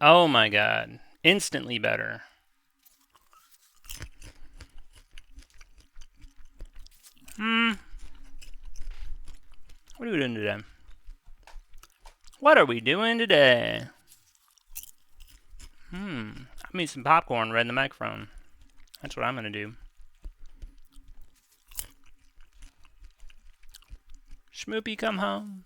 Oh my god. Instantly better. Hmm. What are we doing today? What are we doing today? I made some popcorn right in the microphone. That's what I'm gonna do. Schmoopy, come home.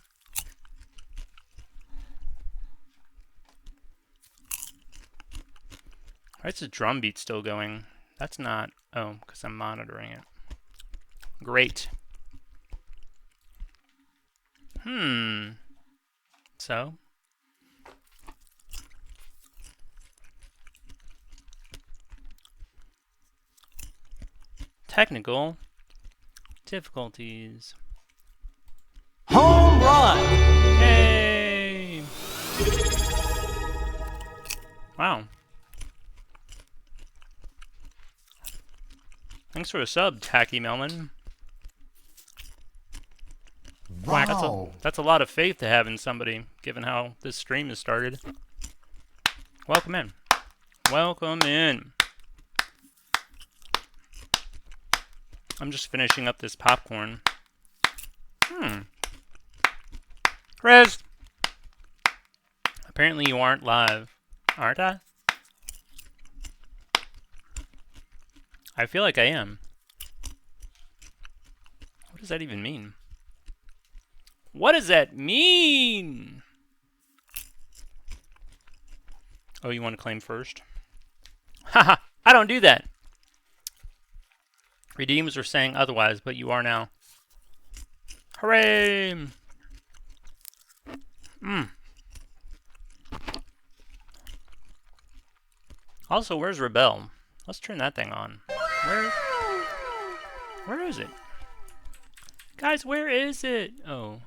Why's the drum beat still going? That's not... Oh, because I'm monitoring it. Great. So? Technical difficulties. Home run! Hey! Wow. Thanks for the sub, Tacky Melman. Wow. That's a lot of faith to have in somebody, given how this stream has started. Welcome in. Welcome in. I'm just finishing up this popcorn. Rez! Apparently you aren't live. Aren't I? I feel like I am. What does that even mean? What does that mean? Oh, you want to claim first? Haha, I don't do that. Redeems are saying otherwise, but you are now. Hooray! Also, where's Rebelle? Let's turn that thing on. Where is it? Guys, where is it? Oh,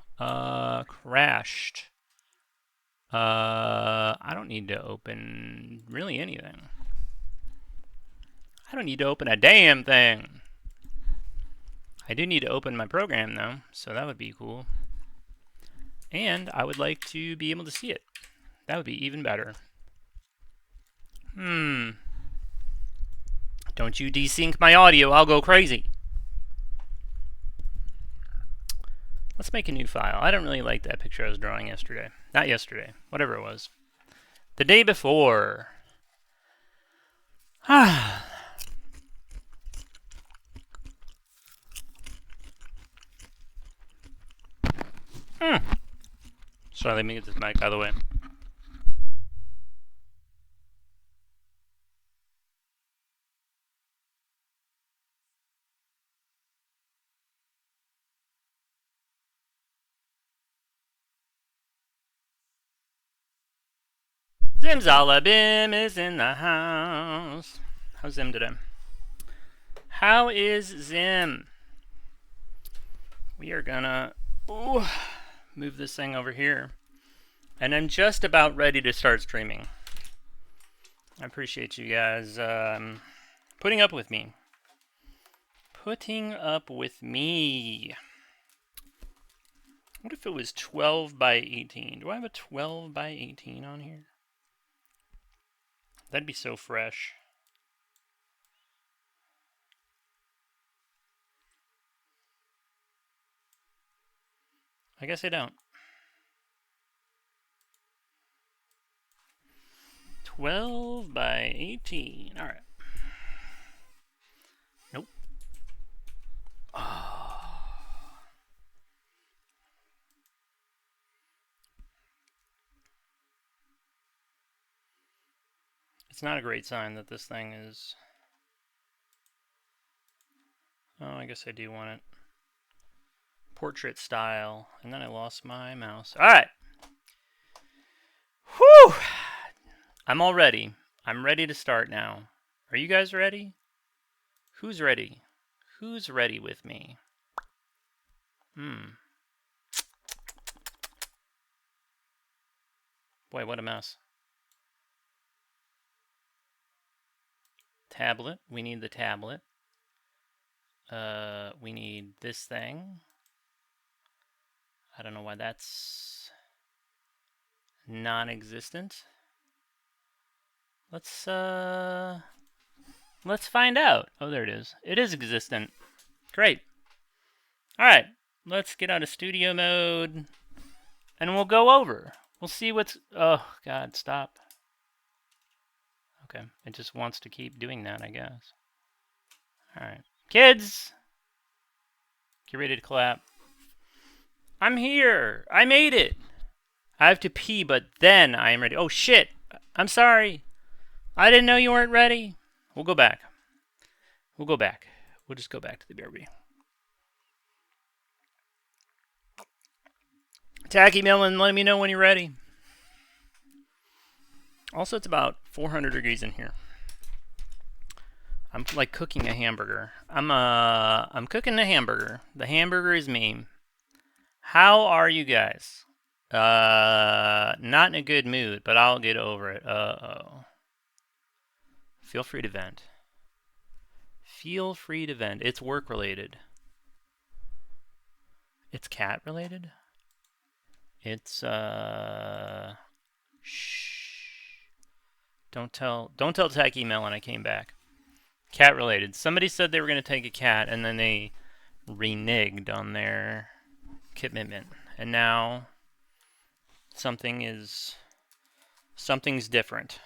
crashed. I don't need to open really anything. I don't need to open a damn thing. I do need to open my program though, so that would be cool. And I would like to be able to see it. That would be even better. Don't you desync my audio, I'll go crazy. Let's make a new file. I don't really like that picture I was drawing yesterday. Not yesterday, whatever it was. The day before. Sorry, let me get this mic out of the way. Zimzalabim is in the house. How's Zim today? How is Zim? We are gonna move this thing over here. And I'm just about ready to start streaming. I appreciate you guys putting up with me. Putting up with me. What if it was 12 by 18? Do I have a 12 by 18 on here? That'd be so fresh. I guess I don't. 12 by 18. All right. Nope. Oh. It's not a great sign that this thing is... Oh, I guess I do want it. Portrait style. And then I lost my mouse. All right. Whew! I'm all ready. I'm ready to start now. Are you guys ready? Who's ready? Who's ready with me? Boy, what a mess. Tablet. We need the tablet. We need this thing. I don't know why that's non-existent. let's find out. Oh, there it is. It is existent. Great. All right, let's get out of studio mode, and we'll go over. We'll see what's. Oh God, stop. Okay, it just wants to keep doing that, I guess. All right, kids, get ready to clap. I'm here. I made it. I have to pee, but then I am ready. Oh shit! I'm sorry. I didn't know you weren't ready. We'll go back. We'll go back. We'll just go back to the BRB. Tacky Melon, let me know when you're ready. Also, it's about 400 degrees in here. I'm like cooking a hamburger. I'm cooking a hamburger. The hamburger is me. How are you guys? Not in a good mood, but I'll get over it. Uh-oh. Feel free to vent. Feel free to vent. It's work related. It's cat related. It's shh. Don't tell Tacky Melon I came back. Cat related. Somebody said they were gonna take a cat and then they reneged on their commitment. And now something's different.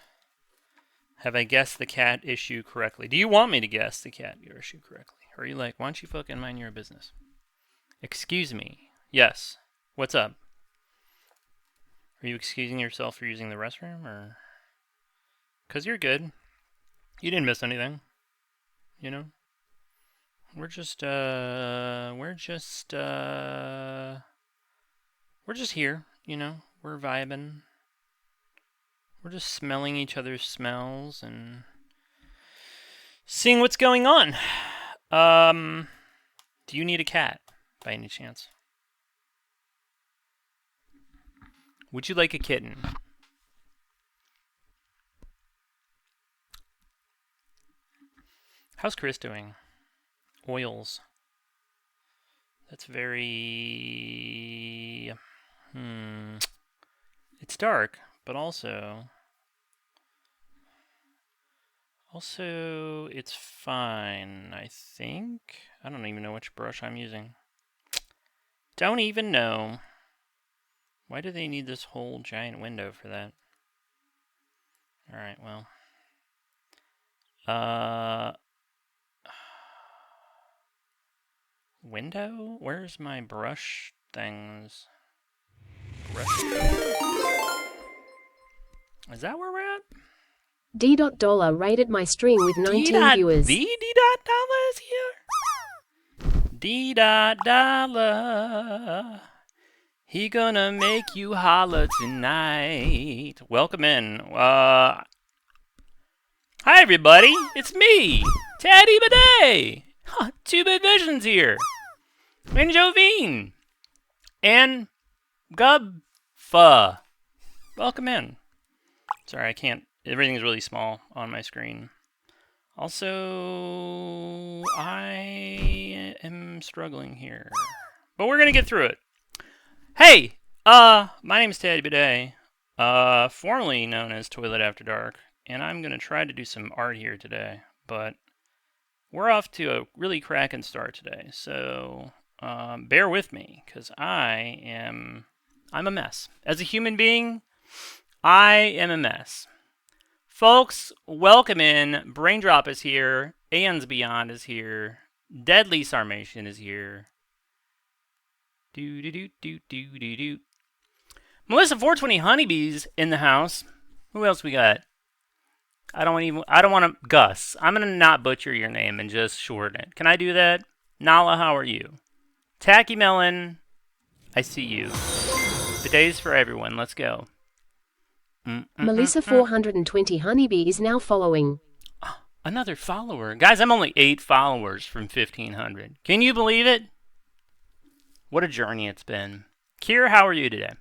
Have I guessed the cat issue correctly? Do you want me to guess the cat issue correctly? Or are you like, why don't you fucking mind your business? Excuse me. Yes. What's up? Are you excusing yourself for using the restroom, or? 'Cause you're good. You didn't miss anything. You know? We're just here, you know? We're vibing. We're just smelling each other's smells and seeing what's going on. Do you need a cat by any chance? Would you like a kitten? How's Chris doing? Oils. That's very... It's dark, but also it's fine, I think. I don't even know which brush I'm using. Don't even know. Why do they need this whole giant window for that? Alright, well. Window? Where's my brush things? Brush. Is that where we're at? D.Dollar rated my stream with 19 viewers. D.Dollar is here? D.Dollar. He gonna make you holler tonight. Welcome in. Hi everybody, it's me, Teddy Bidet. Huh, 2-Bit Visions here. And Jovine. And Gubfa. Welcome in. Sorry, I can't. Everything's really small on my screen. Also, I am struggling here. But we're gonna get through it. Hey! My name is Teddy Bidet. Formerly known as Toilet After Dark. And I'm gonna try to do some art here today. But we're off to a really cracking start today. So, bear with me, because I'm a mess. As a human being, I am a mess. Folks, welcome in. Braindrop is here. Aeons Beyond is here. Deadly Sarmatian is here. Melissa 420 Honeybees in the house. Who else we got? I don't want to Gus. I'm going to not butcher your name and just shorten it. Can I do that? Nala, how are you? Tacky Melon, I see you. The day's for everyone. Let's go. Melissa 420 Honeybee is now following. Another follower. Guys, I'm only 8 followers from 1,500. Can you believe it? What a journey it's been. Kira, how are you today?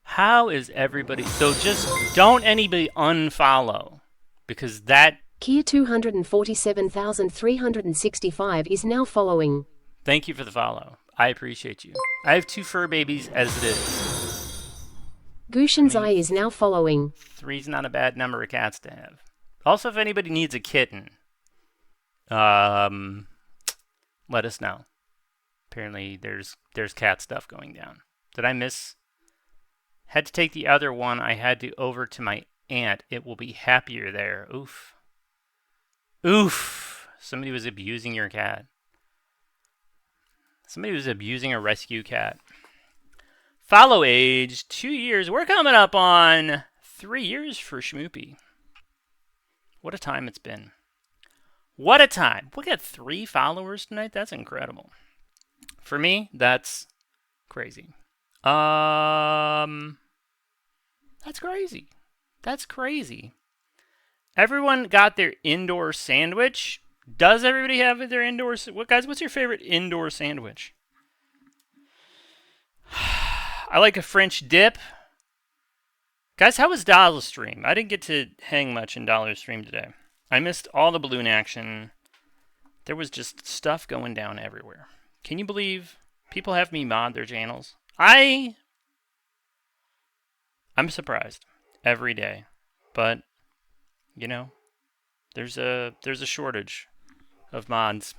How is everybody? So just don't anybody unfollow. Because that... Kia 247,365 is now following. Thank you for the follow. I appreciate you. I have 2 fur babies as it is. Gushin's eye is now following. 3's not a bad number of cats to have. Also, if anybody needs a kitten, let us know. Apparently, there's cat stuff going down. Did I miss? Had to take the other one. I had to over to my aunt. It will be happier there. Oof. Oof. Somebody was abusing your cat. Somebody was abusing a rescue cat. Follow age, 2 years. We're coming up on 3 years for Schmoopy. What a time it's been. What a time. We got 3 followers tonight. That's incredible. For me, that's crazy. That's crazy. That's crazy. Everyone got their indoor sandwich. Does everybody have their indoor? Guys, what's your favorite indoor sandwich? I like a French dip. Guys, how was Dollar Stream? I didn't get to hang much in Dollar Stream today. I missed all the balloon action. There was just stuff going down everywhere. Can you believe people have me mod their channels? I'm surprised every day, but you know, there's a shortage of mods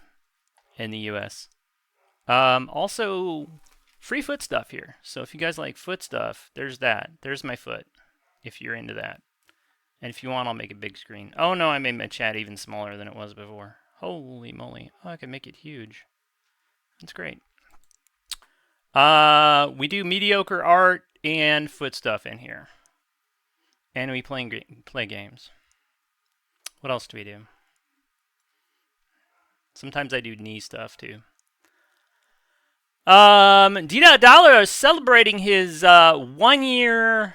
in the US. Also, free foot stuff here. So if you guys like foot stuff, there's that. There's my foot, if you're into that. And if you want, I'll make a big screen. Oh no, I made my chat even smaller than it was before. Holy moly. Oh, I can make it huge. That's great. We do mediocre art and foot stuff in here. And we play games. What else do we do? Sometimes I do knee stuff too. D.Dollar is celebrating his 1 year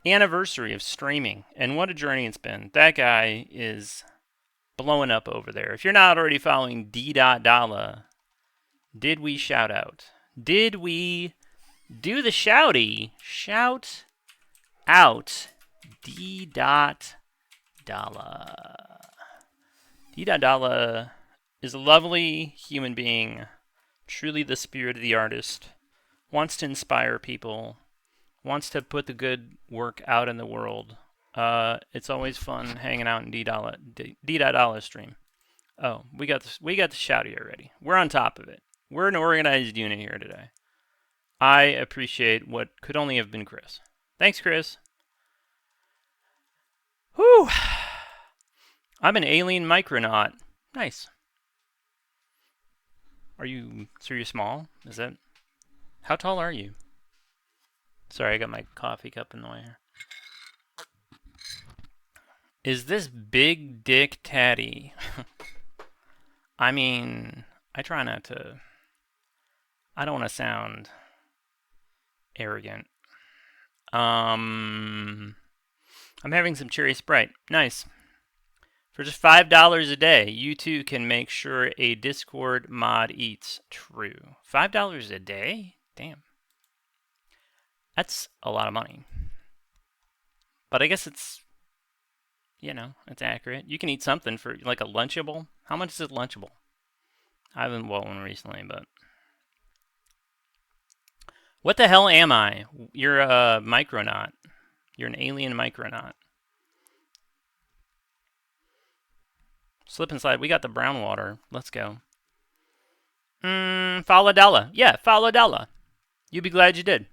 anniversary of streaming, and what a journey it's been. That guy is blowing up over there. If you're not already following D.Dollar, did we shout out? Did we do the shouty? Shout out D.Dollar. D.Dollar is a lovely human being, truly the spirit of the artist, wants to inspire people, wants to put the good work out in the world. It's always fun hanging out in D.Dollar stream. Oh, we got the shouty already. We're on top of it. We're an organized unit here today. I appreciate what could only have been Chris. Thanks, Chris. Whew. I'm an alien micronaut. Nice. So you're small? Is that? How tall are you? Sorry, I got my coffee cup in the way here. Is this Big Dick Tatty? I mean, I try not to. I don't want to sound arrogant. I'm having some cherry Sprite. Nice. For just $5 a day, you too can make sure a Discord mod eats true. $5 a day? Damn. That's a lot of money. But I guess it's, it's accurate. You can eat something for, like a Lunchable. How much is a Lunchable? I haven't bought one recently, but... What the hell am I? You're a micronaut. You're an alien micronaut. Slip and slide. We got the brown water. Let's go. Follow Della. Yeah, follow Della. You'd be glad you did.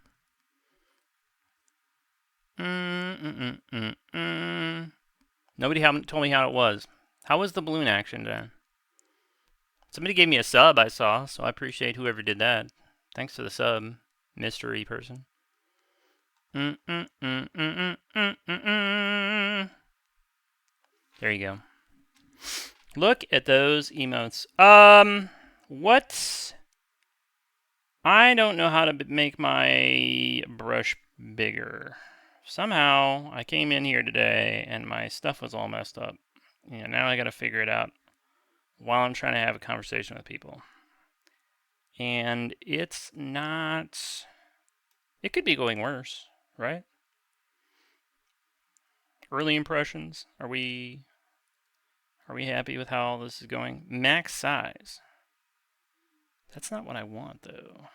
Nobody told me how it was. How was the balloon action today? Somebody gave me a sub, I saw, so I appreciate whoever did that. Thanks for the sub, mystery person. There you go. Look at those emotes. What? I don't know how to make my brush bigger. Somehow, I came in here today and my stuff was all messed up. Now I gotta figure it out while I'm trying to have a conversation with people. And it's not... It could be going worse, right? Early impressions. Are we happy with how all this is going? Max size. That's not what I want, though.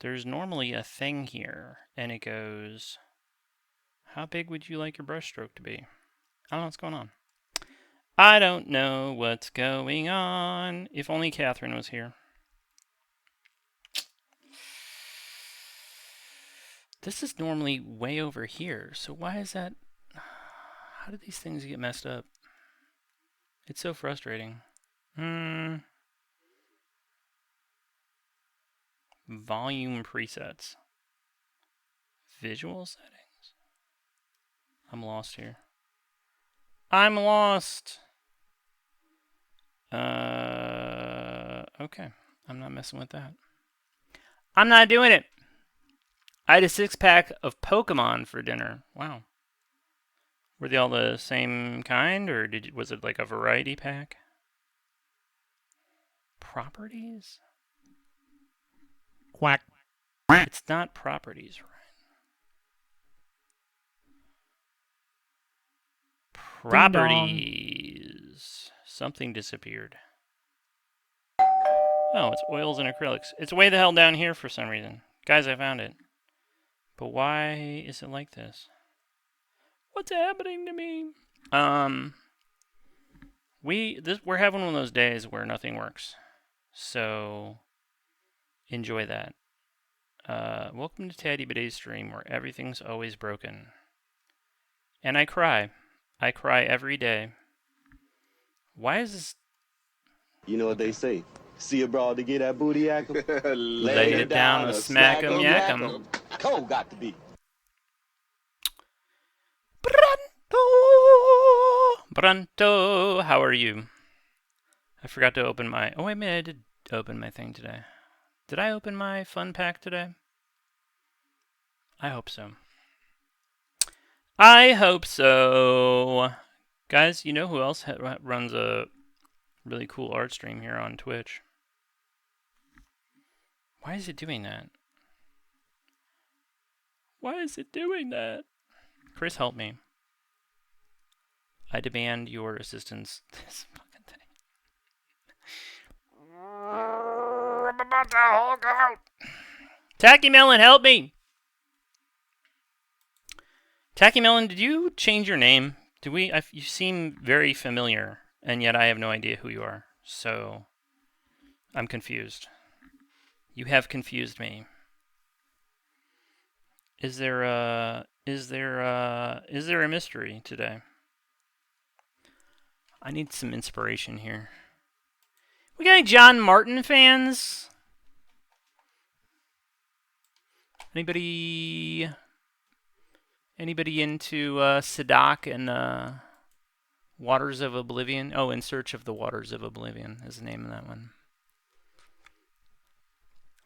there's normally a thing here, and it goes, how big would you like your brushstroke to be? I don't know what's going on. I don't know what's going on. If only Catherine was here. This is normally way over here, so why is that? How did these things get messed up? It's so frustrating. Volume presets. Visual settings. I'm lost here. I'm lost. Okay. I'm not messing with that. I'm not doing it. I had a 6-pack of Pokemon for dinner. Wow. Were they all the same kind, or was it like a variety pack? Properties? Quack. It's not properties, right? Properties. Something disappeared. Oh, it's oils and acrylics. It's way the hell down here for some reason. Guys, I found it. But why is it like this? What's happening to me? We're having one of those days where nothing works. So enjoy that. Welcome to Teddy Bidet's stream where everything's always broken. And I cry. I cry every day. Why is this? You know what they say. See a broad to get that booty yack'em? Lay it down or smack 'em yack'em. Cold got to be. Pronto, how are you? I forgot to open my... Oh, wait a minute, I did open my thing today. Did I open my fun pack today? I hope so. I hope so. Guys, you know who else runs a really cool art stream here on Twitch? Why is it doing that? Why is it doing that? Chris, help me. I demand your assistance. This fucking thing. I'm about to Hulk out. Tacky Melon, help me. Tacky Melon, did you change your name? You seem very familiar, and yet I have no idea who you are. So, I'm confused. You have confused me. Is there a mystery today? I need some inspiration here. We got any John Martin fans? Anybody into Sadak and Waters of Oblivion? Oh, In Search of the Waters of Oblivion is the name of that one.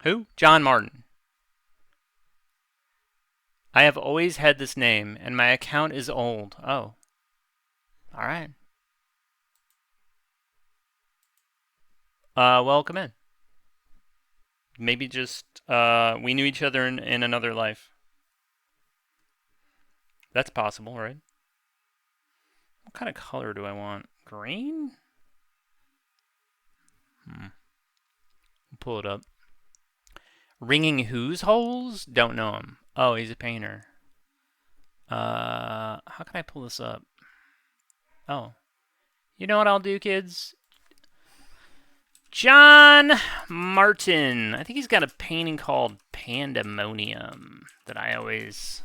Who? John Martin. I have always had this name, and my account is old. Oh. Alright. Welcome in. Maybe just, we knew each other in another life. That's possible, right? What kind of color do I want? Green? Pull it up. Ringing Whose Holes? Don't know him. Oh, he's a painter. How can I pull this up? Oh. You know what I'll do, kids? John Martin. I think he's got a painting called Pandemonium that I always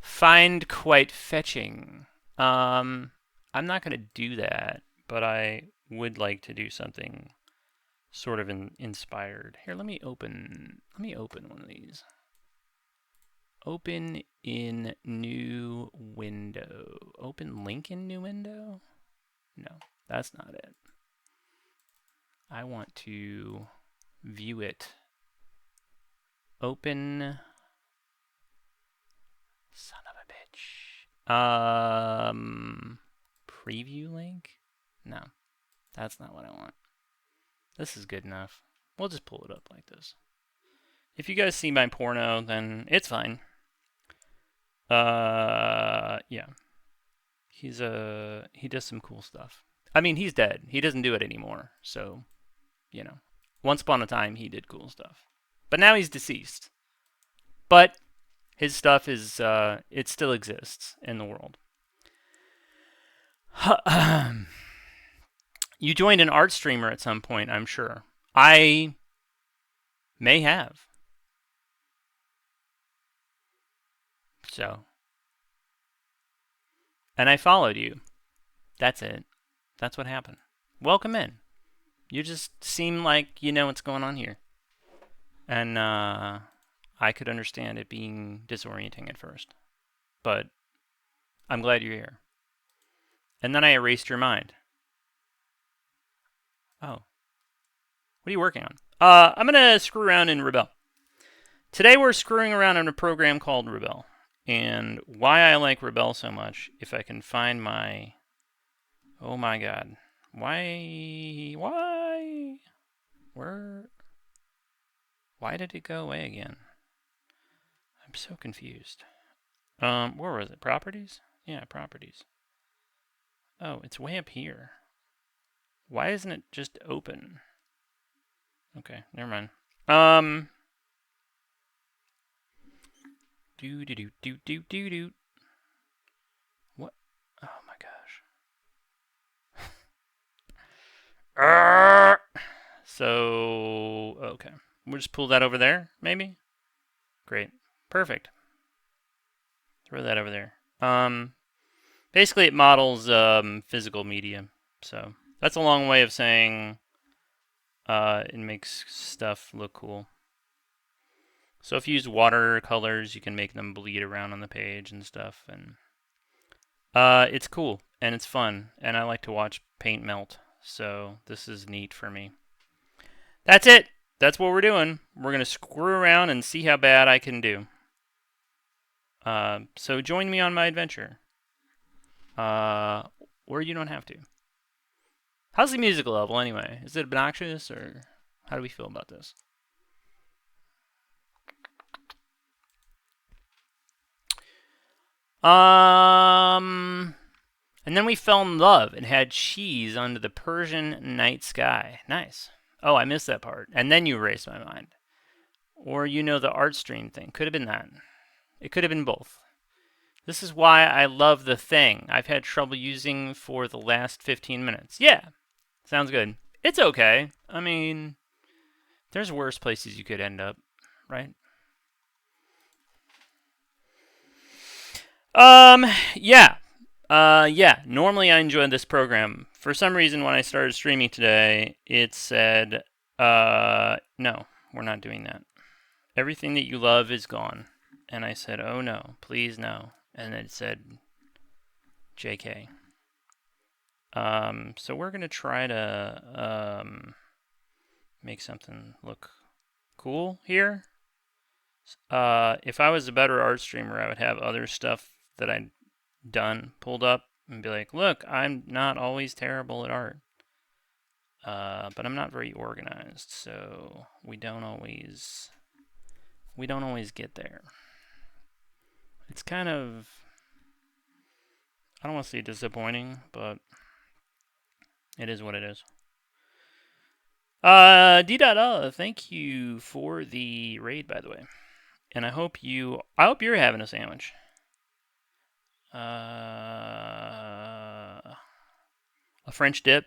find quite fetching. I'm not going to do that, but I would like to do something sort of inspired. Here, let me open one of these. Open in new window. Open link in new window? No, that's not it. I want to view it. Open. Son of a bitch. Preview link? No, that's not what I want. This is good enough. We'll just pull it up like this. If you guys see my porno, then it's fine. Yeah. He does some cool stuff. I mean, he's dead. He doesn't do it anymore. So, you know, once upon a time, he did cool stuff. But now he's deceased. But his stuff is it still exists in the world. You joined an art streamer at some point, I'm sure. I may have. So, and I followed you. That's it. That's what happened. Welcome in. You just seem like you know what's going on here. And I could understand it being disorienting at first. But I'm glad you're here. And then I erased your mind. Oh. What are you working on? I'm going to screw around in Rebelle. Today we're screwing around in a program called Rebelle. And why I like Rebelle so much, if I can find my... Oh my god. Why? Where? Why did it go away again? I'm so confused. Where was it? Properties? Yeah, properties. Oh, it's way up here. Why isn't it just open? Okay, never mind. Do. What? Oh my gosh. So, okay. We'll just pull that over there, maybe? Great. Perfect. Throw that over there. Basically it models physical media. So, that's a long way of saying it makes stuff look cool. So if you use watercolors, you can make them bleed around on the page and stuff, and it's cool and it's fun, and I like to watch paint melt. So this is neat for me. That's it. That's what we're doing. We're gonna screw around and see how bad I can do. So join me on my adventure. Or you don't have to. How's the music level anyway? Is it obnoxious, or how do we feel about this? And then we fell in love and had cheese under the Persian night sky. Nice. Oh, I missed that part. And then you erased my mind. Or you know the art stream thing. Could have been that. It could have been both. This is why I love the thing I've had trouble using for the last 15 minutes. Yeah, sounds good. It's okay. I mean, there's worse places you could end up, right? Yeah. Yeah, normally I enjoyed this program. For some reason, when I started streaming today, it said, no, we're not doing that. Everything that you love is gone. And I said, oh no, please no. And it said, JK. So we're going to try to, make something look cool here. If I was a better art streamer, I would have other stuff that I'd done pulled up and be like, look, I'm not always terrible at art. But I'm not very organized, so we don't always get there. It's kind of, I don't want to say disappointing, but it is what it is. D.O, thank you for the raid, by the way. And I hope you're having a sandwich. A French dip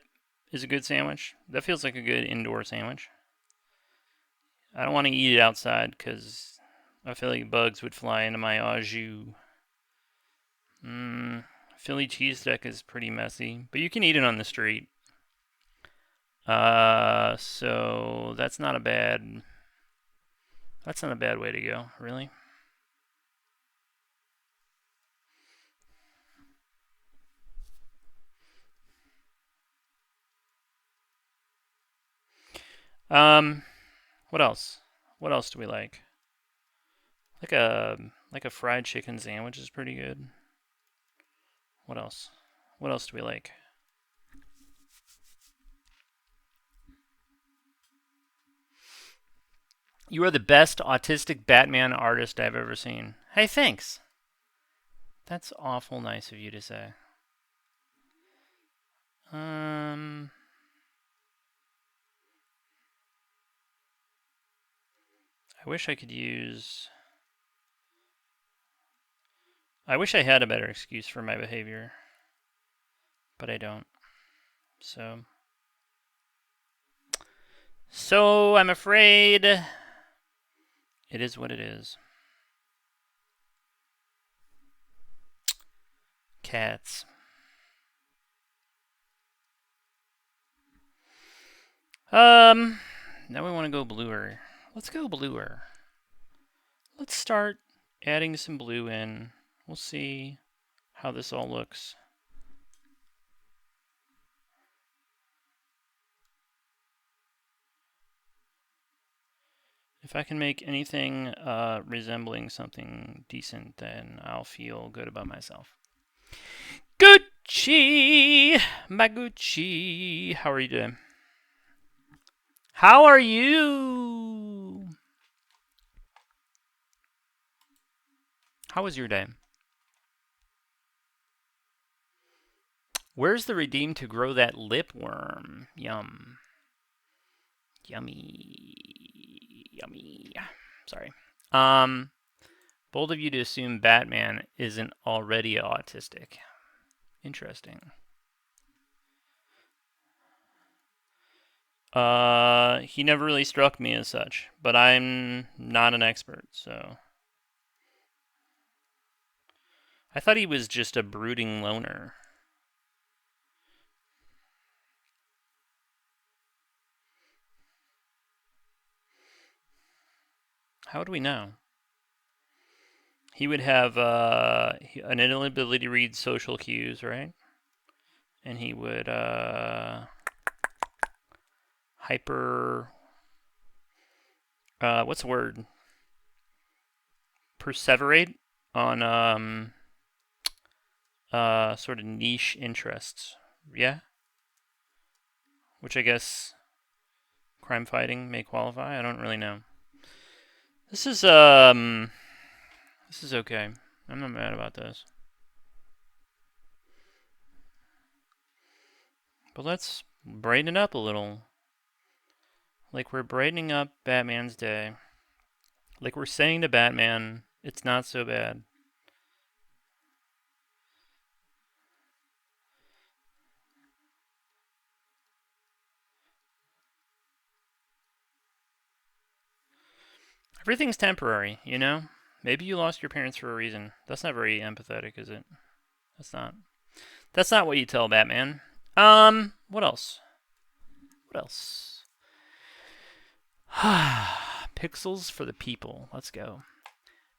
is a good sandwich. That feels like a good indoor sandwich. I don't want to eat it outside because I feel like bugs would fly into my au jus. Philly cheesesteak is pretty messy, but you can eat it on the street. So that's not a bad way to go, really. What else? What else do we like? Like a fried chicken sandwich is pretty good. What else? What else do we like? You are the best autistic Batman artist I've ever seen. Hey, thanks. That's awful nice of you to say. I wish I could use I wish I had a better excuse for my behavior, but I don't. So I'm afraid it is what it is. Cats. Now we want to go bluer. Let's go bluer. Let's start adding some blue in. We'll see how this all looks. If I can make anything resembling something decent, then I'll feel good about myself. Gucci! My Gucci! How are you doing? How are you? How was your day? Where's the redeem to grow that lip worm? Yum. Yummy. Yummy. Sorry. Bold of you to assume Batman isn't already autistic. Interesting. He never really struck me as such, but I'm not an expert, so. I thought he was just a brooding loner. How do we know? He would have an inability to read social cues, right? And he would hyper. What's the word? Perseverate on sort of niche interests. Yeah? Which I guess crime fighting may qualify. I don't really know. This is okay. I'm not mad about this. But let's brighten it up a little. Like we're brightening up Batman's day. Like we're saying to Batman, it's not so bad. Everything's temporary, you know? Maybe you lost your parents for a reason. That's not very empathetic, is it? That's not what you tell Batman. What else? What else? Pixels for the people. Let's go.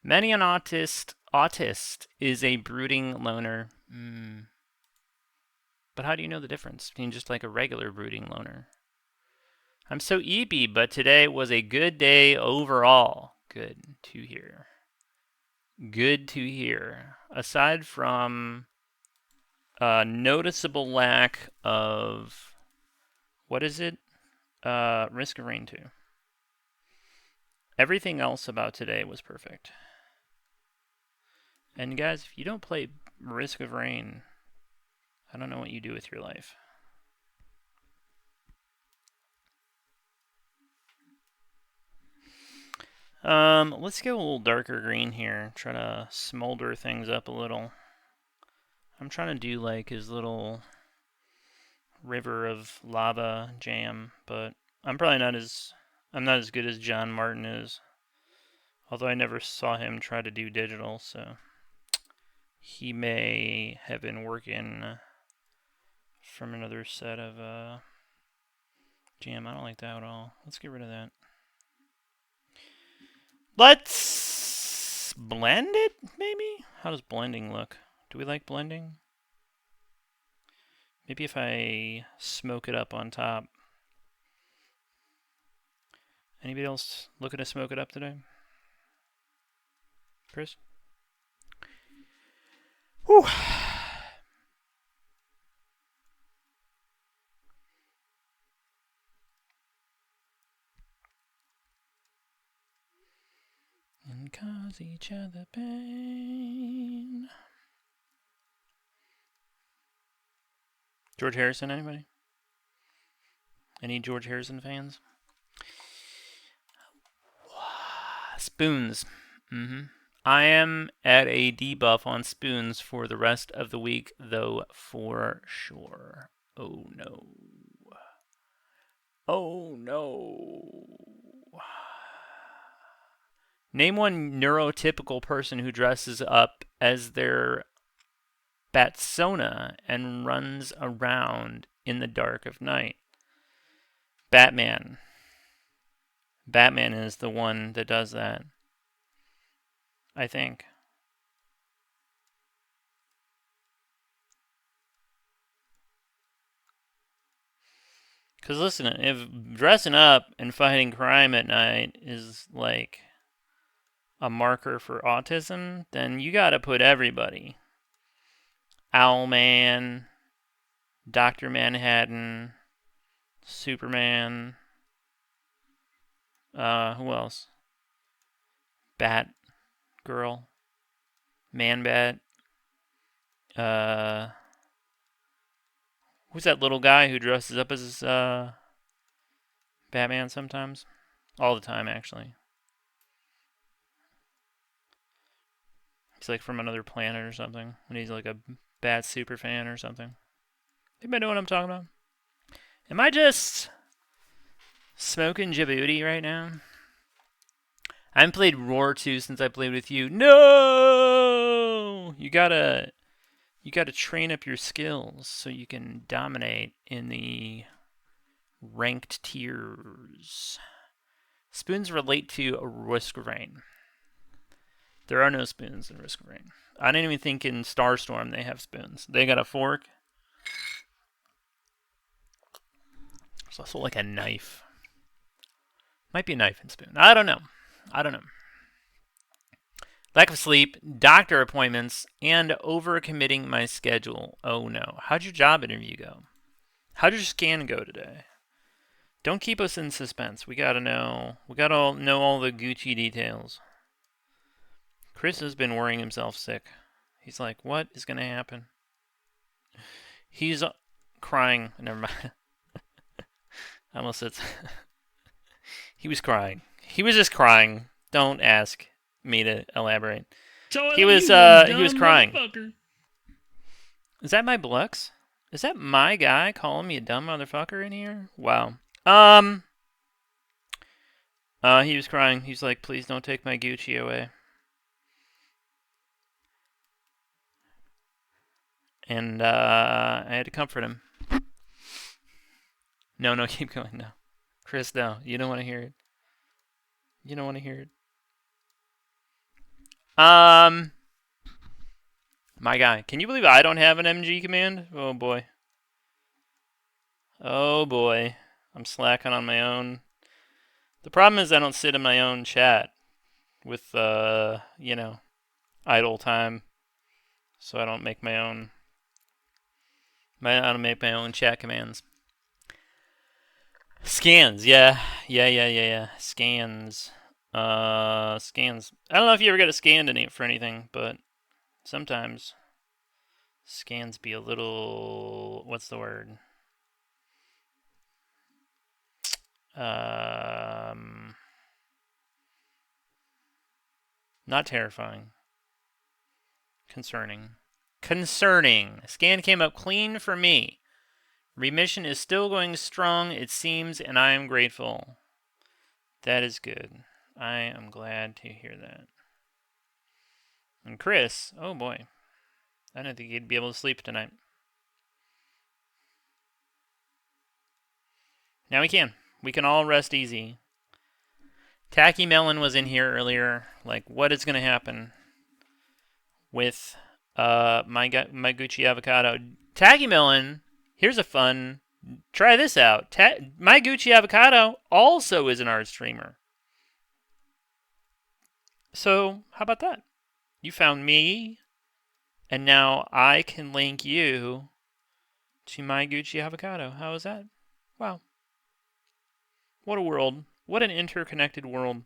Many an autist is a brooding loner. But how do you know the difference between just like a regular brooding loner? I'm so eepy, but today was a good day overall. Good to hear. Good to hear. Aside from a noticeable lack of, what is it? Risk of Rain 2. Everything else about today was perfect. And guys, if you don't play Risk of Rain, I don't know what you do with your life. Let's go a little darker green here. Try to smolder things up a little. I'm trying to do like his little river of lava jam, but I'm not as good as John Martin is. Although I never saw him try to do digital, so he may have been working from another set of jam. I don't like that at all. Let's get rid of that. Let's blend it, maybe? How does blending look? Do we like blending? Maybe if I smoke it up on top. Anybody else looking to smoke it up today? Chris? Whew. And cause each other pain. George Harrison, anybody? Any George Harrison fans? Spoons. I am at a debuff on spoons for the rest of the week, though, for sure. Oh no. Oh no. Name one neurotypical person who dresses up as their Batsona and runs around in the dark of night. Batman. Batman is the one that does that. I think. Because listen, if dressing up and fighting crime at night is like a marker for autism, then you gotta put everybody. Owlman, Dr. Manhattan, Superman, who else? Bat Girl, Man Bat, who's that little guy who dresses up as Batman sometimes? All the time, actually. He's like from another planet or something. And he's like a Bat super fan or something. Anybody know what I'm talking about? Am I just smoking Djibouti right now? I haven't played Roar 2 since I played with you. No! You gotta train up your skills so you can dominate in the ranked tiers. Spoons relate to Risk of Rain. There are no spoons in Risk of Rain. I didn't even think in Starstorm they have spoons. They got a fork. There's also like a knife. Might be a knife and spoon. I don't know. Lack of sleep, doctor appointments, and overcommitting my schedule. Oh no. How'd your job interview go? How'd your scan go today? Don't keep us in suspense. We gotta know. We gotta know all the Gucci details. Chris has been worrying himself sick. He's like, what is gonna happen? He's crying. Never mind. I almost said. He was crying. He was just crying. Don't ask me to elaborate. He was crying. Is that my Blux? Is that my guy calling me a dumb motherfucker in here? Wow. He was crying. He's like, please don't take my Gucci away. And I had to comfort him. No, keep going. No. Chris, no. You don't want to hear it. You don't want to hear it. My guy. Can you believe I don't have an MG command? Oh boy. Oh boy. I'm slacking on my own. The problem is I don't sit in my own chat with, idle time. So I don't make my own. I don't make my own chat commands. Scans, yeah. Scans. Scans. I don't know if you ever get a scan for anything, but sometimes scans be a little, what's the word? Not terrifying. Concerning. Scan came up clean for me. Remission is still going strong, it seems, and I am grateful. That is good. I am glad to hear that. And Chris, oh boy. I didn't think he'd be able to sleep tonight. Now we can. We can all rest easy. Tacky Melon was in here earlier. Like, what is going to happen with my Gucci avocado? Tacky Melon, here's a fun. Try this out. My Gucci avocado also is an art streamer. So, how about that? You found me, and now I can link you to my Gucci avocado. How is that? Wow. What a world. What an interconnected world.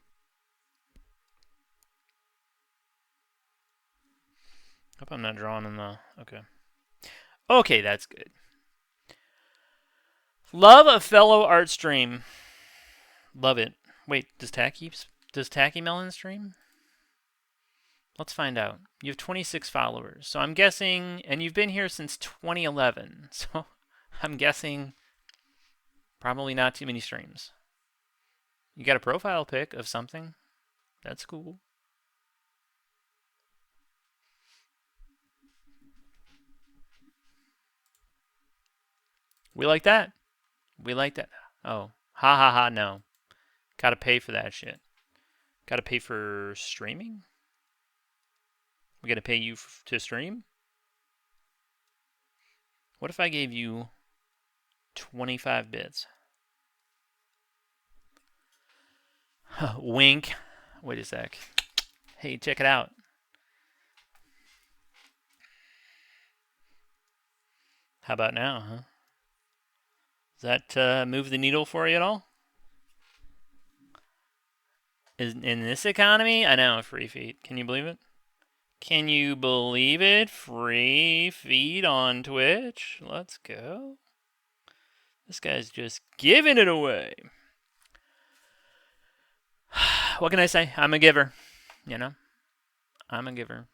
Hope I'm not drawing in the... Okay. Okay, that's good. Love a fellow art stream. Love it. Wait, does Tacky Melon stream? Let's find out. You have 26 followers. So I'm guessing, and you've been here since 2011. So I'm guessing probably not too many streams. You got a profile pic of something. That's cool. We like that. We like that. Oh, ha ha ha, no. Gotta pay for that shit. Gotta pay for streaming? We gotta pay you to stream? What if I gave you 25 bits? Wink. Wait a sec. Hey, check it out. How about now, huh? Does that move the needle for you at all? In this economy? I know, free feed. Can you believe it? Can you believe it? Free feed on Twitch. Let's go. This guy's just giving it away. What can I say? I'm a giver. You know? I'm a giver.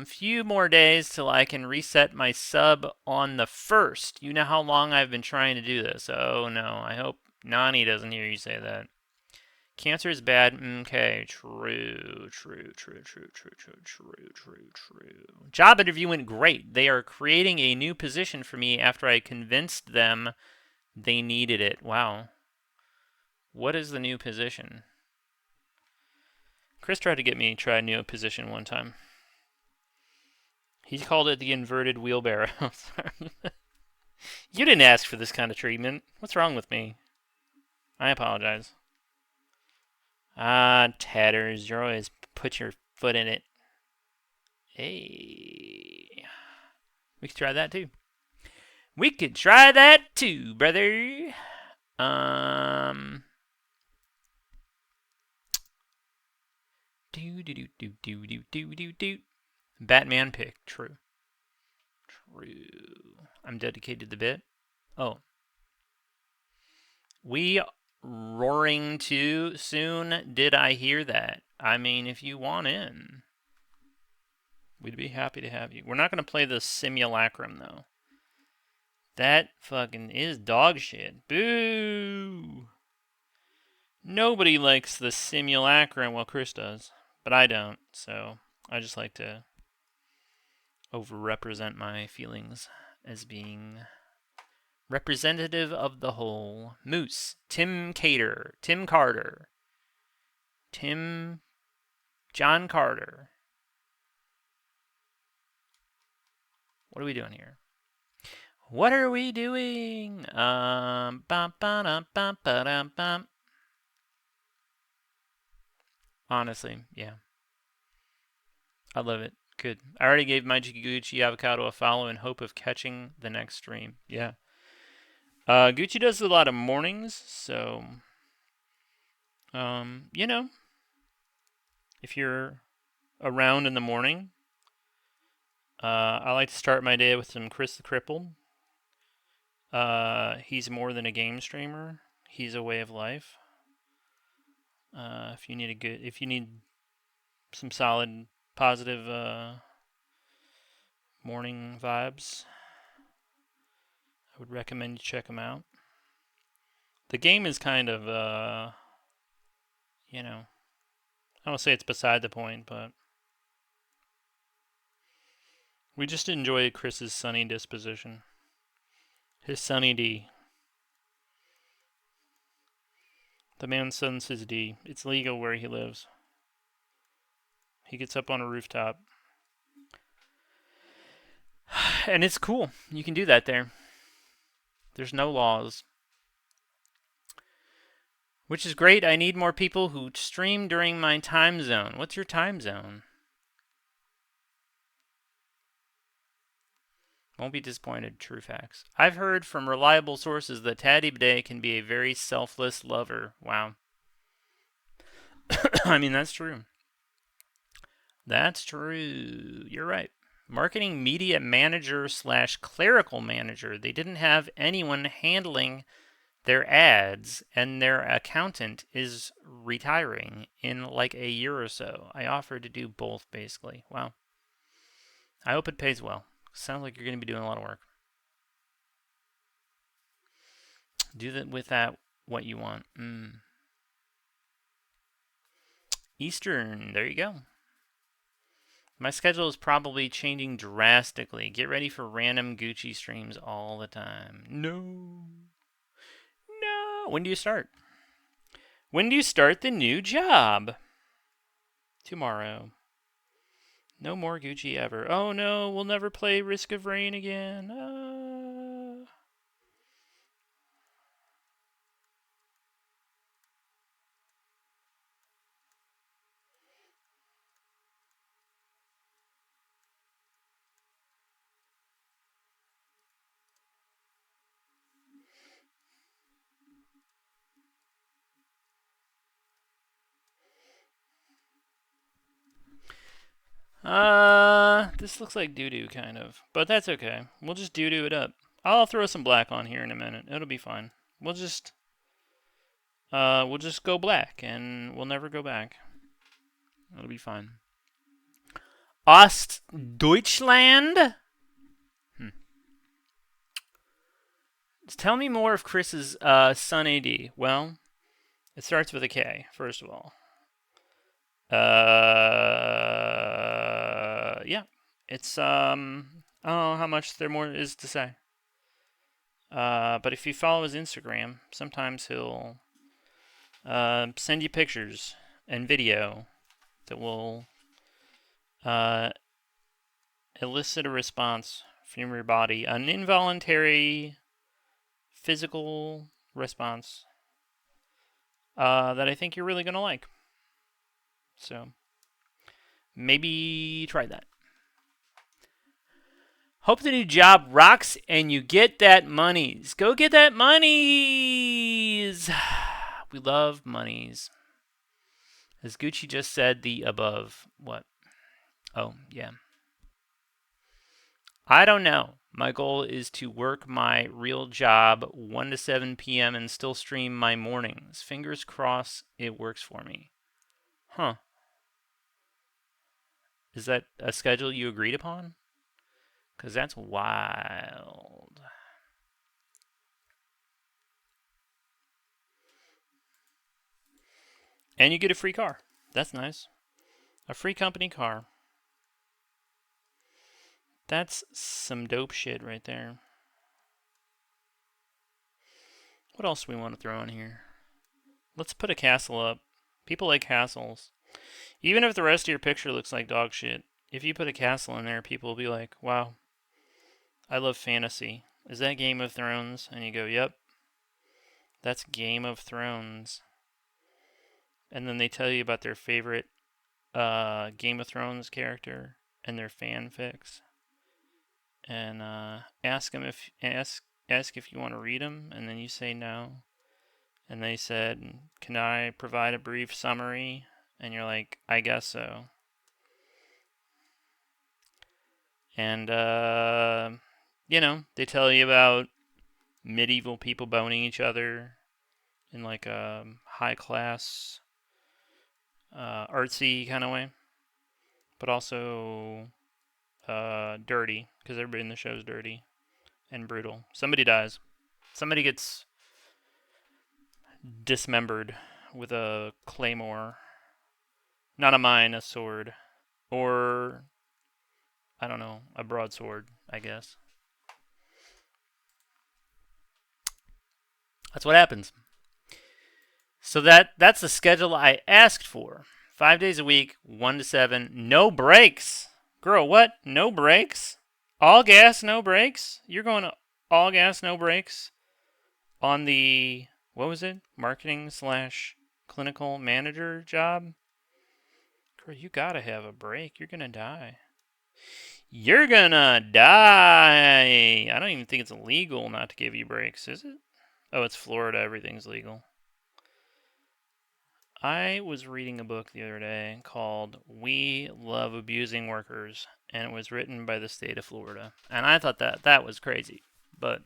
Few more days till I can reset my sub on the 1st. You know how long I've been trying to do this. Oh no, I hope Nani doesn't hear you say that. Cancer is bad. Okay, true. Job interview went great. They are creating a new position for me after I convinced them they needed it. Wow. What is the new position? Chris tried to get me to try a new position one time. He called it the inverted wheelbarrow. You didn't ask for this kind of treatment. What's wrong with me? I apologize. Ah, tatters. You always put your foot in it. Hey. We could try that too. We could try that too, brother. Batman pick. True. I'm dedicated to the bit. Oh. We roaring too soon. Did I hear that? I mean, if you want in, we'd be happy to have you. We're not going to play the simulacrum, though. That fucking is dog shit. Boo! Nobody likes the simulacrum. Well, Chris does, but I don't. So I just like to overrepresent my feelings as being representative of the whole. Moose, Tim Carter, John Carter. What are we doing here? What are we doing? Honestly, yeah. I love it. Good. I already gave my Gucci Avocado a follow in hope of catching the next stream. Yeah. Gucci does a lot of mornings, so you know, if you're around in the morning, I like to start my day with some Chris the Crippled. He's more than a game streamer. He's a way of life. If you need some solid, positive morning vibes, I would recommend you check him out. The game is kind of, you know, I don't say it's beside the point, but we just enjoy Chris's sunny disposition. His sunny D. The man suns his D. It's legal where he lives. He gets up on a rooftop. And it's cool. You can do that there. There's no laws. Which is great. I need more people who stream during my time zone. What's your time zone? Won't be disappointed. True facts. I've heard from reliable sources that Taddy Bidet can be a very selfless lover. Wow. I mean, that's true. That's true. You're right. Marketing media manager / clerical manager. They didn't have anyone handling their ads, and their accountant is retiring in like a year or so. I offered to do both, basically. Wow. I hope it pays well. Sounds like you're going to be doing a lot of work. Do that with that what you want. Eastern, there you go. My schedule is probably changing drastically. Get ready for random Gucci streams all the time. No. When do you start? When do you start the new job? Tomorrow. No more Gucci ever. Oh no, we'll never play Risk of Rain again. This looks like doo-doo, kind of. But that's okay. We'll just doo-doo it up. I'll throw some black on here in a minute. It'll be fine. We'll just go black, and we'll never go back. It'll be fine. Ostdeutschland? Tell me more of Chris's Sun AD. Well, it starts with a K, first of all. Yeah. It's, I don't know how much there more is to say. But if you follow his Instagram, sometimes he'll send you pictures and video that will elicit a response from your body, an involuntary physical response that I think you're really going to like. So maybe try that. Hope the new job rocks and you get that monies. Go get that monies. We love monies. As Gucci just said, the above. What? Oh, yeah. I don't know. My goal is to work my real job 1 to 7 p.m. and still stream my mornings. Fingers crossed it works for me. Huh. Is that a schedule you agreed upon? Because that's wild. And you get a free car. That's nice. A free company car. That's some dope shit right there. What else do we want to throw in here? Let's put a castle up. People like castles. Even if the rest of your picture looks like dog shit, if you put a castle in there, people will be like, wow, I love fantasy. Is that Game of Thrones? And you go, yep. That's Game of Thrones. And then they tell you about their favorite Game of Thrones character and their fanfics. And ask if you want to read them, and then you say no. And they said, can I provide a brief summary? And you're like, I guess so. And, they tell you about medieval people boning each other in like a high-class, artsy kind of way. But also dirty, because everybody in the show is dirty and brutal. Somebody dies. Somebody gets dismembered with a claymore. Not a mine, a sword. Or, I don't know, a broadsword, I guess. That's what happens. So that's the schedule I asked for. 5 days a week, 1 to 7, no breaks. Girl, what? No breaks? All gas, no breaks? You're going to all gas, no breaks on the, what was it? Marketing / clinical manager job? Girl, you gotta have a break. You're gonna die. You're gonna die. I don't even think it's illegal not to give you breaks, is it? Oh, it's Florida. Everything's legal. I was reading a book the other day called We Love Abusing Workers, and it was written by the state of Florida. And I thought that was crazy. But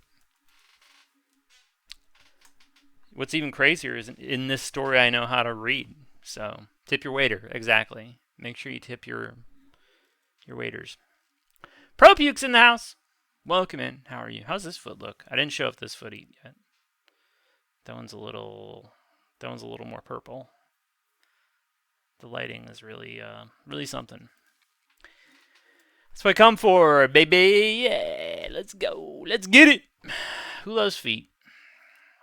What's even crazier is in this story I know how to read. So tip your waiter, exactly. Make sure you tip your waiters. Pro Puke's in the house. Welcome in. How are you? How's this foot look? I didn't show off this foot yet. That one's a little more purple. The lighting is really something. That's what I come for, baby. Yeah, let's go. Let's get it. Who loves feet?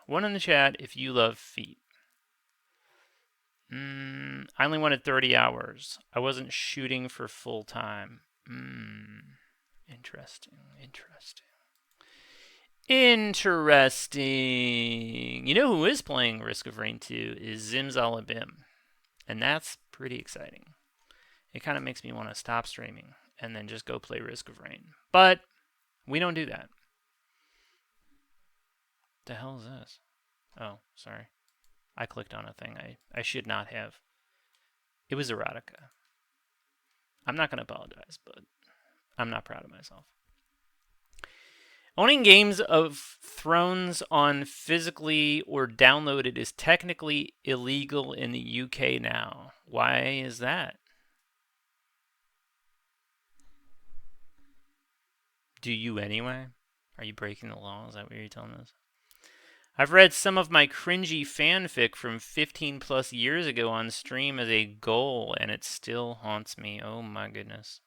One in the chat if you love feet. I only wanted 30 hours. I wasn't shooting for full time. Interesting. You know who is playing Risk of Rain 2 is Zimzalabim. And that's pretty exciting. It kind of makes me want to stop streaming and then just go play Risk of Rain. But we don't do that. The hell is this? Oh, sorry. I clicked on a thing I should not have. It was erotica. I'm not going to apologize, but I'm not proud of myself. Owning Games of Thrones on physically or downloaded is technically illegal in the UK now. Why is that? Do you anyway? Are you breaking the law? Is that what you're telling us? I've read some of my cringy fanfic from 15 plus years ago on stream as a goal, and it still haunts me. Oh my goodness.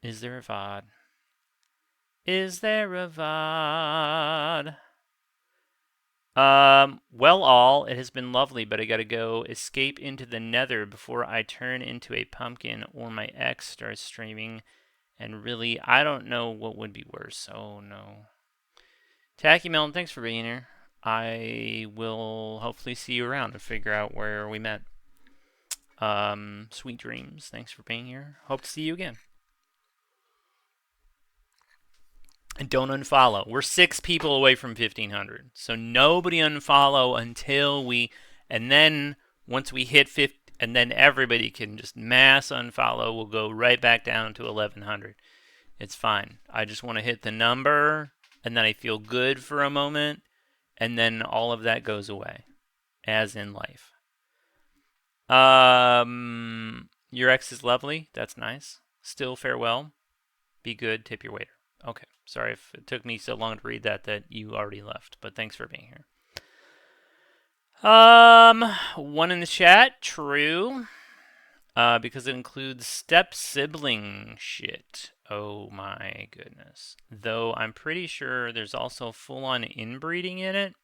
Is there a VOD? Is there a VOD? Well, it has been lovely, but I gotta go escape into the nether before I turn into a pumpkin or my ex starts streaming. And really, I don't know what would be worse. Oh no. Tacky Melon, thanks for being here. I will hopefully see you around and figure out where we met. Sweet dreams. Thanks for being here. Hope to see you again. And don't unfollow. We're 6 people away from 1,500. So nobody unfollow until we... And then once we hit 50... And then everybody can just mass unfollow. We'll go right back down to 1,100. It's fine. I just want to hit the number... And then I feel good for a moment, and then all of that goes away, as in life. Your ex is lovely. That's nice. Still farewell. Be good. Tip your waiter. Okay. Sorry if it took me so long to read that you already left, but thanks for being here. One in the chat. True. Because it includes step-sibling shit. Oh my goodness. Though I'm pretty sure there's also full-on inbreeding in it.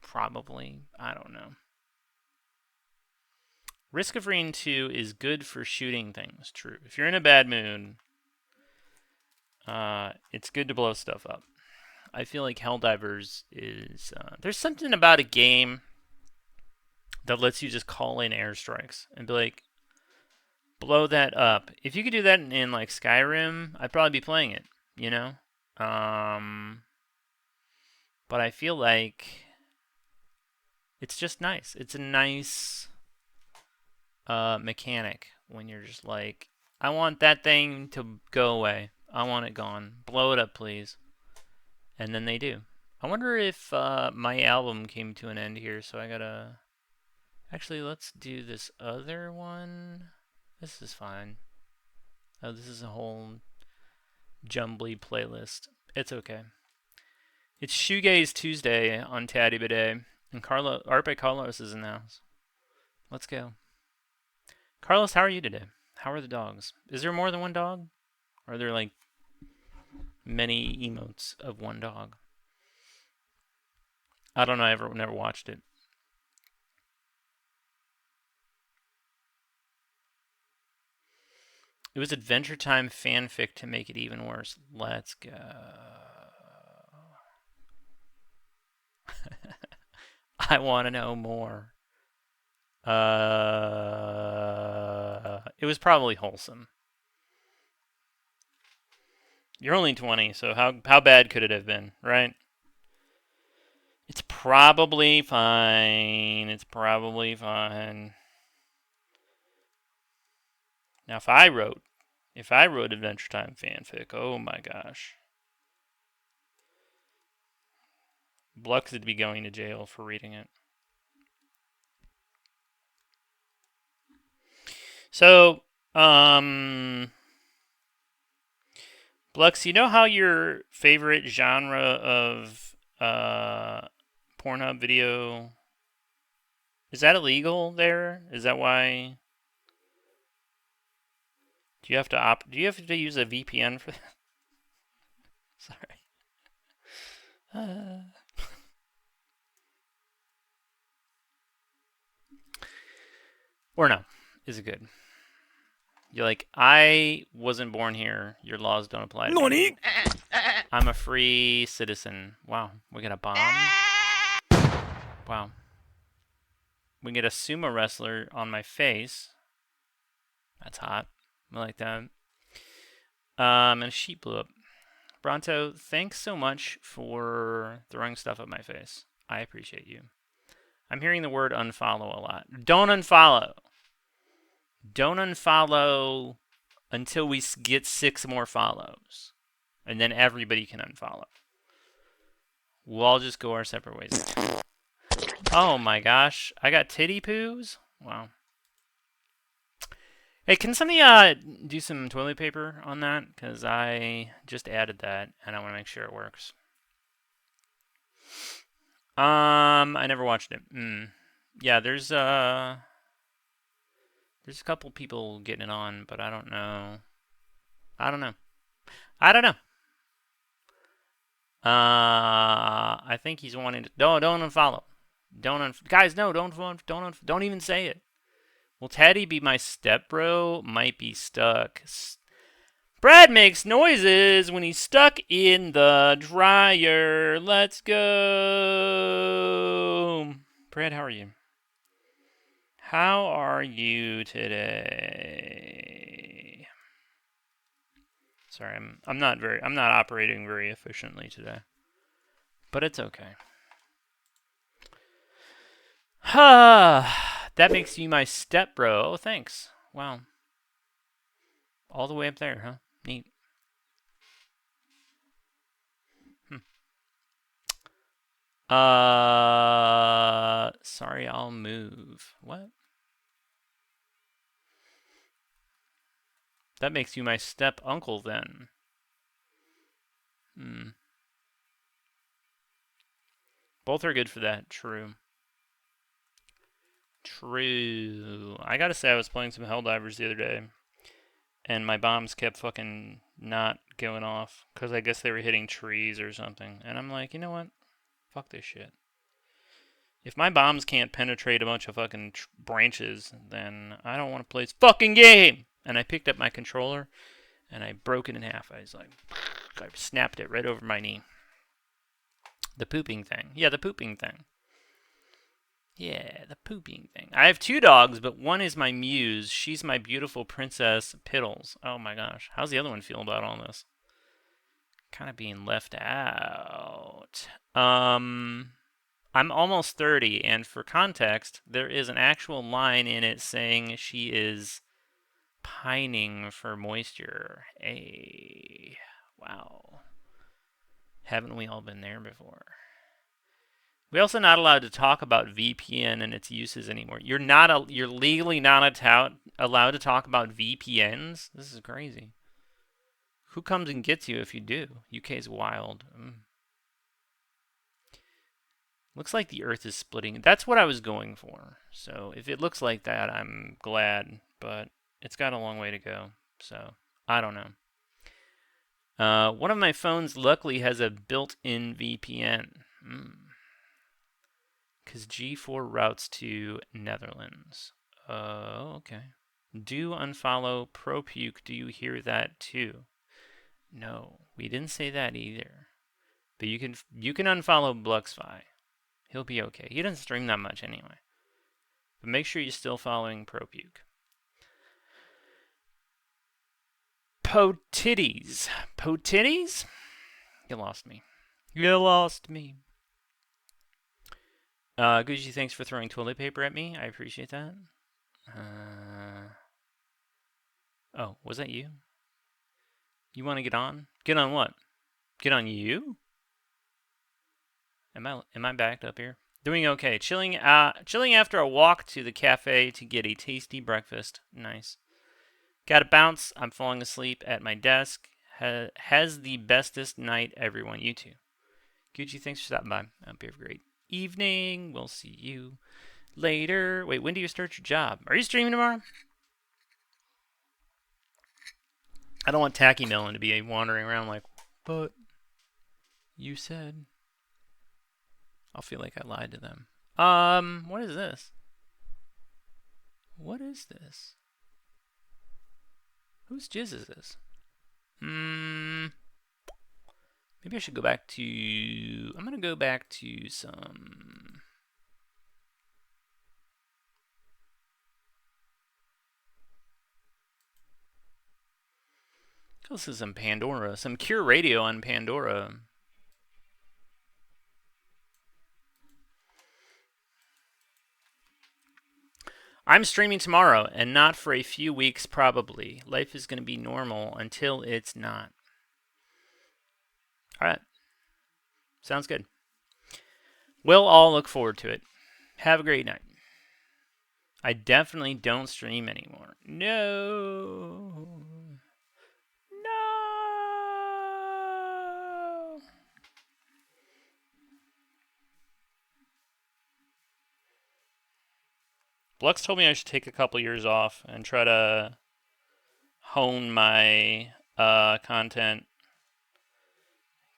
Probably. I don't know. Risk of Rain 2 is good for shooting things. True. If you're in a bad mood, it's good to blow stuff up. I feel like Helldivers is... there's something about a game that lets you just call in airstrikes and be like, blow that up. If you could do that in like Skyrim, I'd probably be playing it, you know? But I feel like it's just nice. It's a nice mechanic when you're just like, I want that thing to go away. I want it gone. Blow it up, please. And then they do. I wonder if my album came to an end here, so I gotta... Actually, let's do this other one. This is fine. Oh, this is a whole jumbly playlist. It's okay. It's Shoegaze Tuesday on Taddy Bidet, and Art by Carlos is in the house. Let's go. Carlos, how are you today? How are the dogs? Is there more than one dog? Or are there like many emotes of one dog? I don't know. I never watched it. It was Adventure Time fanfic to make it even worse. Let's go. I want to know more. It was probably wholesome. You're only 20, so how bad could it have been, right? It's probably fine. It's probably fine. Now, if I wrote Adventure Time fanfic, oh my gosh. Blux would be going to jail for reading it. So, Blux, you know how your favorite genre of Pornhub video, is that illegal there? Is that why? Do you have to use a VPN for that? Sorry. Or no? Is it good? You're like, I wasn't born here. Your laws don't apply to me. I'm a free citizen. Wow, we got a bomb. Wow. We get a sumo wrestler on my face. That's hot. I like that. And a sheep blew up. Bronto, thanks so much for throwing stuff at my face. I appreciate you. I'm hearing the word unfollow a lot. Don't unfollow. Don't unfollow until we get 6 more follows. And then everybody can unfollow. We'll all just go our separate ways. Oh my gosh. I got titty poos? Wow. Hey, can somebody do some toilet paper on that? Because I just added that and I want to make sure it works. I never watched it. Yeah, there's a couple people getting it on, but I don't know. I don't know. I think he's wanting to. Don't unfollow. Guys, no, don't even say it. Will Teddy be my stepbro? Might be stuck. Brad makes noises when he's stuck in the dryer. Let's go. Brad, how are you? How are you today? Sorry, I'm not operating very efficiently today. But it's okay. That makes you my stepbro. Oh, thanks. Wow. All the way up there, huh? Neat. Sorry, I'll move. What? That makes you my step uncle then. Both are good for that. True. I gotta say, I was playing some Helldivers the other day, and my bombs kept fucking not going off, because I guess they were hitting trees or something. And I'm like, you know what? Fuck this shit. If my bombs can't penetrate a bunch of fucking branches, then I don't want to play this fucking game! And I picked up my controller, and I broke it in half. I was like, I snapped it right over my knee. The pooping thing. Yeah, the pooping thing. Yeah, the pooping thing. I have 2 dogs, but one is my muse. She's my beautiful princess, Piddles. Oh my gosh. How's the other one feel about all this? Kind of being left out. I'm almost 30, and for context, there is an actual line in it saying she is pining for moisture. Hey, wow. Haven't we all been there before? We're also not allowed to talk about VPN and its uses anymore. You're legally not allowed to talk about VPNs? This is crazy. Who comes and gets you if you do? UK's wild. Looks like the Earth is splitting. That's what I was going for. So if it looks like that, I'm glad. But it's got a long way to go. So I don't know. One of my phones luckily has a built-in VPN. Because G4 routes to Netherlands. Okay. Do unfollow ProPuke. Do you hear that too? No, we didn't say that either. But you can unfollow Bluxfi. He'll be okay. He doesn't stream that much anyway. But make sure you're still following ProPuke. Potitties. Potitties? You lost me. You lost me. Gucci, thanks for throwing toilet paper at me. I appreciate that. Oh, was that you? You want to get on? Get on what? Get on you? Am I backed up here? Doing okay. Chilling after a walk to the cafe to get a tasty breakfast. Nice. Gotta bounce. I'm falling asleep at my desk. Has the bestest night, everyone. You too. Gucci, thanks for stopping by. I hope you have a great evening. We'll see you later. Wait, when do you start your job? Are you streaming tomorrow? I don't want Tacky Melon to be wandering around like, but you said. I'll feel like I lied to them. What is this? What is this? Whose jizz is this? Maybe I should go back to... I'm gonna go back to some... This is some Pandora. Some Cure Radio on Pandora. I'm streaming tomorrow, and not for a few weeks probably. Life is going to be normal until it's not. Alright. Sounds good. We'll all look forward to it. Have a great night. I definitely don't stream anymore. No. No. Blux told me I should take a couple years off and try to hone my content,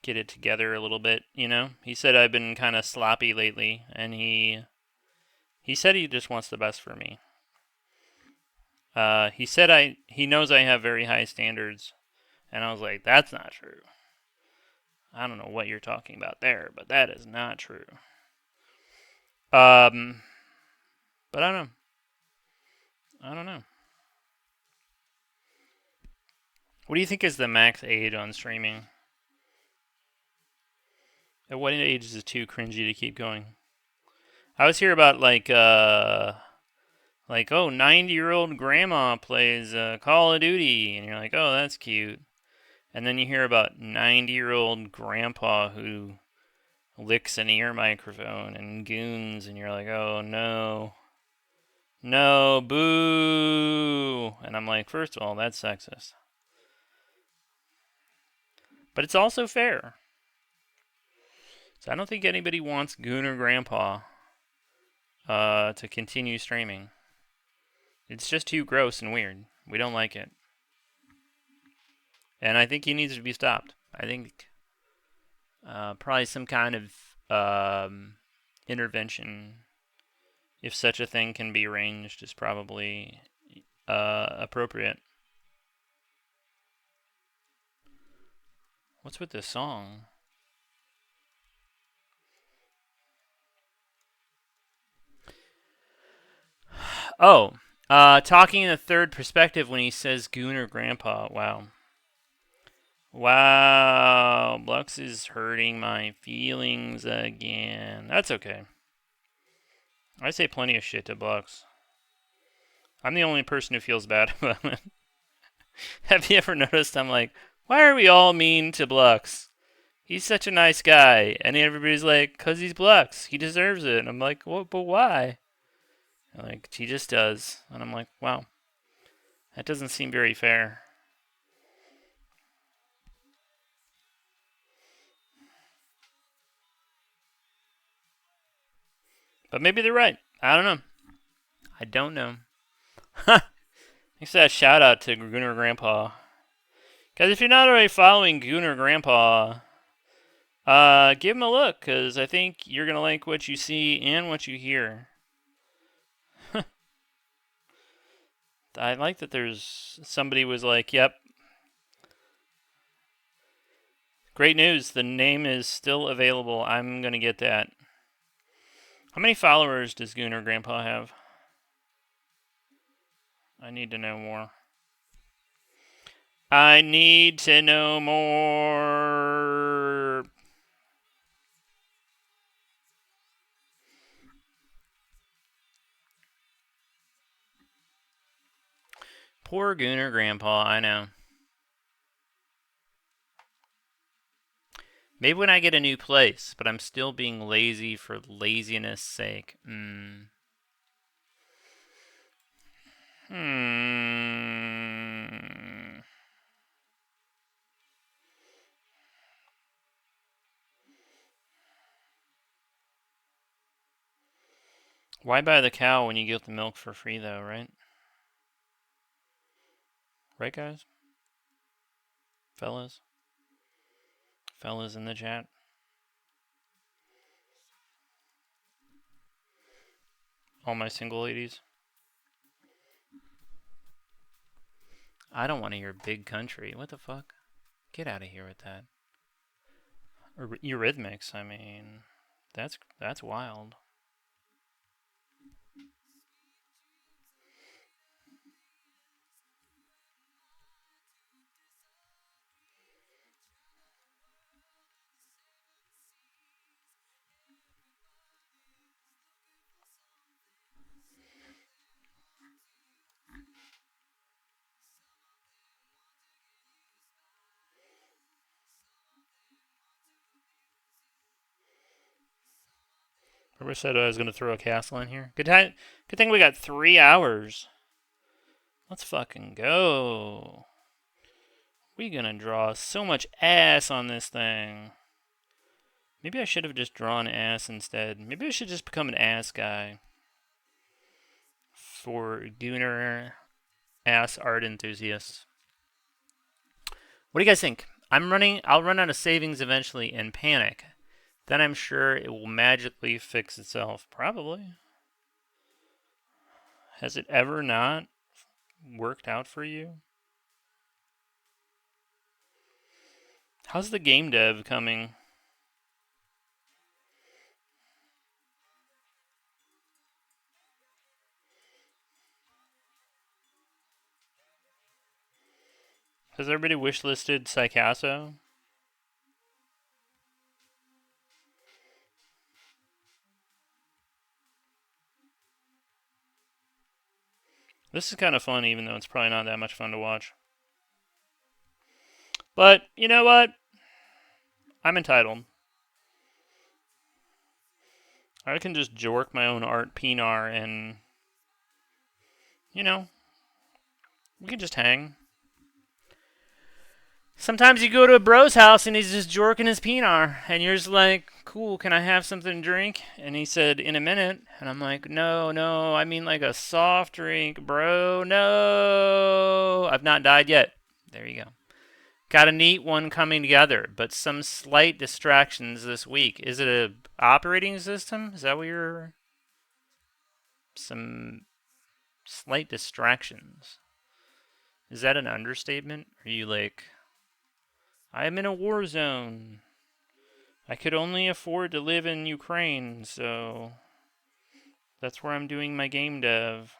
get it together a little bit, you know? He said I've been kind of sloppy lately, and he said he just wants the best for me. He said he knows I have very high standards, and I was like, that's not true. I don't know what you're talking about there, but that is not true. But I don't know. I don't know. What do you think is the max age on streaming? At what age is it too cringy to keep going? I always hear about like 90-year-old grandma plays Call of Duty, and you're like, oh, that's cute. And then you hear about 90-year-old grandpa who licks an ear microphone and goons, and you're like, oh no. No, boo! And I'm like, first of all, that's sexist. But it's also fair. So I don't think anybody wants Gooner Grandpa to continue streaming. It's just too gross and weird. We don't like it. And I think he needs to be stopped. I think probably some kind of intervention, if such a thing can be arranged, is probably appropriate. What's with this song? Oh, talking in the third perspective when he says Gooner Grandpa. Wow. Wow, Blux is hurting my feelings again. That's okay. I say plenty of shit to Blux. I'm the only person who feels bad about it. Have you ever noticed I'm like, why are we all mean to Blux? He's such a nice guy. And everybody's like, because he's Blux. He deserves it. And I'm like, well, but why? And like, he just does. And I'm like, wow. That doesn't seem very fair. But maybe they're right. I don't know. I don't know. Thanks for that shout out to Gooner Grandpa. Guys, if you're not already following Gooner Grandpa, give him a look, because I think you're going to like what you see and what you hear. I like that there's somebody was like, yep. Great news. The name is still available. I'm going to get that. How many followers does Gooner Grandpa have? I need to know more. I need to know more. Poor Gooner Grandpa, I know. Maybe when I get a new place, but I'm still being lazy for laziness' sake. Why buy the cow when you get the milk for free, though, right? Right, guys? Fellas? Fellas in the chat? All my single ladies? I don't want to hear big country. What the fuck? Get out of here with that. Eurythmics, I mean, that's wild. Whoever said I was going to throw a castle in here? Good thing we got 3 hours. Let's fucking go. We gonna draw so much ass on this thing. Maybe I should have just drawn ass instead. Maybe I should just become an ass guy. For Gooner ass art enthusiasts. What do you guys think? I'll run out of savings eventually and panic. Then I'm sure it will magically fix itself. Probably. Has it ever not worked out for you? How's the game dev coming? Has everybody wishlisted Psychasso? This is kind of fun, even though it's probably not that much fun to watch. But, you know what? I'm entitled. I can just jork my own art pinar and, you know, we can just hang. Sometimes you go to a bro's house and he's just jorking his pinar, and you're just like, cool, can I have something to drink? And he said, in a minute. And I'm like, no, I mean like a soft drink, bro, no. I've not died yet. There you go. Got a neat one coming together, but some slight distractions this week. Is it a operating system? Is that what you're... Some slight distractions. Is that an understatement? Are you like... I'm in a war zone. I could only afford to live in Ukraine, so that's where I'm doing my game dev.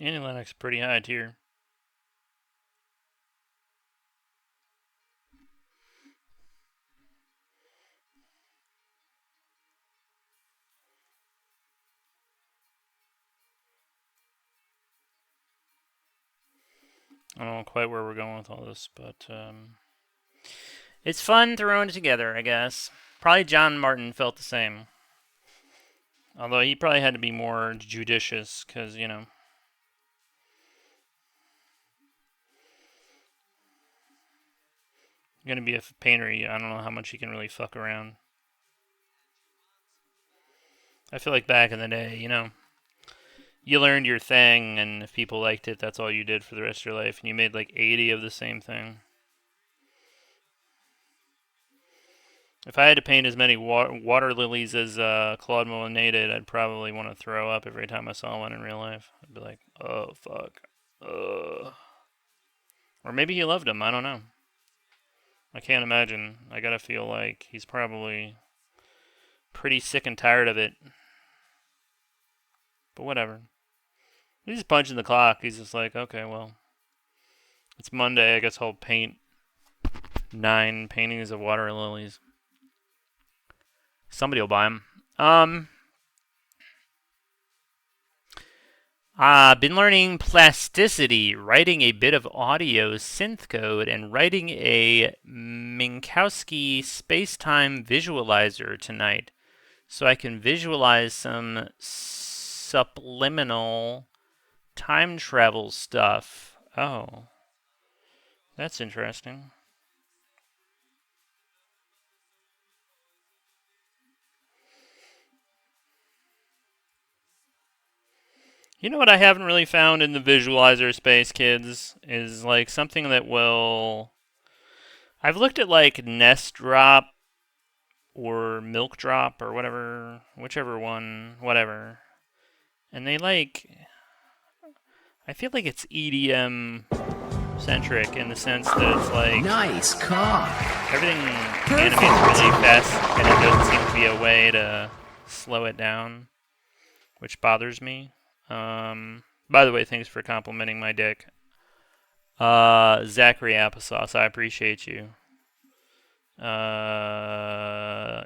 And Linux pretty high tier. I don't know quite where we're going with all this, but it's fun throwing it together, I guess. Probably John Martin felt the same. Although he probably had to be more judicious, because, you know. You're going to be a painter, I don't know how much you can really fuck around. I feel like back in the day, you know, you learned your thing, and if people liked it, that's all you did for the rest of your life, and you made like 80 of the same thing. If I had to paint as many water lilies as Claude Monet did, I'd probably want to throw up every time I saw one in real life. I'd be like, oh, fuck. Or maybe he loved them. I don't know. I can't imagine. I gotta feel like he's probably pretty sick and tired of it. But whatever. He's just punching the clock. He's just like, okay, well, it's Monday. I guess I'll paint 9 paintings of water lilies. Somebody will buy them. Been learning plasticity, writing a bit of audio synth code, and writing a Minkowski space-time visualizer tonight, so I can visualize some subliminal time travel stuff. Oh, that's interesting. You know what I haven't really found in the visualizer space, kids, is like something that will... I've looked at like Nest Drop or Milk Drop or whatever, whichever one, whatever. And they like... I feel like it's EDM centric in the sense that it's like... Nice car. Everything animates really fast and it doesn't seem to be a way to slow it down, which bothers me. By the way, thanks for complimenting my dick. Zachary Applesauce, I appreciate you.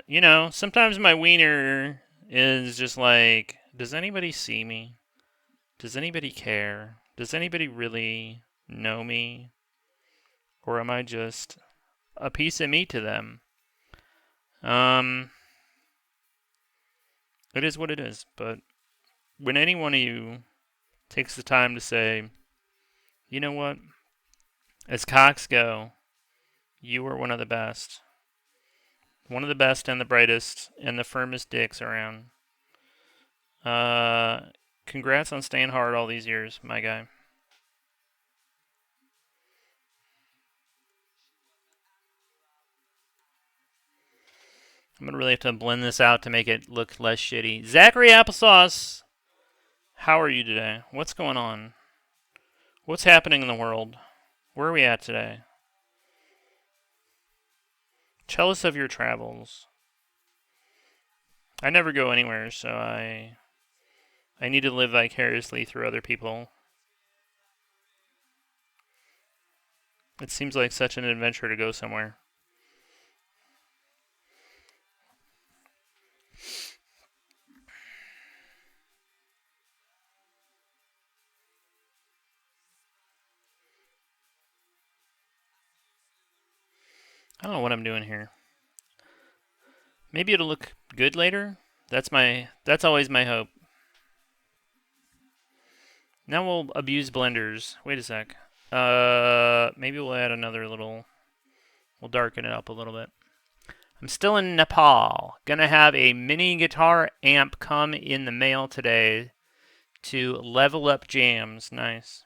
You know, sometimes my wiener is just like, does anybody see me? Does anybody care? Does anybody really know me? Or am I just a piece of meat to them? It is what it is, but when any one of you takes the time to say, you know what, as cocks go, you are one of the best. One of the best and the brightest and the firmest dicks around. Congrats on staying hard all these years, my guy. I'm going to really have to blend this out to make it look less shitty. Zachary Applesauce! How are you today? What's going on? What's happening in the world? Where are we at today? Tell us of your travels. I never go anywhere, so I need to live vicariously through other people. It seems like such an adventure to go somewhere. I don't know what I'm doing here. Maybe it'll look good later. That's always my hope. Now we'll abuse blenders. Wait a sec. Maybe we'll add another little... We'll darken it up a little bit. I'm still in Nepal. Gonna have a mini guitar amp come in the mail today to level up jams. Nice.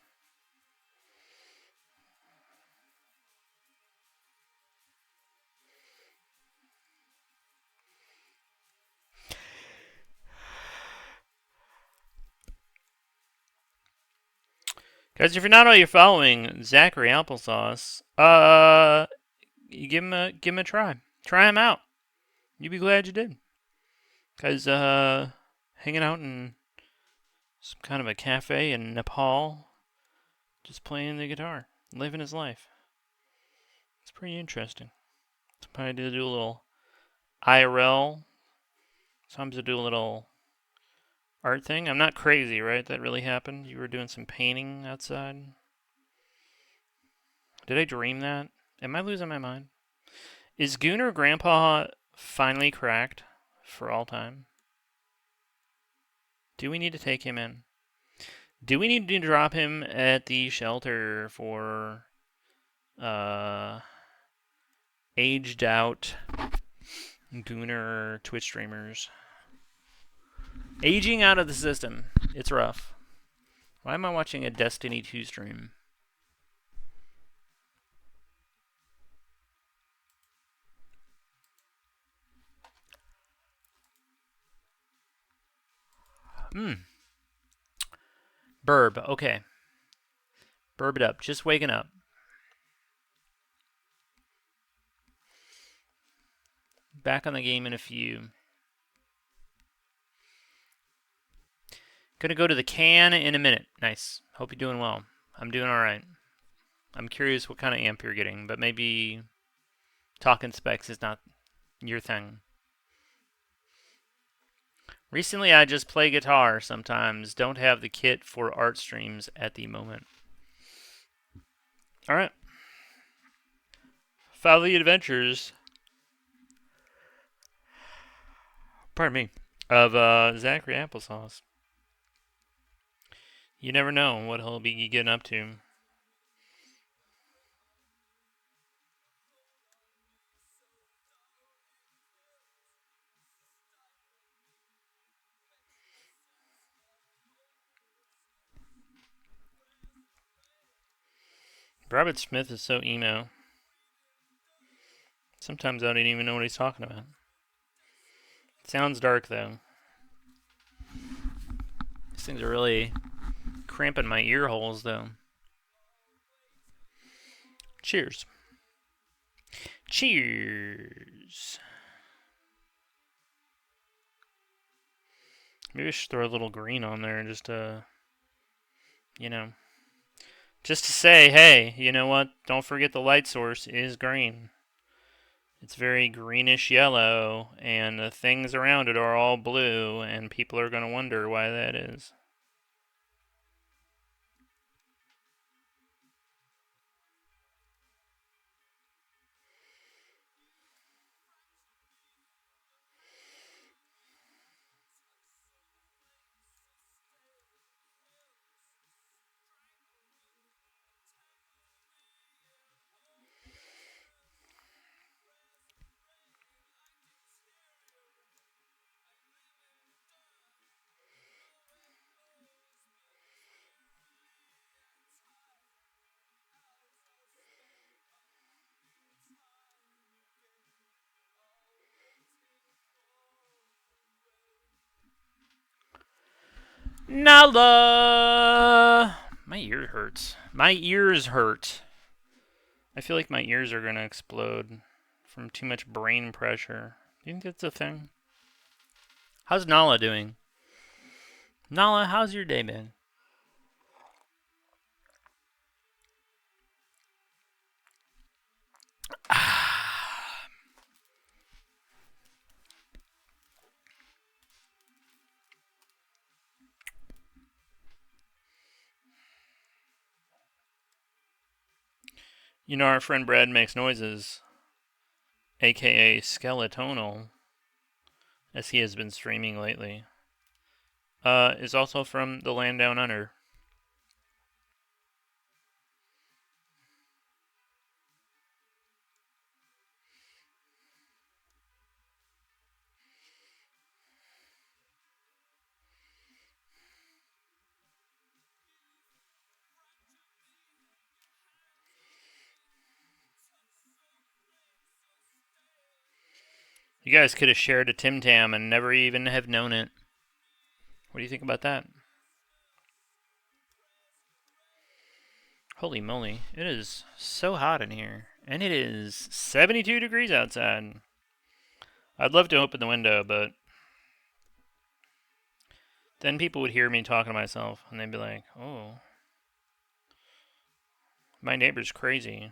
Guys, if you're not already following Zachary Applesauce, you give him a try. Try him out. You'd be glad you did. Guys, hanging out in some kind of a cafe in Nepal, just playing the guitar, living his life. It's pretty interesting. Sometimes I do a little IRL. Sometimes I do a little art thing. I'm not crazy, right? That really happened. You were doing some painting outside. Did I dream that? Am I losing my mind? Is Gooner Grandpa finally cracked for all time? Do we need to take him in? Do we need to drop him at the shelter for aged out Gooner Twitch streamers? Aging out of the system. It's rough. Why am I watching a Destiny 2 stream? Burb. Okay. Burb it up. Just waking up. Back on the game in a few. Gonna go to the can in a minute. Nice. Hope you're doing well. I'm doing alright. I'm curious what kind of amp you're getting, but maybe talking specs is not your thing. Recently, I just play guitar sometimes. Don't have the kit for art streams at the moment. Alright. Follow the adventures. Pardon me. Of Zachary Applesauce. You never know what he'll be getting up to. Robert Smith is so emo. Sometimes I don't even know what he's talking about. Sounds dark, though. These things are really cramping my ear holes, though. Cheers. Cheers. Maybe I should throw a little green on there just to, just to say, hey, you know what? Don't forget the light source is green. It's very greenish yellow, and the things around it are all blue, and people are going to wonder why that is. Nala! My ear hurts. My ears hurt. I feel like my ears are going to explode from too much brain pressure. Do you think that's a thing? How's Nala doing? Nala, how's your day been? You know, our friend Brad makes noises, aka skeletonal, as he has been streaming lately, is also from the land down under. You guys could have shared a Tim Tam and never even have known it. What do you think about that? Holy moly, it is so hot in here. And it is 72 degrees outside. I'd love to open the window, but then people would hear me talking to myself and they'd be like, oh, my neighbor's crazy.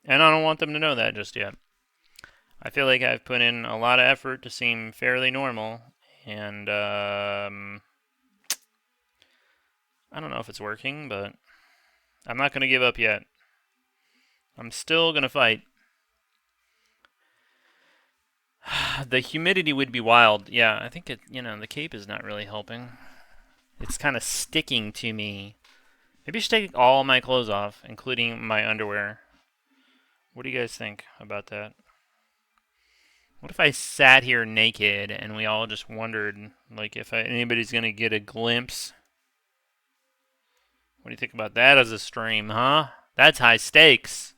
And I don't want them to know that just yet. I feel like I've put in a lot of effort to seem fairly normal, and I don't know if it's working, but I'm not going to give up yet. I'm still going to fight. The humidity would be wild. Yeah, I think the cape is not really helping. It's kind of sticking to me. Maybe I should take all my clothes off, including my underwear. What do you guys think about that? What if I sat here naked and we all just wondered, like, if anybody's going to get a glimpse What do you think about that as a stream, huh? That's high stakes.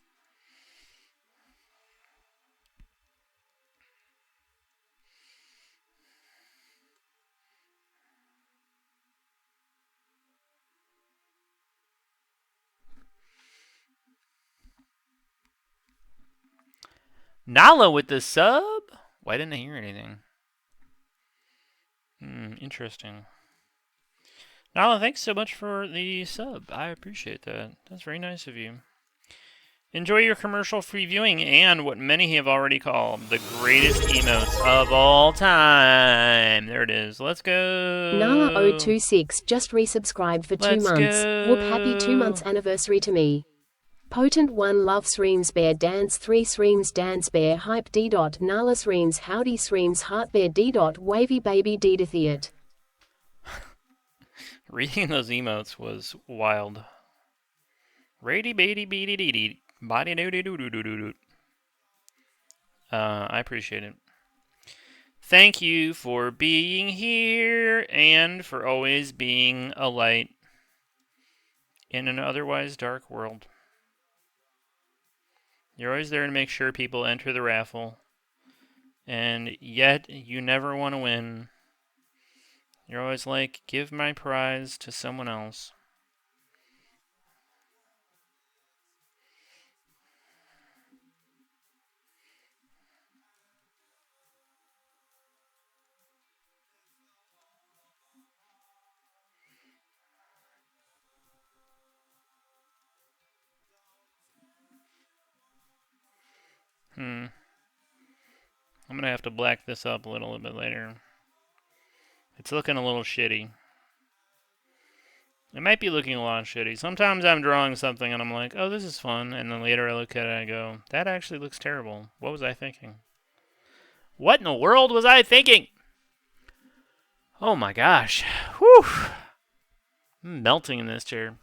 Nala with the sub? Why didn't I hear anything? Interesting. Nala, thanks so much for the sub. I appreciate that. That's very nice of you. Enjoy your commercial-free viewing and what many have already called the greatest emotes of all time. There it is. Let's go. Nala026 just resubscribed for 2 months. Go. Whoop, happy 2 months anniversary to me. Potent 1 love streams bear dance 3 streams dance bear hype d dot Nala streams howdy streams heart bear d dot wavy baby d dethiat. Reading those emotes was wild. Rady beady beady dee dee. Body doo doo doo doo doo doo. I appreciate it. Thank you for being here and for always being a light in an otherwise dark world. You're always there to make sure people enter the raffle, and yet you never want to win. You're always like, give my prize to someone else. I'm gonna have to black this up a little bit later. It's looking a little shitty. It might be looking a lot shitty. Sometimes I'm drawing something and I'm like, oh, this is fun. And then later I look at it and I go, that actually looks terrible. What was I thinking? What in the world was I thinking? Oh my gosh. Whew. I'm melting in this chair.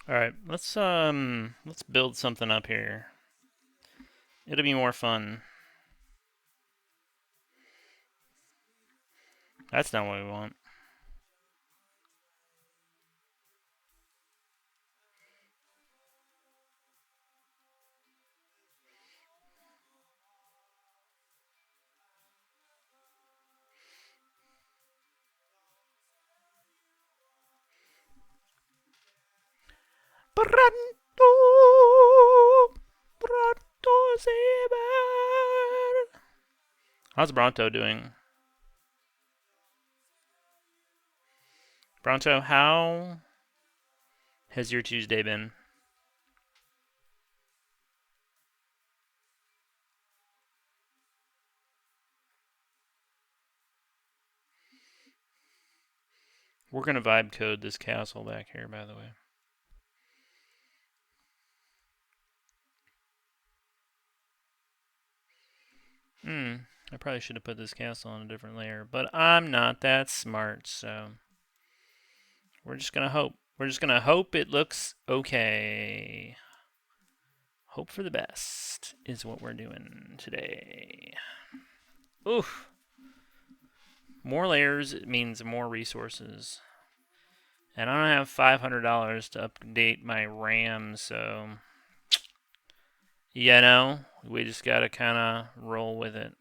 All right, let's build something up here. It'll be more fun. That's not what we want. Pronto, pronto se ver. How's Bronto doing? Bronto, how has your Tuesday been? We're gonna vibe code this castle back here, by the way. I probably should have put this castle on a different layer, but I'm not that smart, so we're just gonna hope. We're just gonna hope it looks okay. Hope for the best is what we're doing today. Oof. More layers means more resources. And I don't have $500 to update my RAM, so you know, we just gotta kind of roll with it.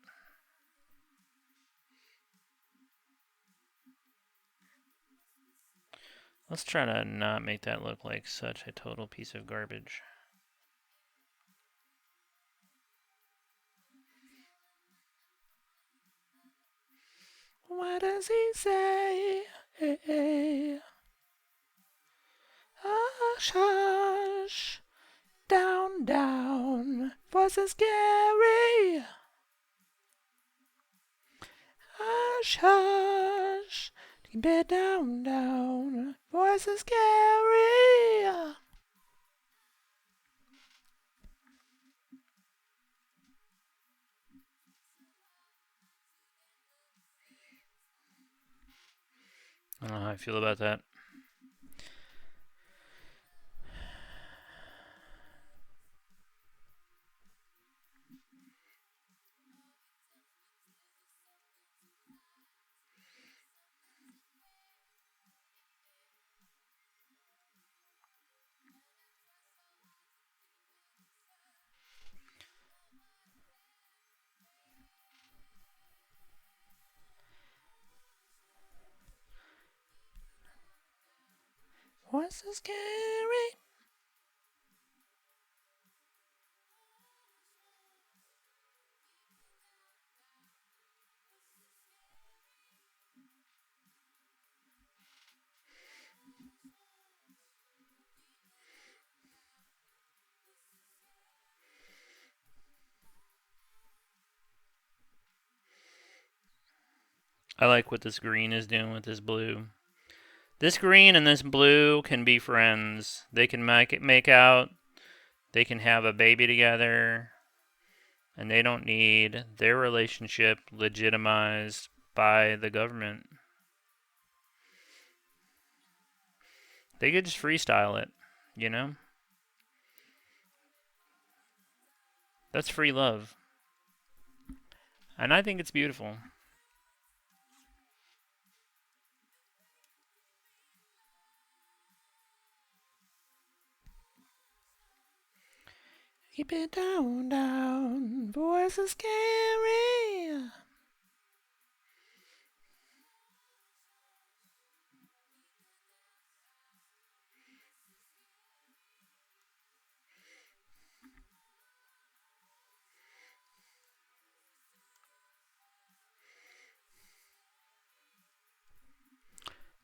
Let's try to not make that look like such a total piece of garbage. What does he say? Hush, hush. Down, down. Voice is scary. Hush, hush. Keep it down, down. Voice Why so scary? I don't know how I feel about that. What's so scary? I like what this green is doing with this blue. This green and this blue can be friends. They can make out. They can have a baby together. And they don't need their relationship legitimized by the government. They could just freestyle it, you know? That's free love. And I think it's beautiful. Keep it down, down. Voice is scary.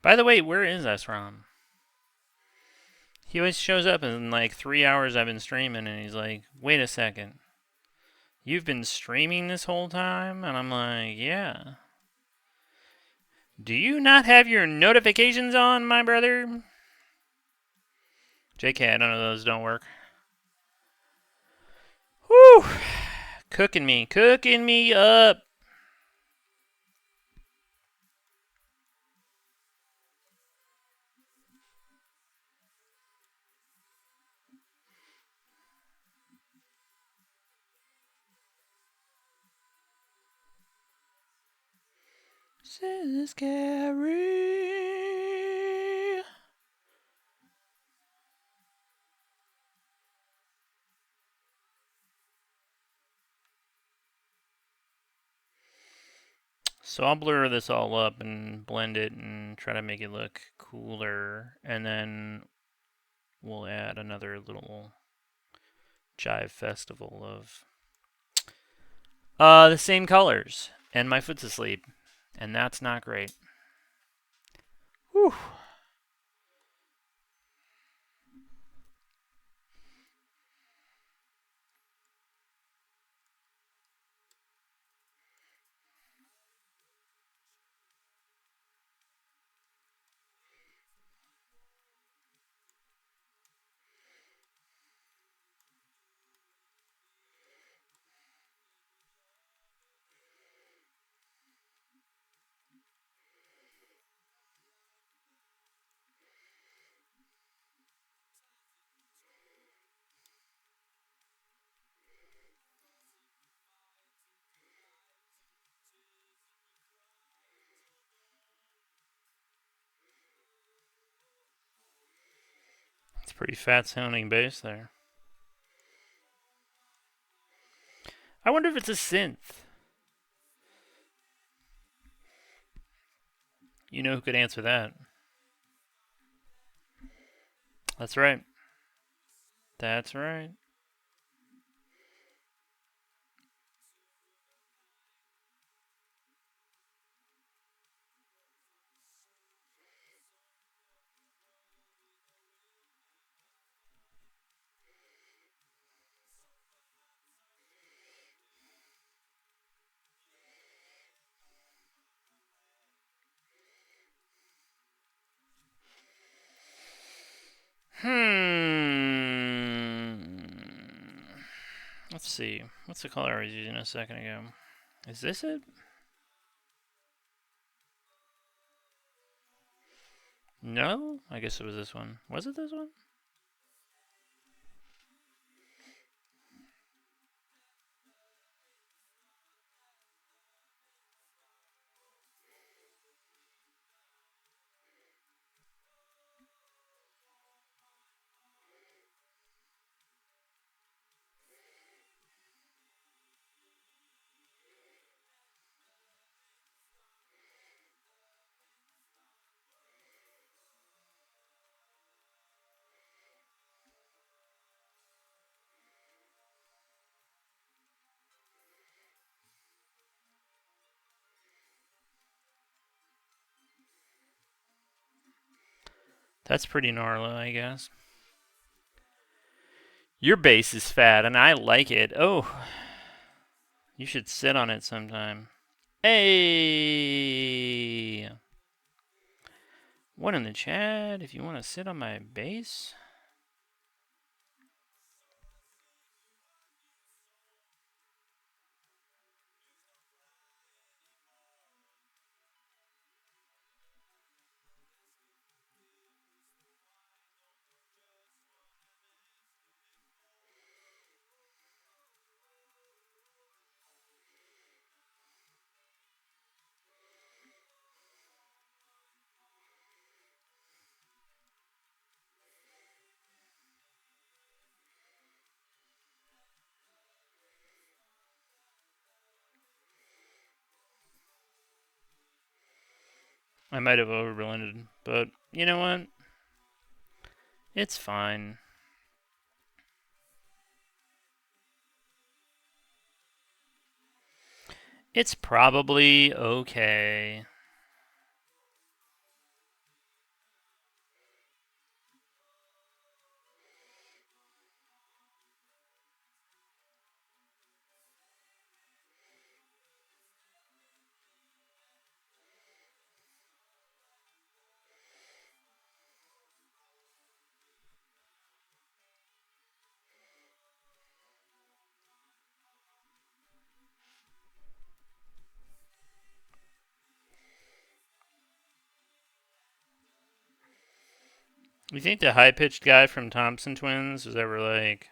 By the way, where is Esrom? He always shows up in like 3 hours I've been streaming, and he's like, wait a second. You've been streaming this whole time? And I'm like, yeah. Do you not have your notifications on, my brother? JK, I don't know, those don't work. Whew. Cooking me up. This is scary. So I'll blur this all up and blend it and try to make it look cooler. And then we'll add another little jive festival of the same colors. And my foot's asleep. And that's not great. Whew. It's pretty fat sounding bass there. I wonder if it's a synth. You know who could answer that? That's right. That's right. Let's see. What's the color I was using a second ago? Is this it? No? I guess it was this one. Was it this one? That's pretty gnarly, I guess. Your bass is fat, and I like it. Oh, you should sit on it sometime. Hey! One in the chat if you want to sit on my bass. I might have overblended, but you know what? It's fine. It's probably okay. You think the high-pitched guy from Thompson Twins was ever like,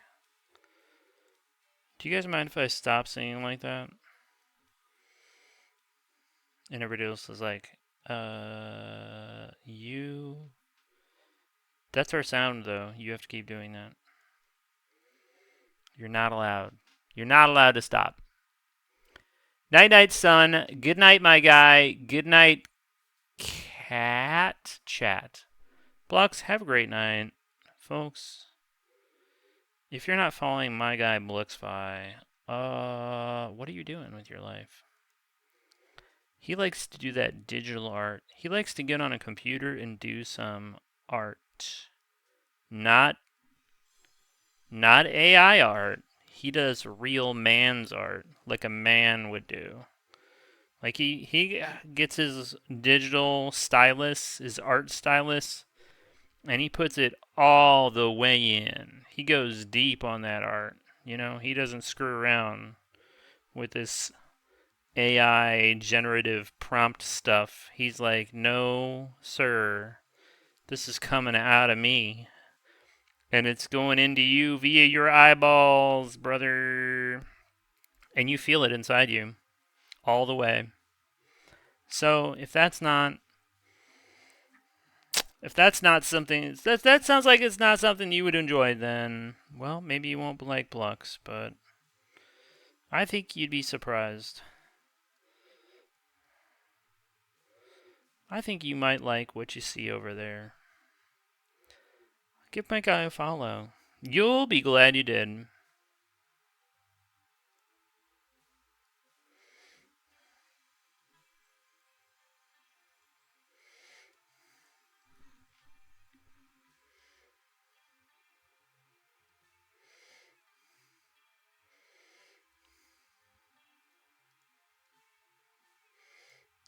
do you guys mind if I stop singing like that? And everybody else was like, you... That's our sound, though. You have to keep doing that. You're not allowed. You're not allowed to stop. Night-night, son. Good night, my guy. Good night, cat chat. Blocks, have a great night. Folks, if you're not following my guy, Bluxfy, what are you doing with your life? He likes to do that digital art. He likes to get on a computer and do some art. Not AI art. He does real man's art, like a man would do. Like he gets his digital stylus, his art stylus, and he puts it all the way in. He goes deep on that art. You know, he doesn't screw around with this AI generative prompt stuff. He's like, no, sir, this is coming out of me. And it's going into you via your eyeballs, brother. And you feel it inside you all the way. So if that's not something that sounds like it's not something you would enjoy, then well, maybe you won't like Blux, but I think you'd be surprised. I think you might like what you see over there. Give my guy a follow. You'll be glad you did.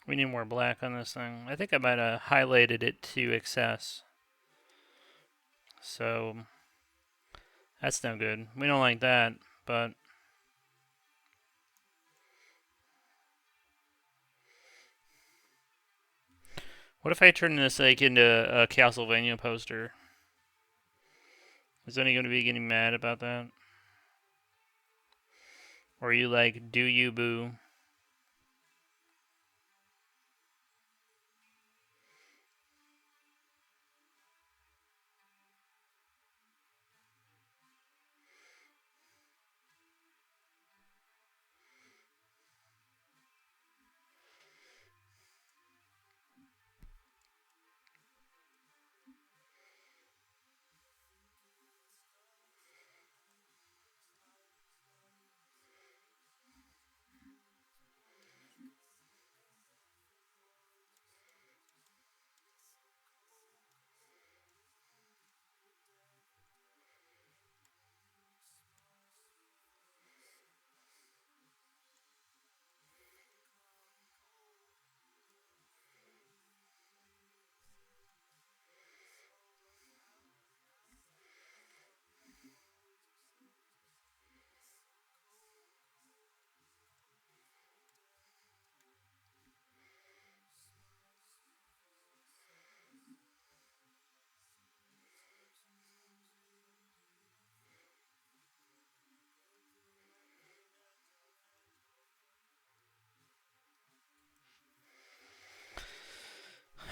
We need more black on this thing. I think I might have highlighted it to excess. So, that's no good. We don't like that, but What if I turn this like into a Castlevania poster? Is anyone going to be getting mad about that? Or are you like, do you boo?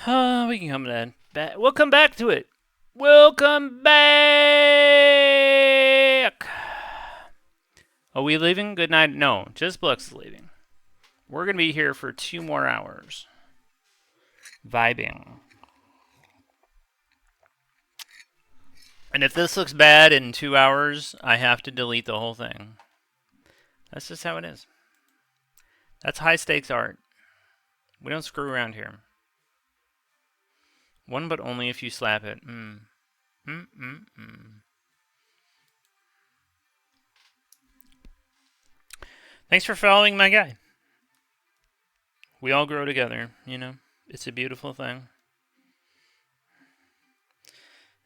We can come to that. We'll come back to it. We'll come back. Are we leaving? Good night. No, just Blux is leaving. We're going to be here for 2 more hours. Vibing. And if this looks bad in 2 hours, I have to delete the whole thing. That's just how it is. That's high stakes art. We don't screw around here. One but only if you slap it. Thanks for following my guy. We all grow together, you know? It's a beautiful thing.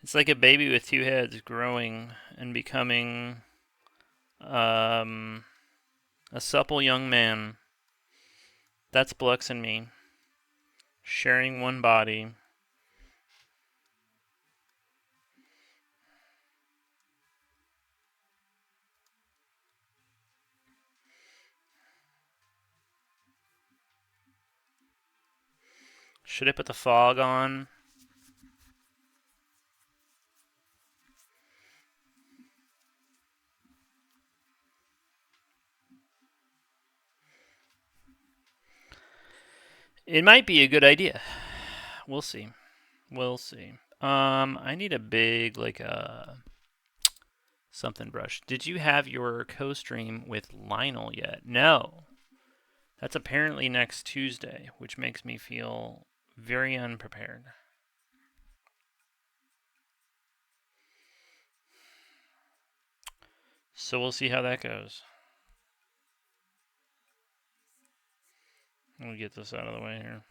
It's like a baby with 2 heads growing and becoming a supple young man. That's Blux and me. Sharing one body. Should I put the fog on? It might be a good idea. We'll see. We'll see. I need a big, like something brush. Did you have your co-stream with Lionel yet? No. That's apparently next Tuesday, which makes me feel very unprepared. So we'll see how that goes. We'll get this out of the way here.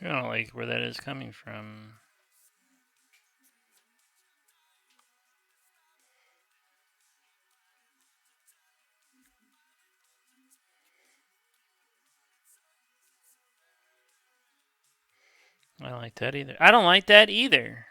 I don't like where that is coming from. I don't like that either. I don't like that either.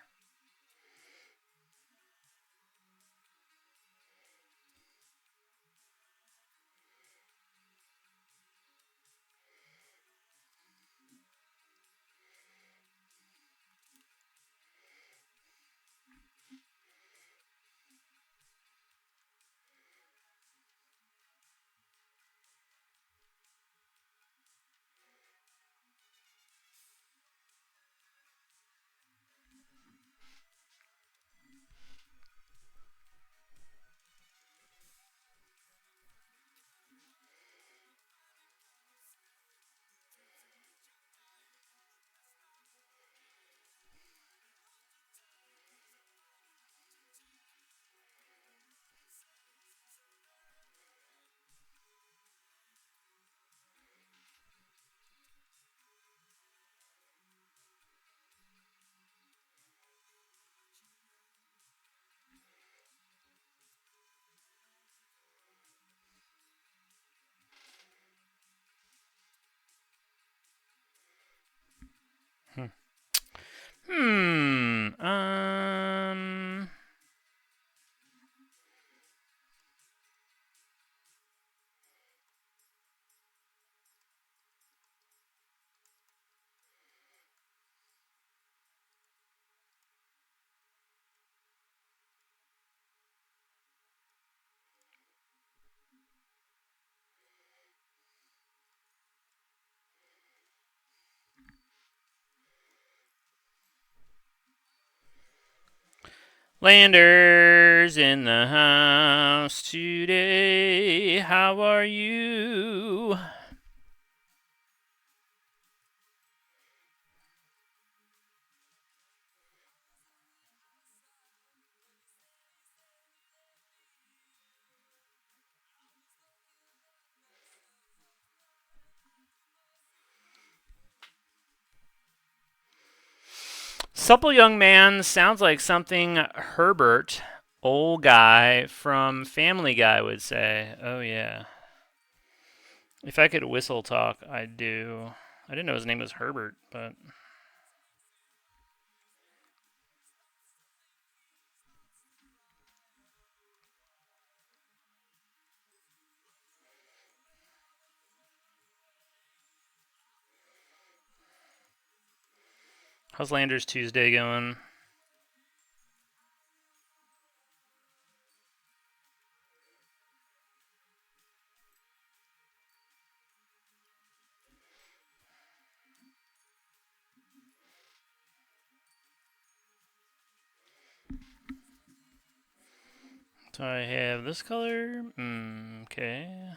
Hmm. Hmm. Landers in the house today. How are you? Supple young man sounds like something Herbert, old guy from Family Guy, would say. Oh, yeah. If I could whistle talk, I'd do. I didn't know his name was Herbert, but. How's Landers Tuesday going? So I have this color. Okay.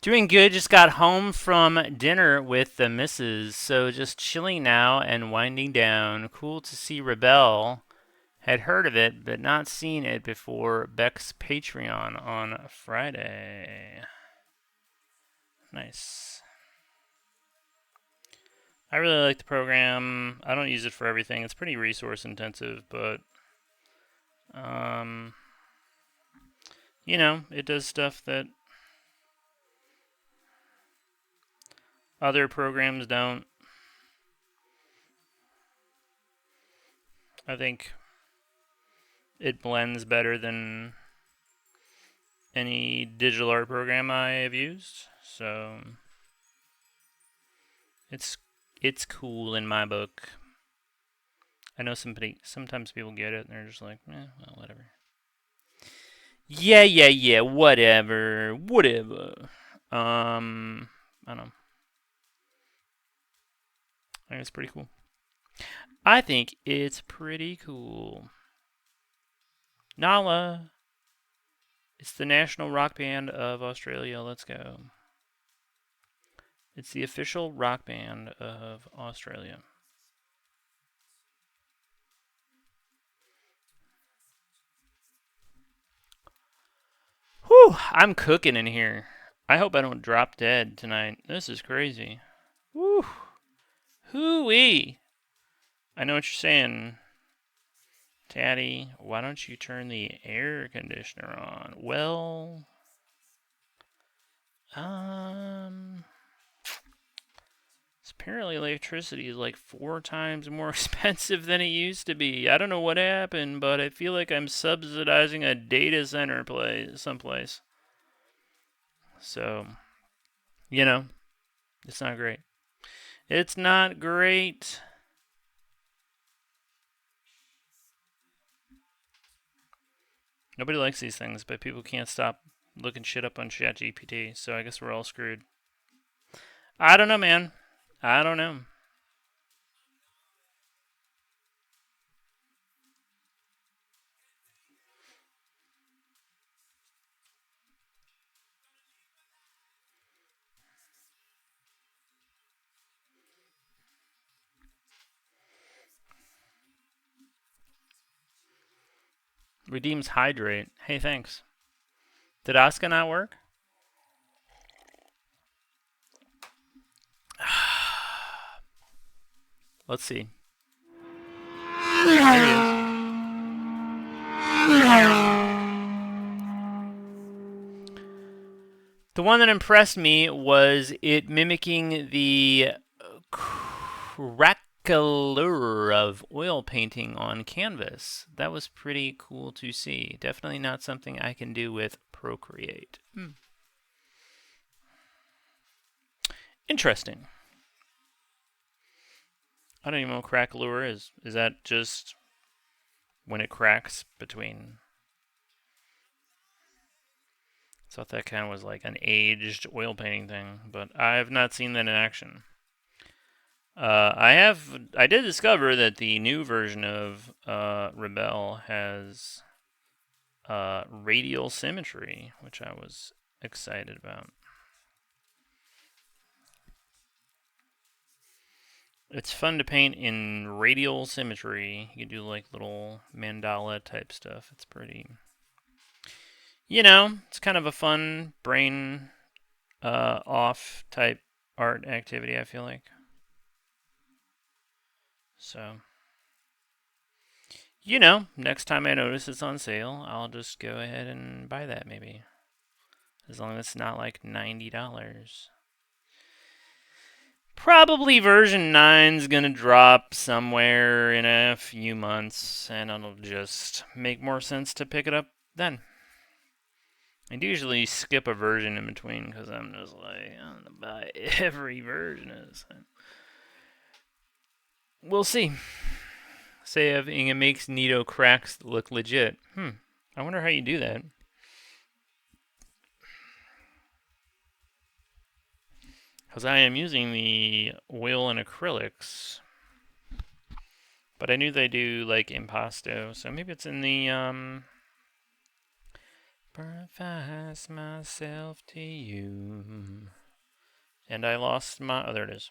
Doing good. Just got home from dinner with the missus, so just chilling now and winding down. Cool to see Rebelle. Had heard of it, but not seen it before Beck's Patreon on Friday. Nice. I really like the program. I don't use it for everything. It's pretty resource intensive, but um, it does stuff that Other programs don't. I think it blends better than any digital art program I have used. So it's cool in my book. I know sometimes people get it and they're just like, well, whatever. Yeah, whatever. I don't know. I think it's pretty cool. I think it's pretty cool. Nala. It's the national rock band of Australia. Let's go. It's the official rock band of Australia. Whew, I'm cooking in here. I hope I don't drop dead tonight. This is crazy. Whew. Hoo-wee. I know what you're saying, Tatty. Why don't you turn the air conditioner on? Well, apparently electricity is like 4 times more expensive than it used to be. I don't know what happened, but I feel like I'm subsidizing a data center someplace. So, it's not great. It's not great. Nobody likes these things, but people can't stop looking shit up on ChatGPT, so I guess we're all screwed. I don't know, man. I don't know. Redeems hydrate. Hey, thanks. Did Asuka not work? Let's see. There he is. The one that impressed me was it mimicking the craquelure of oil painting on canvas. That was pretty cool to see. Definitely not something I can do with Procreate. Interesting. I don't even know what craquelure is. Is that just when it cracks between? I thought that kind of was like an aged oil painting thing, but I have not seen that in action. I did discover that the new version of Rebelle has radial symmetry, which I was excited about. It's fun to paint in radial symmetry. You can do like little mandala type stuff. It's pretty, it's kind of a fun brain off type art activity, I feel like. So, next time I notice it's on sale, I'll just go ahead and buy that maybe. As long as it's not like $90. Probably version 9's gonna drop somewhere in a few months, and it'll just make more sense to pick it up then. I'd usually skip a version in between because I'm just like, I'm gonna buy every version. We'll see. Say if it makes Nito cracks look legit. I wonder how you do that. Because I am using the oil and acrylics. But I knew they do like impasto, so maybe it's in the Purifies myself to you. And I lost my, oh, there it is.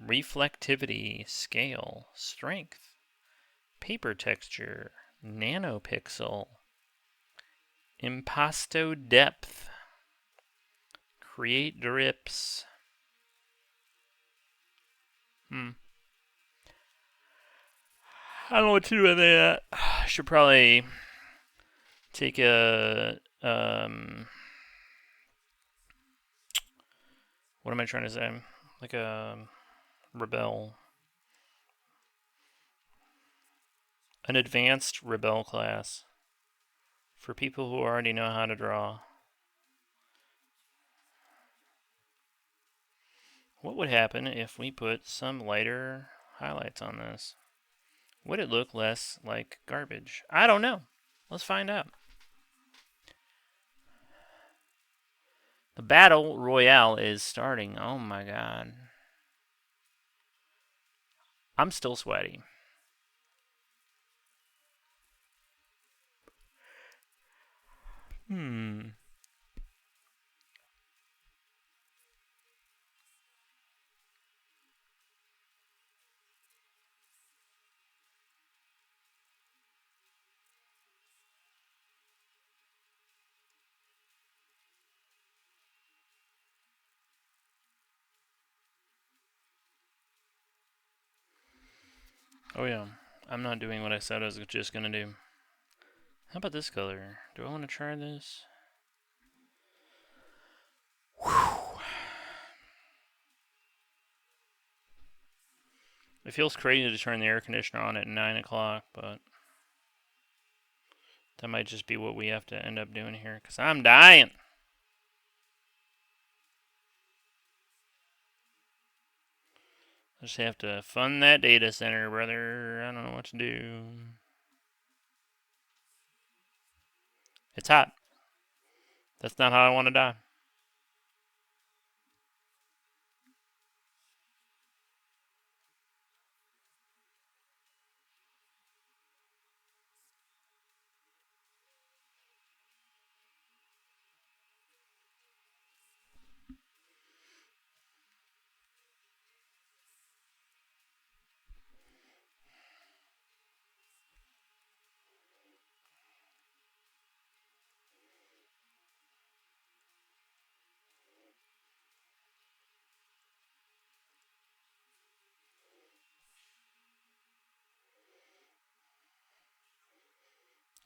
Reflectivity, scale, strength, paper texture, nanopixel, impasto depth, create drips. I don't know what to do with that. I should probably take a What am I trying to say? Like a Rebelle. An advanced Rebelle class. For people who already know how to draw. What would happen if we put some lighter highlights on this? Would it look less like garbage? I don't know. Let's find out. The battle royale is starting. Oh my god. I'm still sweaty. Oh yeah. I'm not doing what I said I was just gonna do. How about this color? Do I want to try this? Whew. It feels crazy to turn the air conditioner on at 9 o'clock, but that might just be what we have to end up doing here, because I'm dying. I just have to fund that data center, brother. I don't know what to do. It's hot. That's not how I want to die.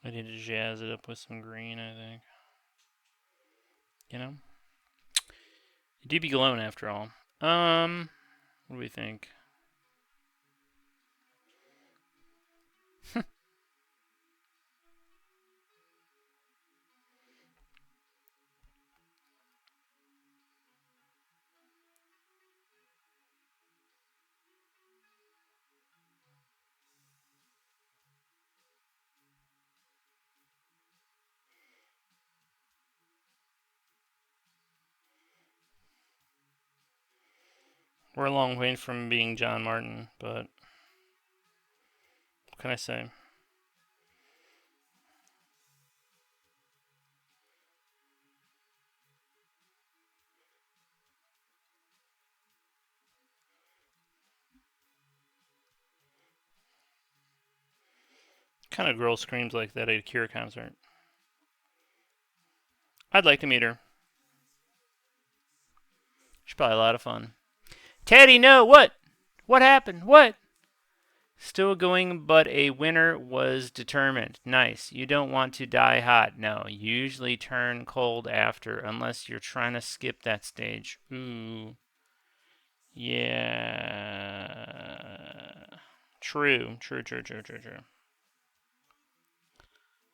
I need to jazz it up with some green, I think. You know? It do be glowing after all. What do we think? We're a long way from being John Martin, but what can I say? What kind of girl screams like that at a Cure concert? I'd like to meet her. She's probably a lot of fun. Teddy, no, what? What happened? What? Still going, but a winner was determined. Nice. You don't want to die hot. No, you usually turn cold after, unless you're trying to skip that stage. Ooh. Yeah. True.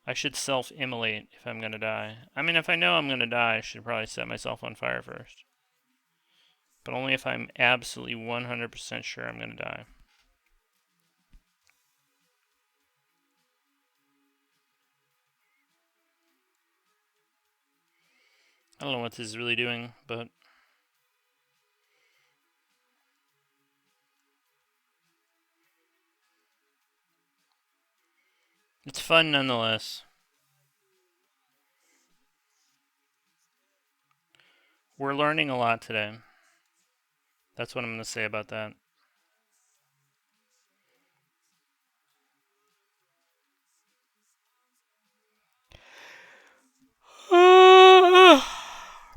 I should self-immolate if I'm gonna die. I mean, if I know I'm gonna die, I should probably set myself on fire first. But only if I'm absolutely 100% sure I'm gonna die. I don't know what this is really doing, but it's fun nonetheless. We're learning a lot today. That's what I'm going to say about that.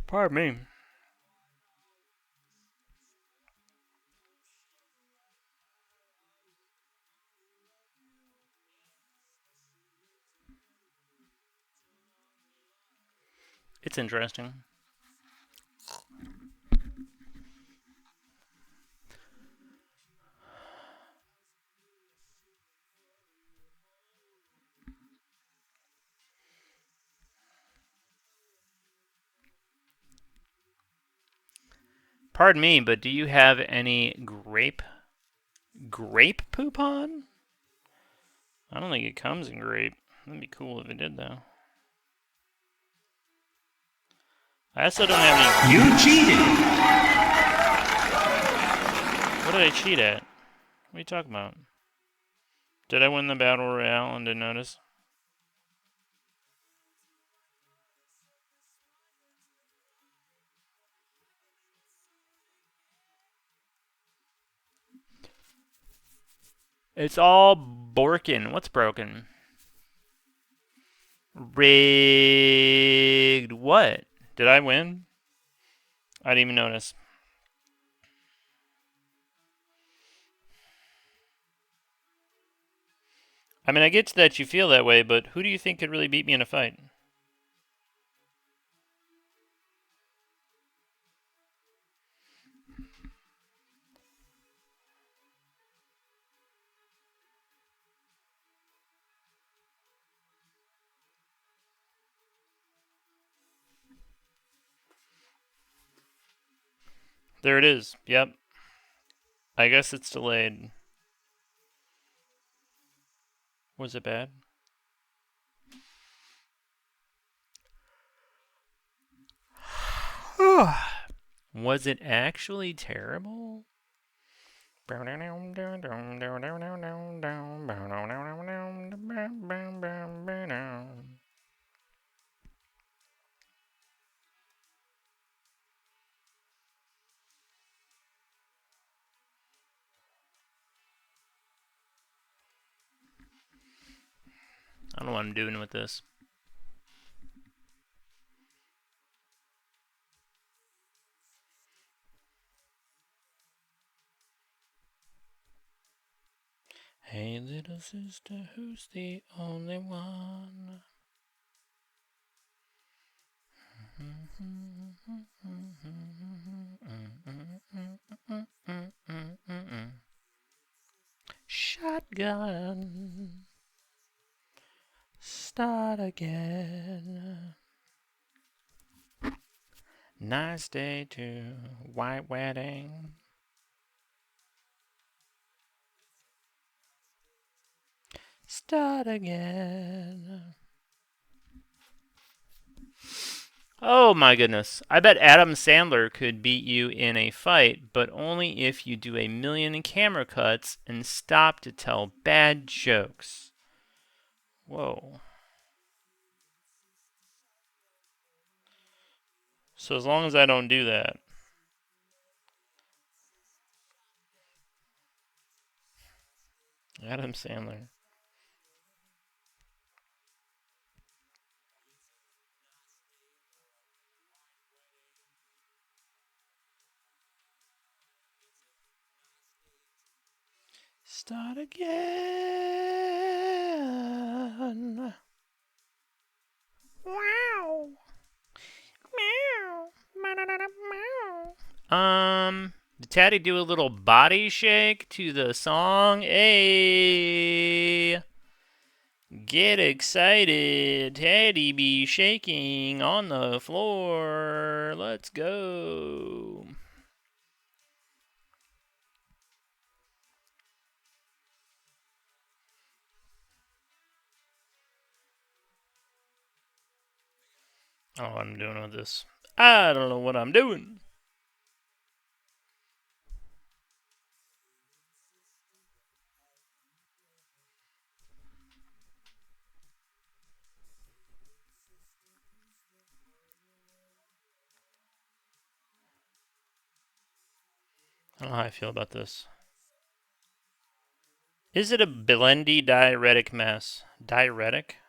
Pardon me. It's interesting. Pardon me, but do you have any grape poupon? I don't think it comes in grape. That'd be cool if it did, though. I also don't have any. You cheated! What did I cheat at? What are you talking about? Did I win the battle royale and didn't notice? It's all Borkin. What's broken? Rigged. What? Did I win? I didn't even notice. I mean, I get that you feel that way, but who do you think could really beat me in a fight? There it is. Yep. I guess it's delayed. Was it bad? Was it actually terrible? I don't know what I'm doing with this. Hey, little sister, who's the only one? Shotgun. Start again. Nice day to white wedding. Start again. Oh my goodness. I bet Adam Sandler could beat you in a fight, but only if you do a million camera cuts and stop to tell bad jokes. Whoa. So as long as I don't do that. Adam Sandler. Start again. Wow. Meow. Did Taddy do a little body shake to the song? Hey. Get excited. Teddy be shaking on the floor. Let's go. Oh, I'm doing with this. I don't know what I'm doing. I don't know how I feel about this. Is it a blendy diuretic mess? Diuretic?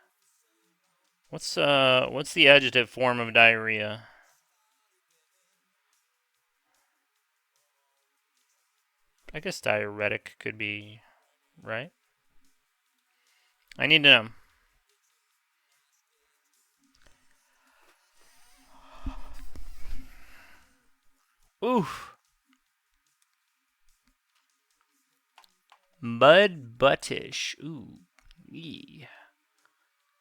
What's the adjective form of diarrhea? I guess diuretic could be right. I need to know. Oof. Mud buttish. Ooh. Eee.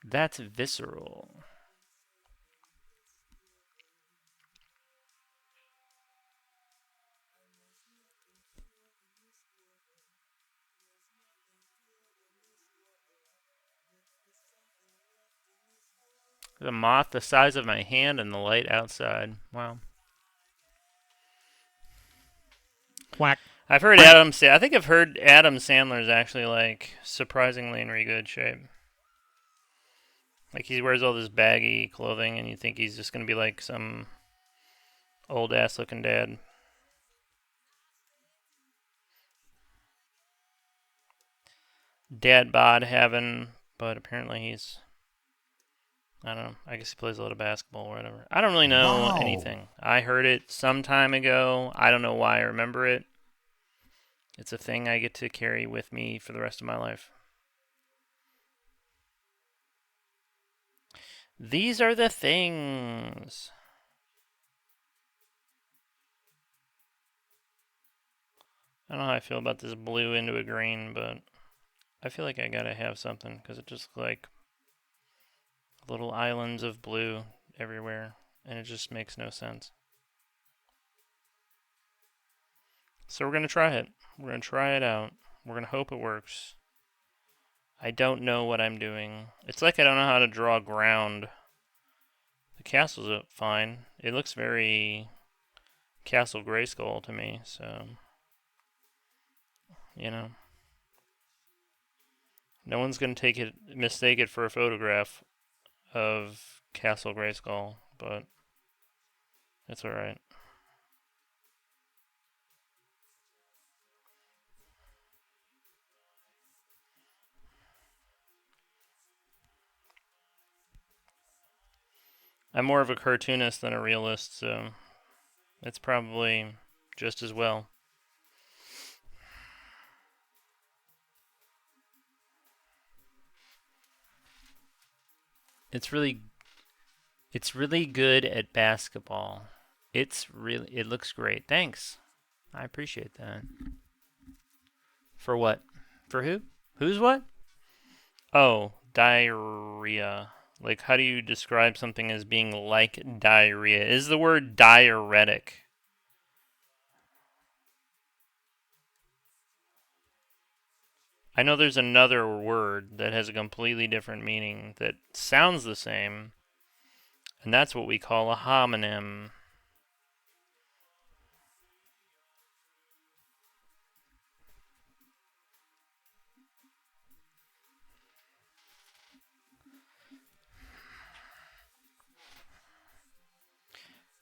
That's visceral. The moth the size of my hand and the light outside. Wow. Quack. I've heard Adam say. I think I've heard Adam Sandler's actually like surprisingly in really good shape. Like he wears all this baggy clothing, and you think he's just gonna be like some old ass looking dad. Dad bod having, but apparently he's. I don't know. I guess he plays a lot of basketball or whatever. I don't really know Wow. anything. I heard it some time ago. I don't know why I remember it. It's a thing I get to carry with me for the rest of my life. These are the things. I don't know how I feel about this blue into a green, but I feel like I gotta have something because it just like little islands of blue everywhere, and it just makes no sense. So we're gonna try it. We're gonna try it out. We're gonna hope it works. I don't know what I'm doing. It's like I don't know how to draw ground. The castle's fine. It looks very Castle Grayskull to me, so you know. No one's gonna mistake it for a photograph of Castle Grayskull, but it's alright. I'm more of a cartoonist than a realist, so it's probably just as well. It's really good at basketball. It looks great. Thanks. I appreciate that. For what? For who? Who's what? Oh, diarrhea. Like, how do you describe something as being like diarrhea? Is the word diuretic? I know there's another word that has a completely different meaning that sounds the same, and that's what we call a homonym.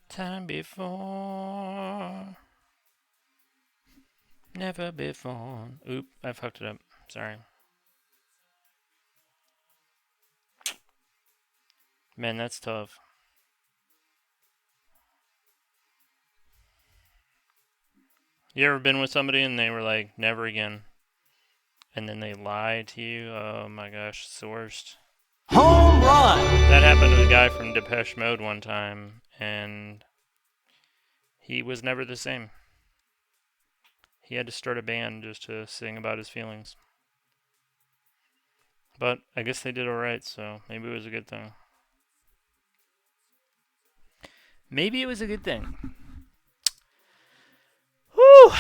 Time before. Never before. Oop, I fucked it up. Sorry. Man, that's tough. You ever been with somebody and they were like, never again? And then they lied to you? Oh my gosh, it's the worst. Home run. That happened to a guy from Depeche Mode one time, and he was never the same. He had to start a band just to sing about his feelings. But I guess they did alright, so maybe it was a good thing. Maybe it was a good thing. Whew!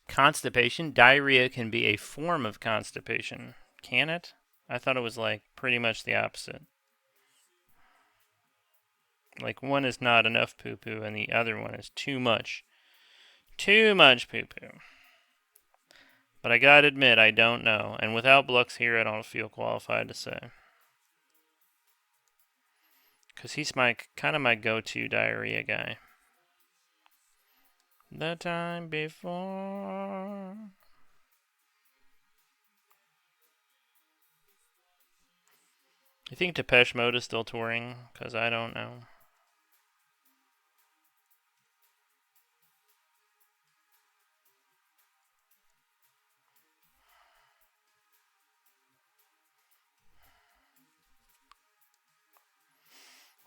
Constipation. Diarrhea can be a form of constipation. Can it? I thought it was like pretty much the opposite. Like one is not enough poo poo and the other one is too much. Too much poo poo. But I gotta admit, I don't know. And without Blux here, I don't feel qualified to say. Because he's kind of my go-to diarrhea guy. The time before. You think Depeche Mode is still touring? Because I don't know.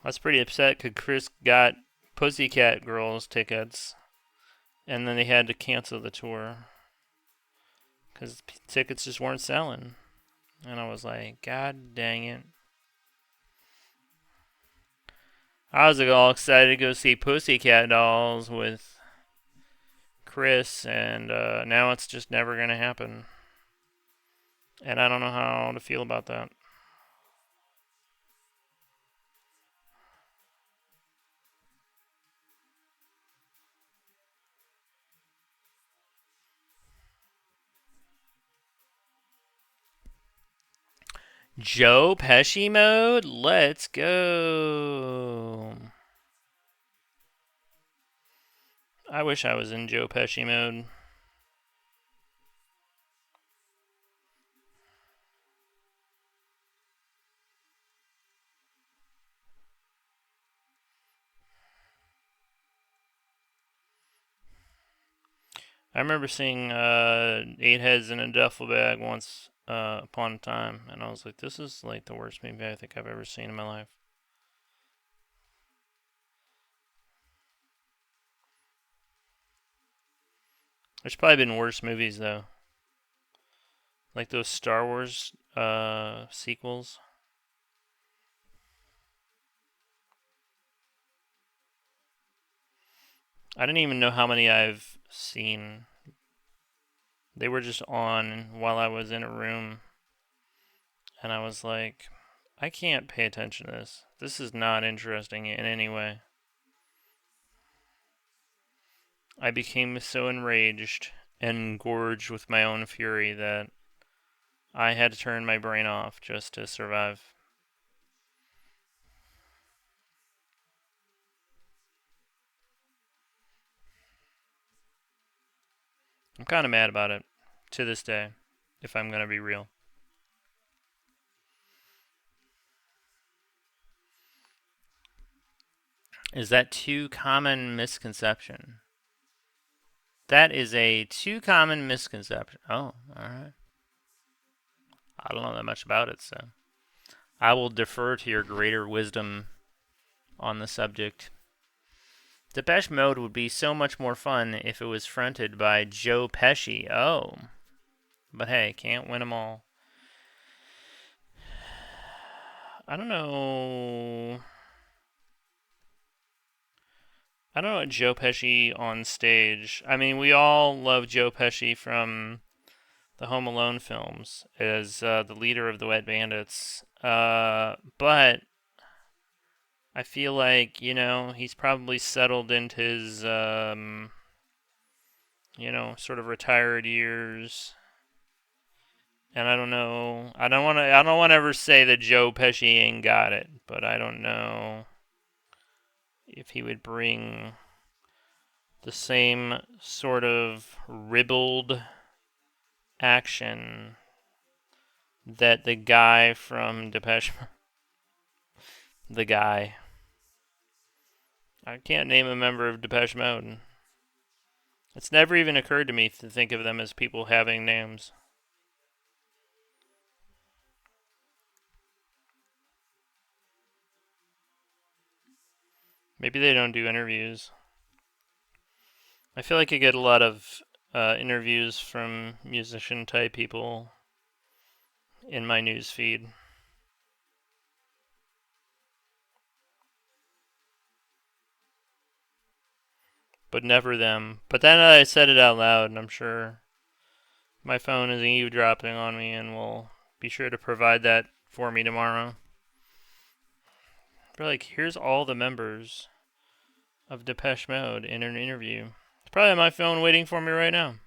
I was pretty upset because Chris got Pussycat Girls tickets, and then they had to cancel the tour because tickets just weren't selling. And I was like, God dang it. I was all excited to go see Pussycat Dolls with Chris, and now it's just never going to happen. And I don't know how to feel about that. Joe Pesci mode? Let's go. I wish I was in Joe Pesci mode. I remember seeing 8 Heads in a Duffel Bag once upon a time, and I was like, this is like the worst movie I think I've ever seen in my life. There's probably been worse movies, though. Like those Star Wars sequels. I didn't even know how many I've seen. They were just on while I was in a room, and I was like, I can't pay attention to this. This is not interesting in any way. I became so enraged and gorged with my own fury that I had to turn my brain off just to survive. I'm kind of mad about it to this day, if I'm going to be real. Is that too common misconception? That is a too common misconception. Oh, alright. I don't know that much about it, so I will defer to your greater wisdom on the subject. Depeche Mode would be so much more fun if it was fronted by Joe Pesci. Oh. But hey, can't win them all. I don't know. I don't know what Joe Pesci on stage. I mean, we all love Joe Pesci from the Home Alone films as the leader of the Wet Bandits. But I feel like, he's probably settled into his, sort of retired years. And I don't know. I don't want to ever say that Joe Pesci ain't got it, but I don't know if he would bring the same sort of ribald action that the guy from Depeche, the guy, I can't name a member of Depeche Mode. It's never even occurred to me to think of them as people having names. Maybe they don't do interviews. I feel like I get a lot of interviews from musician type people in my news feed. But never them. But then I said it out loud, and I'm sure my phone is eavesdropping on me and will be sure to provide that for me tomorrow. But like, here's all the members of Depeche Mode in an interview. It's probably on my phone waiting for me right now.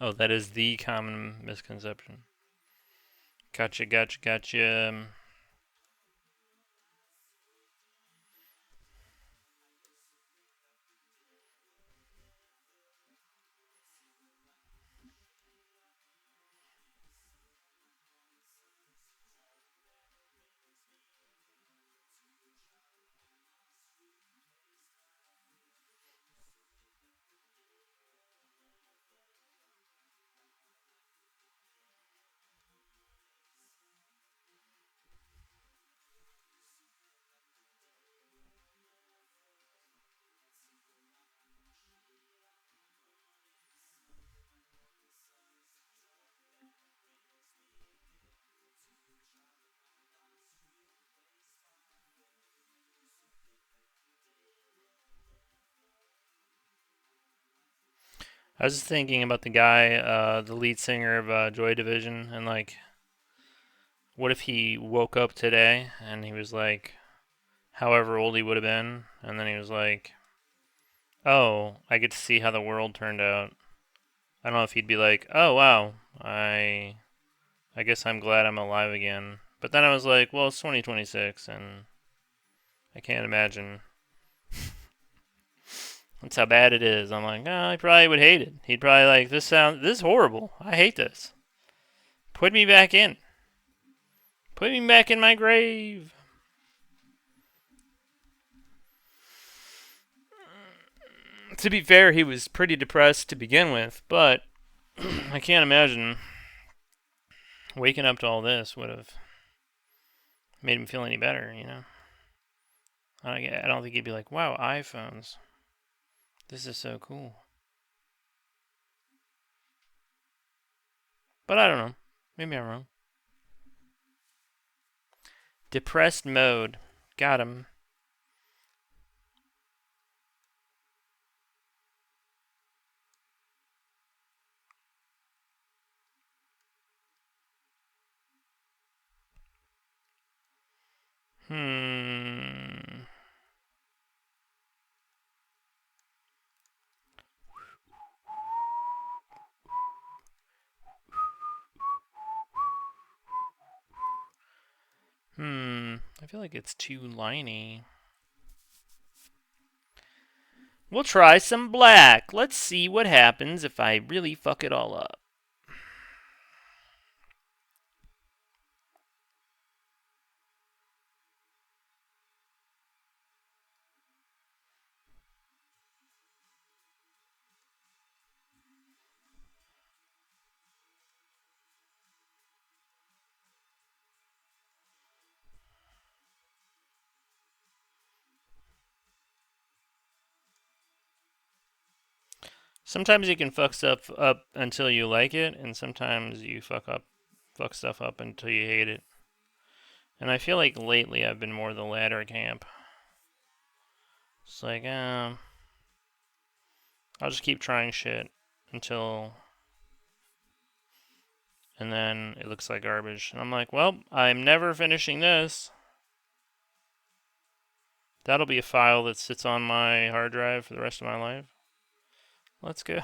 Oh, that is the common misconception. Gotcha. I was just thinking about the guy, the lead singer of Joy Division, and like, what if he woke up today and he was like, however old he would have been, and then he was like, oh, I get to see how the world turned out. I don't know if he'd be like, oh wow, I guess I'm glad I'm alive again. But then I was like, well, it's 2026, and I can't imagine. That's how bad it is. I'm like, oh, he probably would hate it. He'd probably like, this is horrible. I hate this. Put me back in. Put me back in my grave. To be fair, he was pretty depressed to begin with, but I can't imagine waking up to all this would have made him feel any better, you know? I don't think he'd be like, wow, iPhones. This is so cool. But I don't know. Maybe I'm wrong. Depressed mode. Got him. Hmm. I feel like it's too liney. We'll try some black. Let's see what happens if I really fuck it all up. Sometimes you can fuck stuff up until you like it, and sometimes you fuck stuff up until you hate it. And I feel like lately I've been more the latter camp. It's like, I'll just keep trying shit until, and then it looks like garbage. And I'm like, well, I'm never finishing this. That'll be a file that sits on my hard drive for the rest of my life. Let's go.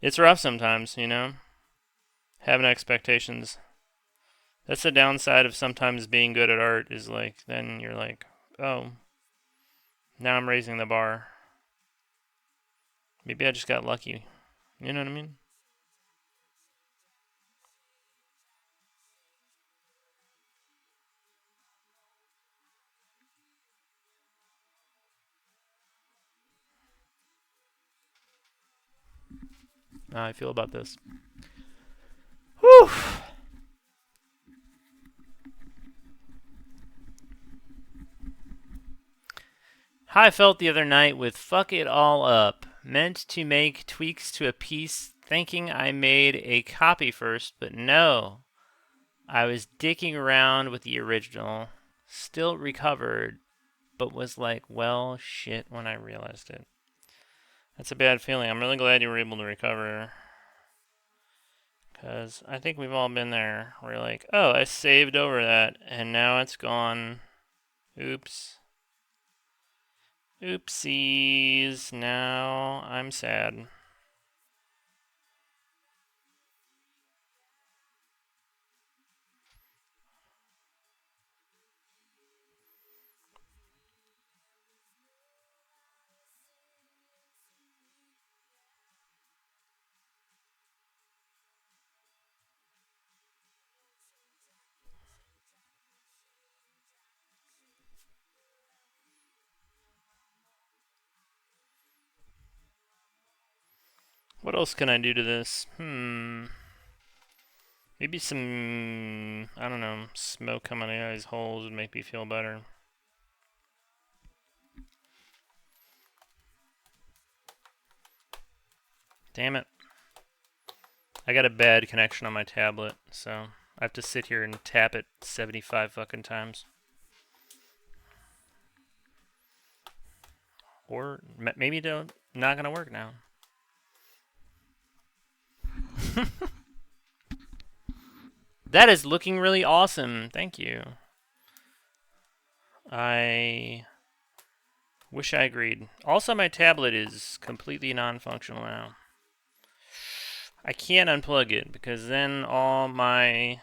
It's rough sometimes, you know? Having expectations. That's the downside of sometimes being good at art, is like, then you're like, oh, now I'm raising the bar. Maybe I just got lucky. You know what I mean? How I feel about this. Whew! How I felt the other night with Fuck It All Up. Meant to make tweaks to a piece thinking I made a copy first, but no. I was dicking around with the original. Still recovered, but was like, well, shit when I realized it. That's a bad feeling. I'm really glad you were able to recover. Because I think we've all been there. We're like, oh, I saved over that, and now it's gone. Oops. Oopsies. Now I'm sad. What else can I do to this? Maybe some, I don't know, smoke coming out of these holes would make me feel better. Damn it. I got a bad connection on my tablet, so I have to sit here and tap it 75 fucking times. Or maybe they're not gonna work now. That is looking really awesome. Thank you. I wish I agreed. Also, my tablet is completely non-functional now. I can't unplug it because then all my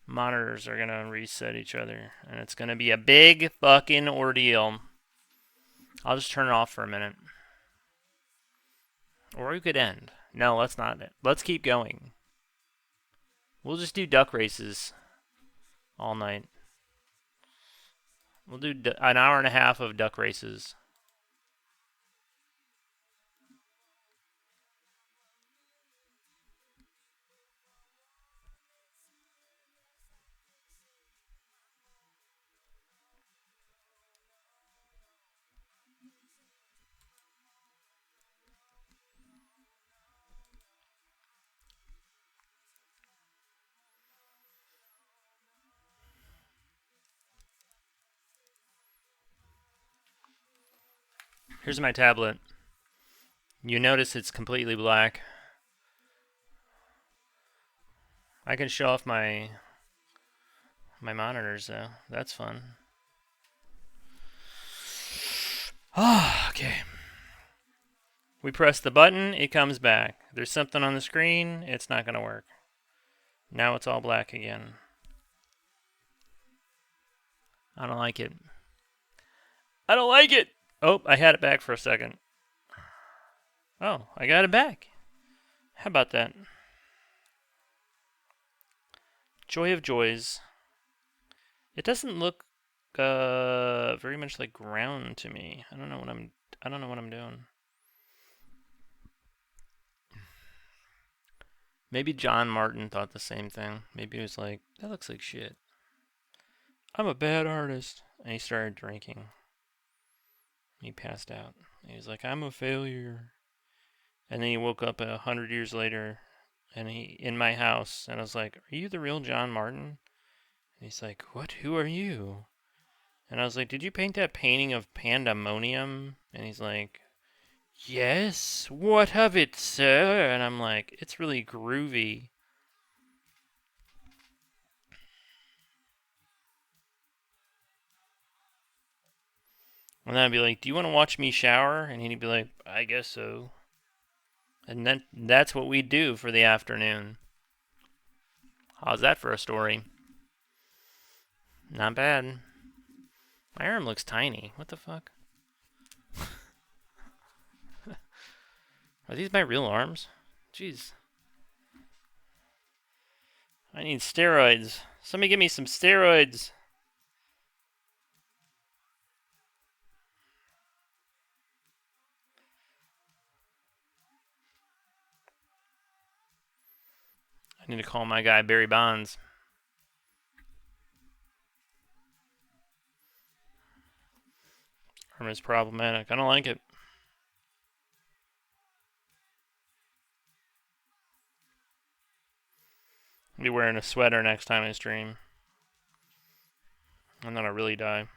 monitors are gonna reset each other, and it's gonna be a big fucking ordeal. I'll just turn it off for a minute. Or we could end. No, let's not. Let's keep going. We'll just do duck races all night. We'll do an hour and a half of duck races. Here's my tablet. You notice it's completely black. I can show off my monitors though. That's fun. Ah, okay. We press the button, it comes back. There's something on the screen, it's not gonna work. Now it's all black again. I don't like it. I don't like it! Oh, I had it back for a second. Oh, I got it back. How about that? Joy of joys. It doesn't look very much like ground to me. I don't know what I'm doing. Maybe John Martin thought the same thing. Maybe he was like, that looks like shit. I'm a bad artist. And he started drinking. He passed out. He was like, I'm a failure. And then he woke up 100 years later, and he in my house, and I was like, are you the real John Martin? And he's like, what? Who are you? And I was like, did you paint that painting of pandemonium? And he's like, yes, what of it, sir? And I'm like, it's really groovy. And then I'd be like, do you want to watch me shower? And he'd be like, I guess so. And then that's what we do for the afternoon. How's that for a story? Not bad. My arm looks tiny. What the fuck? Are these my real arms? Jeez. I need steroids. Somebody give me some steroids. I need to call my guy Barry Bonds. Arm is problematic. I don't like it. I'll be wearing a sweater next time I stream. And then I'll really die.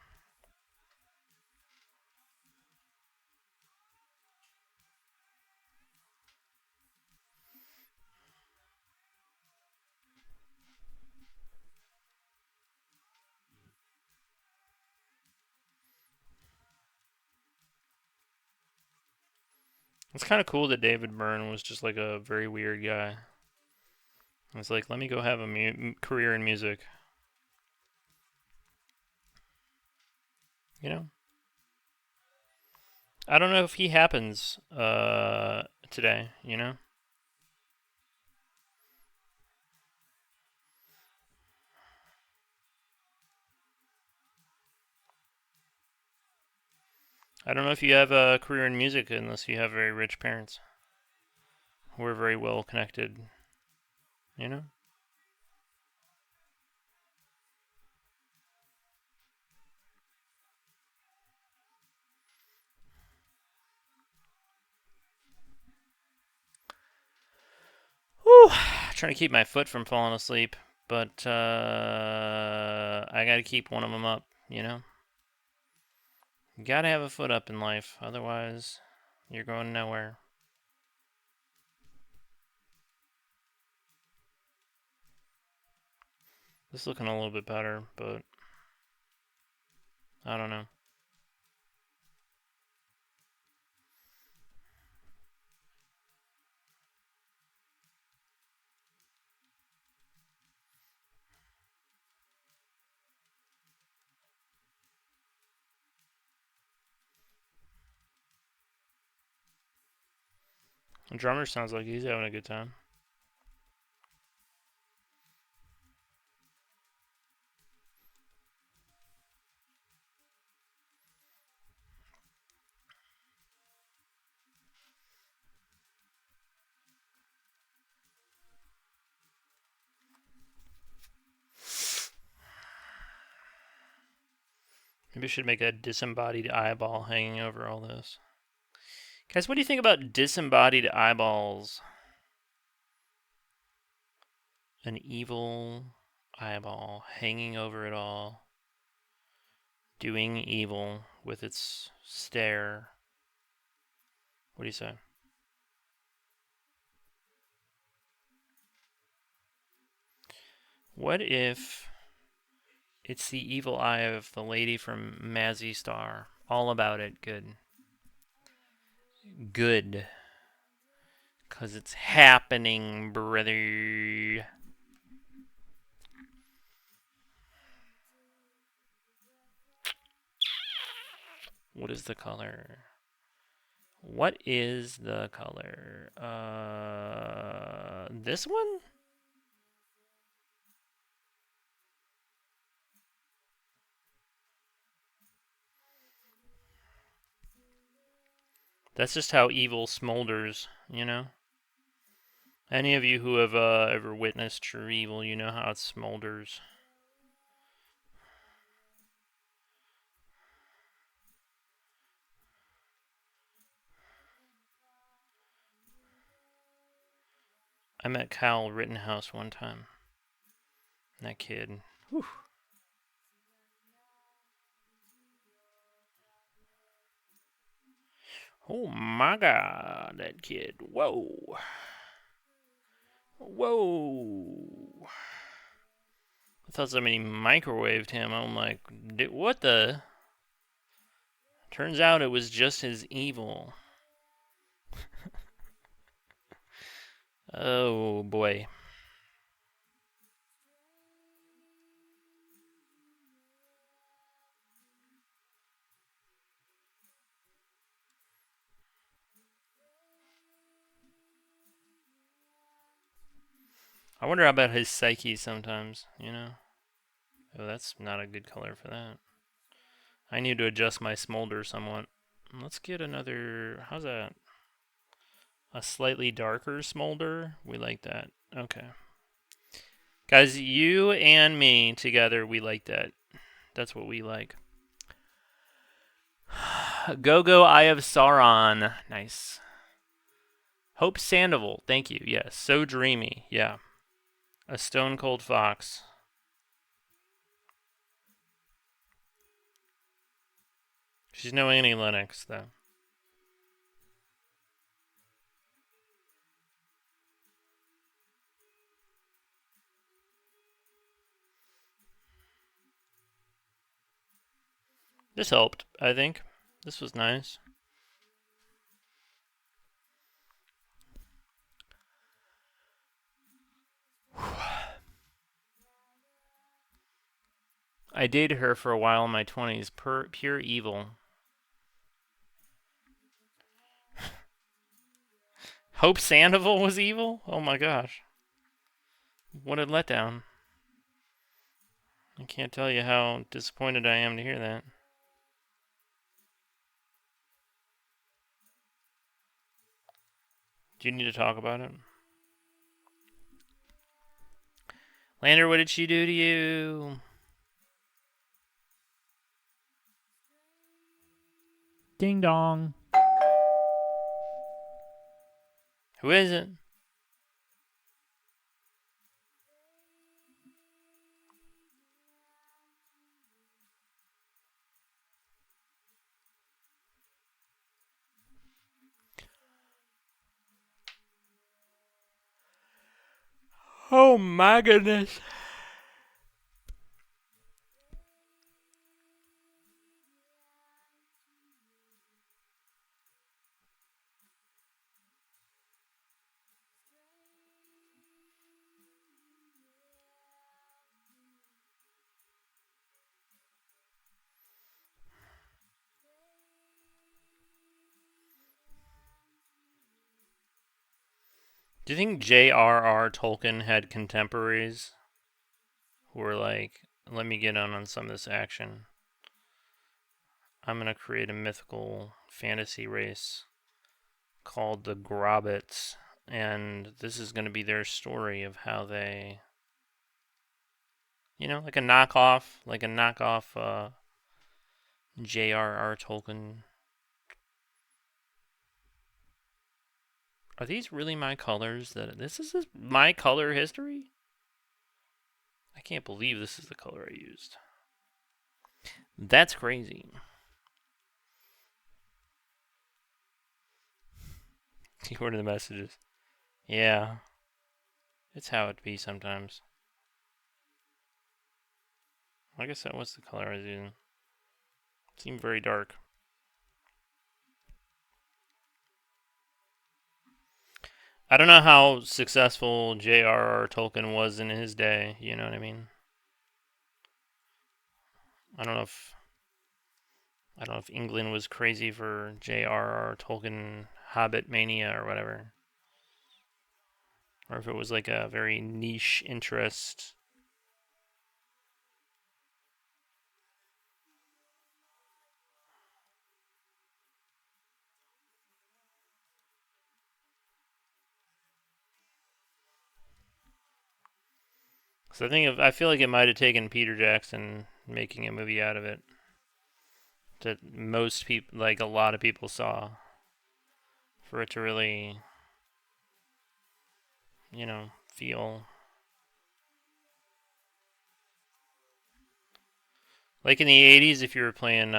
It's kind of cool that David Byrne was just like a very weird guy. It's like, let me go have a career in music. You know? I don't know if he happens today, you know? I don't know if you have a career in music unless you have very rich parents who are very well connected, you know? Whew. Trying to keep my foot from falling asleep, but I gotta keep one of them up you know? You gotta have a foot up in life, otherwise you're going nowhere. This is looking a little bit better, but I don't know. The drummer sounds like he's having a good time. Maybe we should make a disembodied eyeball hanging over all this. Guys, what do you think about disembodied eyeballs? An evil eyeball hanging over it all, doing evil with its stare. What do you say? What if it's the evil eye of the lady from Mazzy Star? All about it. Good. Good. 'Cause it's happening, brother. What is the color? What is the color? This one? That's just how evil smolders, you know? Any of you who have ever witnessed true evil, you know how it smolders. I met Kyle Rittenhouse one time. That kid. Whew. Oh my god, that kid. Whoa. Whoa. I thought somebody microwaved him. I'm like, what the? Turns out it was just his evil. Oh boy. I wonder about his psyche sometimes, you know? Oh, that's not a good color for that. I need to adjust my smolder somewhat. Let's get another, how's that? A slightly darker smolder? We like that. Okay. Guys, you and me together, we like that. That's what we like. Go, Eye of Sauron. Nice. Hope Sandoval. Thank you. Yes. So dreamy. Yeah. A Stone Cold Fox. She's no Annie Lennox, though. This helped, I think. This was nice. I dated her for a while in my 20s. Pure evil. Hope Sandoval was evil? Oh my gosh. What a letdown. I can't tell you how disappointed I am to hear that. Do you need to talk about it? Lander, what did she do to you? Ding dong. Who is it? Oh my goodness. Do you think J.R.R. Tolkien had contemporaries who were like, let me get on some of this action? I'm going to create a mythical fantasy race called the Grobbits, and this is going to be their story of how they, like a knockoff J.R.R. Tolkien. Are these really my colors? This is my color history? I can't believe this is the color I used. That's crazy. What are the messages? Yeah. It's how it be sometimes. I guess that was the color I was using. It seemed very dark. I don't know how successful J.R.R. Tolkien was in his day, you know what I mean? I don't know if England was crazy for J.R.R. Tolkien Hobbit mania or whatever. Or if it was like a very niche interest. So I feel like it might have taken Peter Jackson making a movie out of it that most people, like a lot of people, saw for it to really, feel like in the 80s. If you were playing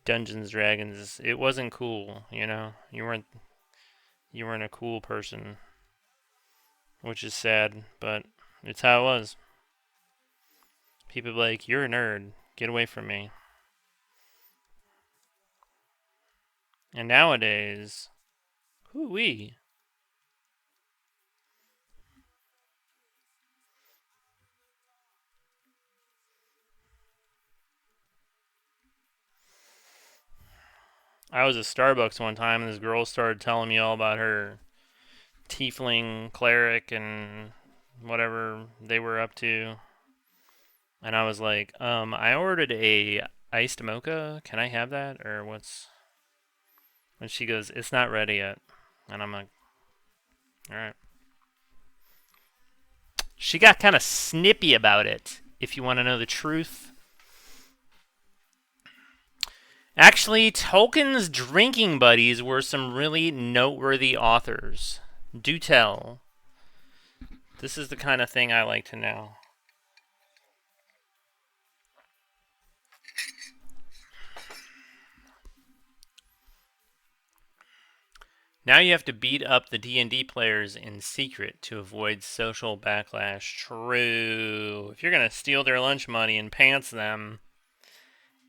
Dungeons Dragons, it wasn't cool. You weren't a cool person, which is sad, but it's how it was. People be like, "You're a nerd. Get away from me." And nowadays, whoo-wee. I was at Starbucks one time and this girl started telling me all about her tiefling cleric and whatever they were up to. And I was like, I ordered a iced mocha. Can I have that? Or what's... And she goes, it's not ready yet. And I'm like, alright. She got kind of snippy about it, if you want to know the truth. Actually, Tolkien's drinking buddies were some really noteworthy authors. Do tell. This is the kind of thing I like to know. Now you have to beat up the D&D players in secret to avoid social backlash. True. If you're going to steal their lunch money and pants them,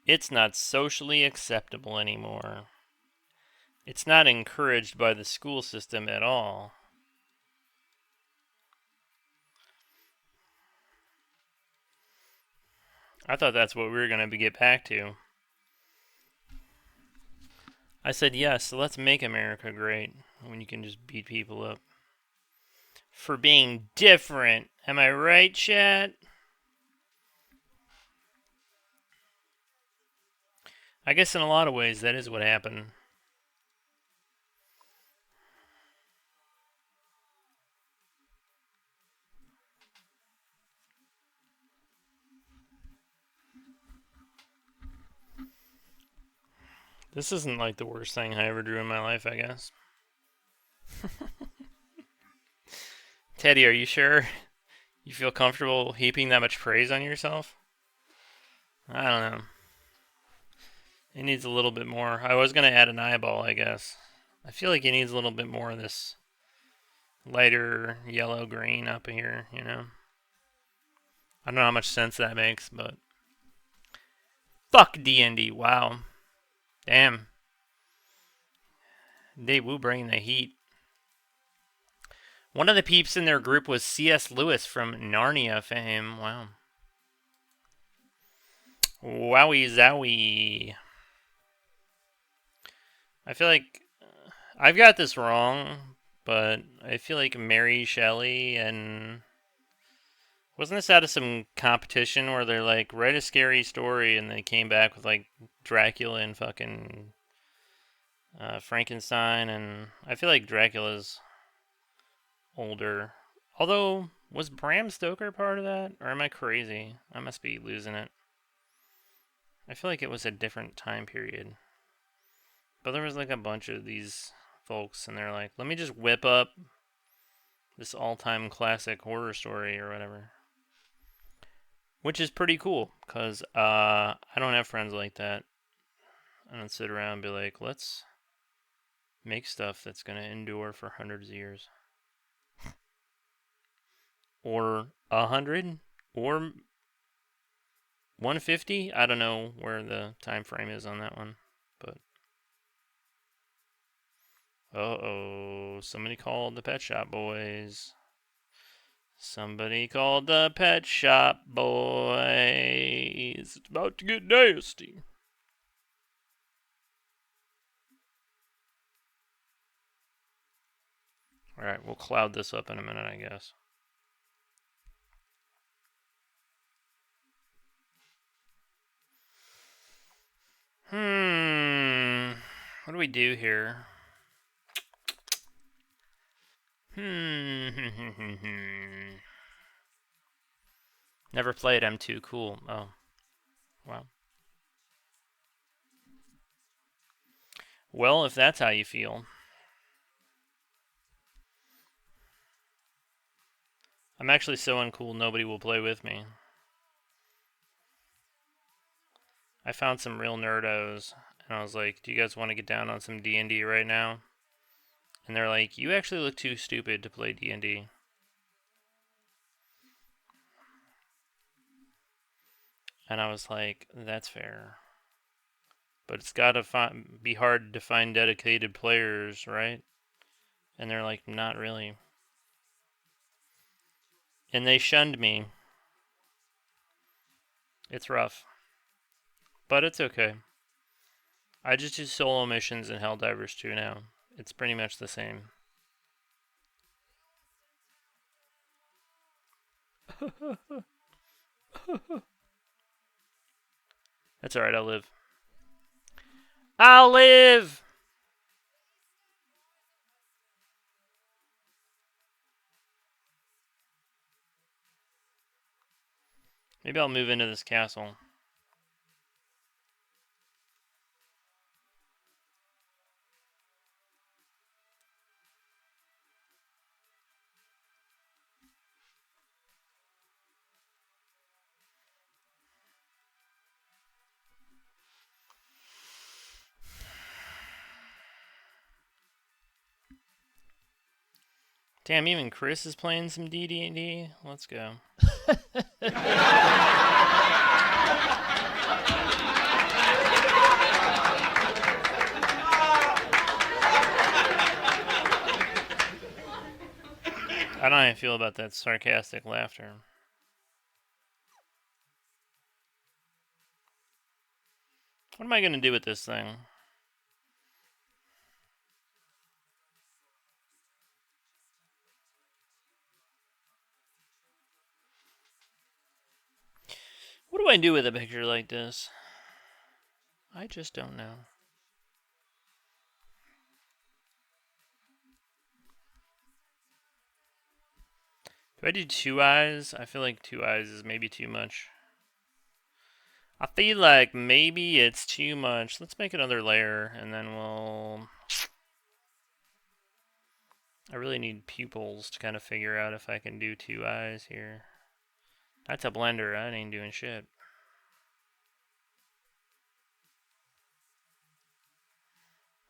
it's not socially acceptable anymore. It's not encouraged by the school system at all. I thought that's what we were going to get back to. I said, yes, so let's make America great when you can just beat people up for being different. Am I right, chat? I guess in a lot of ways that is what happened. This isn't like the worst thing I ever drew in my life, I guess. Teddy, are you sure? You feel comfortable heaping that much praise on yourself? I don't know. It needs a little bit more. I was going to add an eyeball, I guess. I feel like it needs a little bit more of this lighter yellow green up here, you know. I don't know how much sense that makes, but fuck D&D. Wow. Damn. They will bring the heat. One of the peeps in their group was C.S. Lewis from Narnia fame. Wow. Wowie zowie. I feel like I've got this wrong, but I feel like Mary Shelley and wasn't this out of some competition where they're like, write a scary story, and they came back with like Dracula and fucking Frankenstein, and I feel like Dracula's older. Although, was Bram Stoker part of that? Or am I crazy? I must be losing it. I feel like it was a different time period. But there was like a bunch of these folks, and they're like, let me just whip up this all-time classic horror story or whatever. Which is pretty cool, because I don't have friends like that. I don't sit around and be like, let's make stuff that's going to endure for hundreds of years. Or 100? Or 150? I don't know where the time frame is on that one. But uh-oh, somebody called the Pet Shop Boys. Somebody called the Pet Shop Boys. It's about to get nasty. Alright, we'll cloud this up in a minute, I guess. What do we do here? Never played M2. Cool. Oh. Wow. Well, if that's how you feel. I'm actually so uncool nobody will play with me. I found some real nerdos, and I was like, do you guys want to get down on some D&D right now? And they're like, you actually look too stupid to play D&D. And I was like, that's fair. But it's got to be hard to find dedicated players, right? And they're like, not really. And they shunned me. It's rough. But it's okay. I just do solo missions in Helldivers 2 now. It's pretty much the same. That's alright, I'll live. I'll live! Maybe I'll move into this castle. Damn, even Chris is playing some DD&D? Let's go. I don't know how I feel about that sarcastic laughter. What am I going to do with this thing? What do I do with a picture like this? I just don't know. Do I do 2 eyes? I feel like 2 eyes is maybe too much. I feel like maybe it's too much. Let's make another layer, and then we'll... I really need pupils to kind of figure out if I can do 2 eyes here. That's a blender. I ain't doing shit.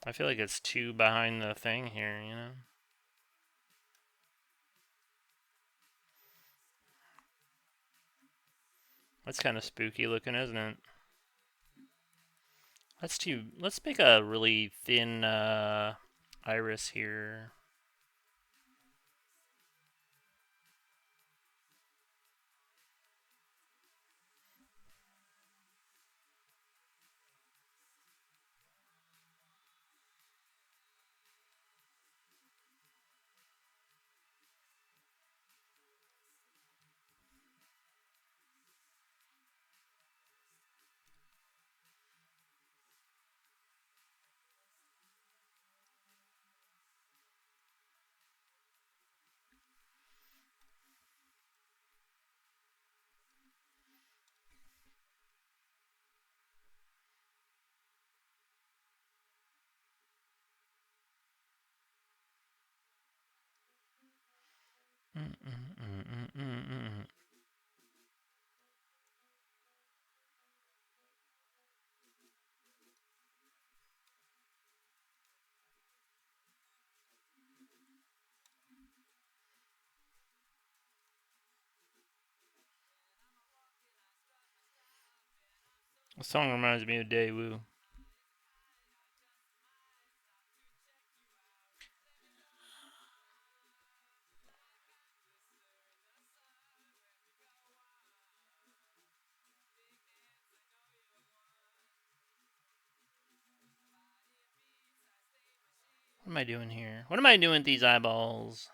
I feel like it's too behind the thing here, you know? That's kind of spooky looking, isn't it? Let's make a really thin iris here. The song reminds me of Daewoo. What am I doing here? What am I doing with these eyeballs?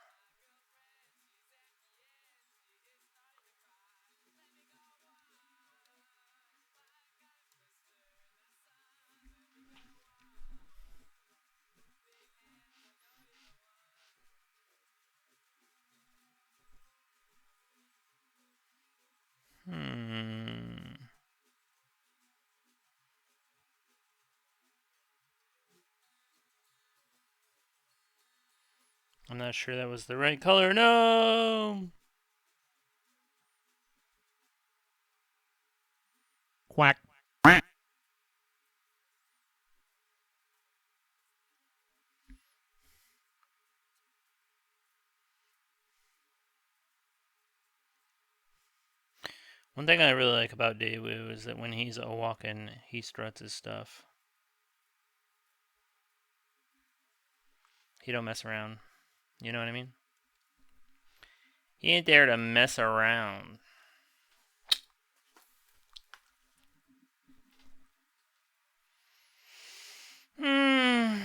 Hmm. I'm not sure that was the right color. No! Quack. One thing I really like about Daewoo is that when he's a walking, he struts his stuff. He don't mess around. You know what I mean? He ain't there to mess around. Hmm.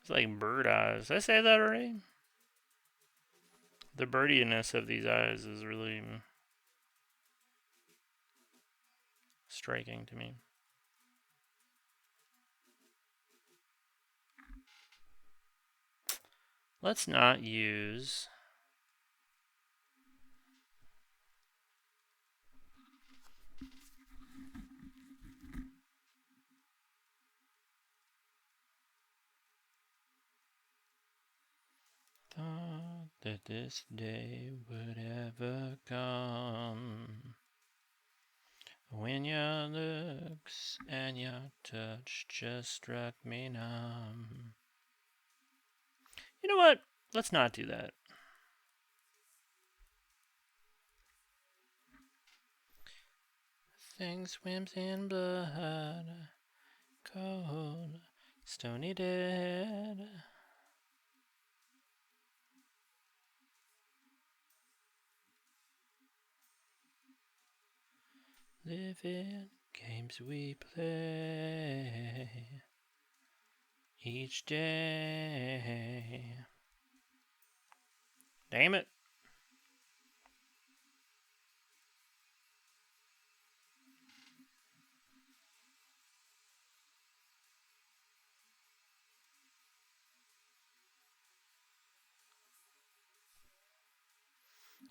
It's like bird eyes. Did I say that already? The birdiness of these eyes is really striking to me. Let's not use thought that this day would ever come. When your looks and your touch just struck me numb. You know what? Let's not do that. Thing swims in blood, cold, stony dead. Living games we play each day. Damn it.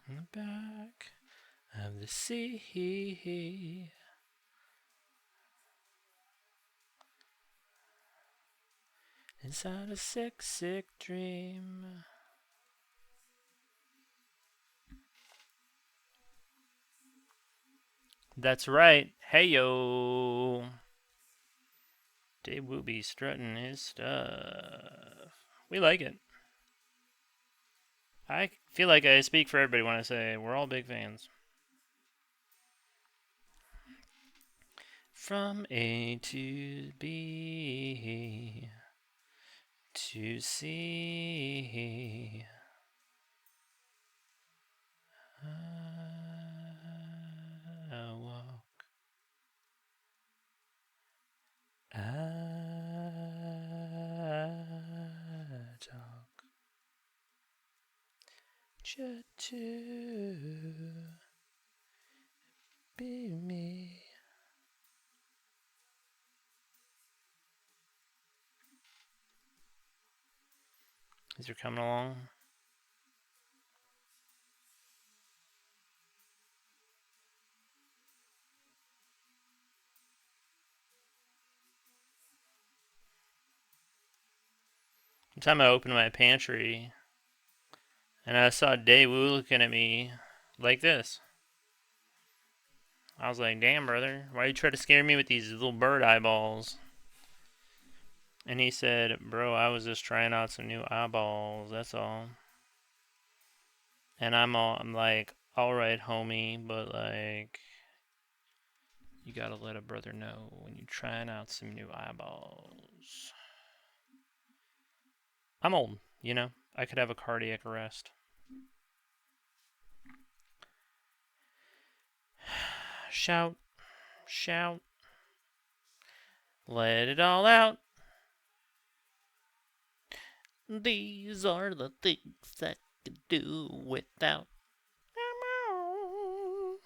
On the back of the sea, inside a sick, sick dream. That's right. Hey yo. Dave will be strutting his stuff. We like it. I feel like I speak for everybody when I say we're all big fans. From A to B to C. I walk. I talk. Just to be me. As you're coming along. One time I opened my pantry and I saw Daewoo looking at me like this. I was like, damn, brother, why you try to scare me with these little bird eyeballs? And he said, bro, I was just trying out some new eyeballs, that's all. And I'm like, alright, homie, but like, you gotta let a brother know when you're trying out some new eyeballs. I'm old, you know? I could have a cardiac arrest. Shout, shout, let it all out. These are the things I could do without. Come on,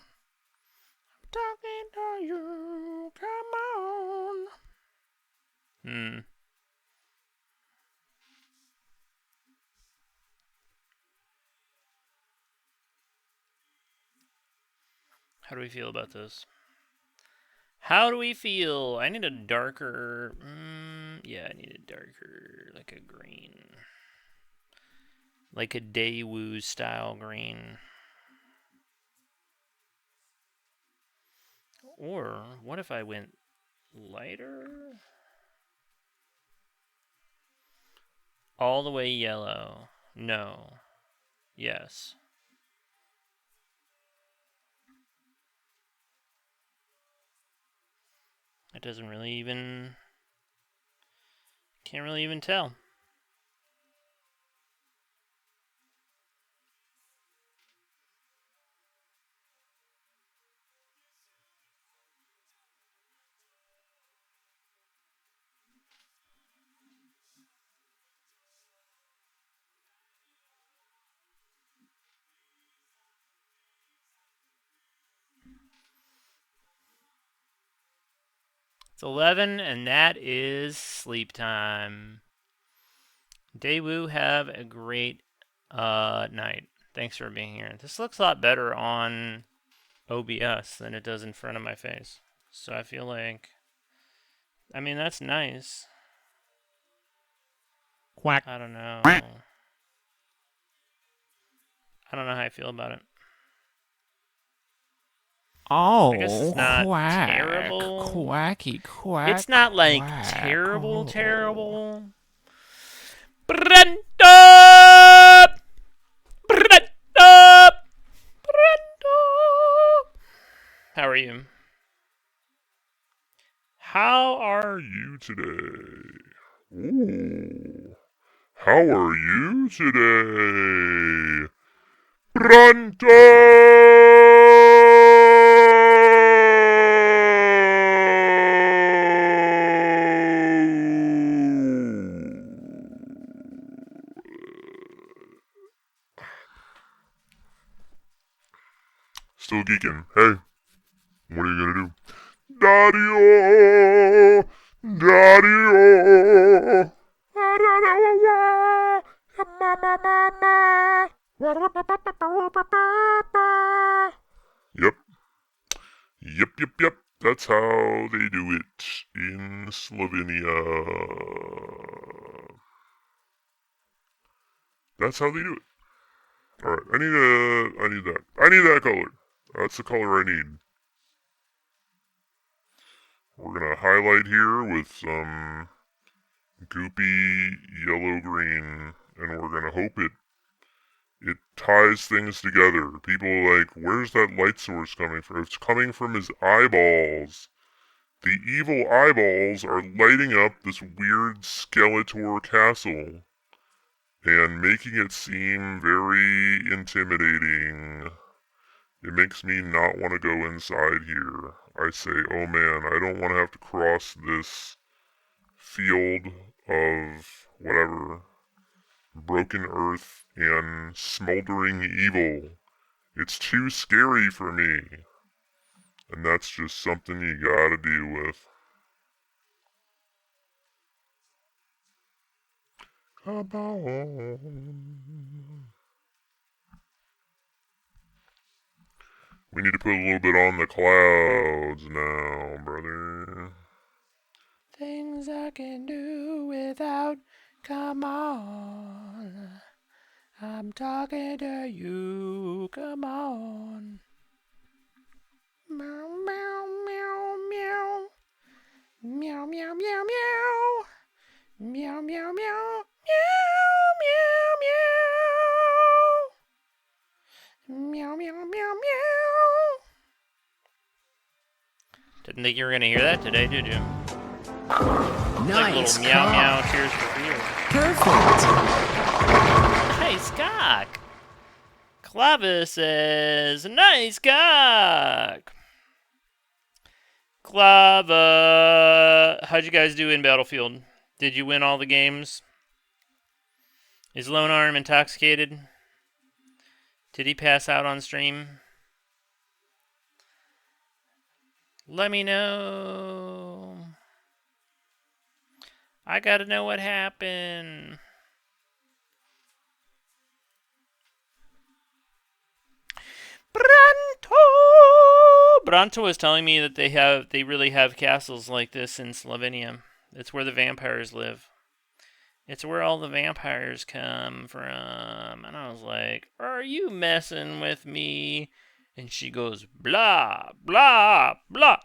I'm talking to you, come on. How do we feel about this? How do we feel? I need a darker... yeah, I need a darker, like a green. Like a Daewoo style green. Or, what if I went lighter? All the way yellow. No. Yes. It doesn't really even... Can't really even tell. It's 11, and that is sleep time. Daewoo, have a great night. Thanks for being here. This looks a lot better on OBS than it does in front of my face. So I feel like... I mean, that's nice. Quack. I don't know. I don't know how I feel about it. Oh, I guess it's not quack, terrible. Quacky, quack. It's not like quack. terrible, Oh. terrible. Brenda! Brenda! Brenda! How are you? How are you today? Ooh. How are you today? Still geeking. Hey, what are you gonna do? Daddy-o, Daddy-o, Yep. Yep. That's how they do it in Slovenia. That's how they do it. Alright, I need that. I need that color. That's the color I need. We're gonna highlight here with some goopy yellow-green, and we're gonna hope it ties things together. People are like, where's that light source coming from? It's coming from his eyeballs. The evil eyeballs are lighting up this weird Skeletor castle and making it seem very intimidating. It makes me not want to go inside here. I say, oh man, I don't want to have to cross this field of whatever, broken earth and smoldering evil. It's too scary for me. And that's just something you gotta deal with. Come on. We need to put a little bit on the clouds now, brother. Things I can do without, come on. I'm talking to you, come on. Meow, meow, meow, meow. Meow, meow, meow, meow. Meow, meow, meow. Meow, meow, meow. Meow, meow, meow, meow. Didn't think you were going to hear that today, did you? Like Nice little meow, meow, cock. tears for fears. Perfect. Nice cock. Clavis says, nice cock. Clava, how'd you guys do in Battlefield? Did you win all the games? Is Lone Arm intoxicated? Did he pass out on stream? Let me know. I gotta know what happened. Branto was telling me that they really have castles like this in Slovenia. It's where the vampires live. It's where all the vampires come from. And I was like, are you messing with me? And she goes, blah, blah, blah,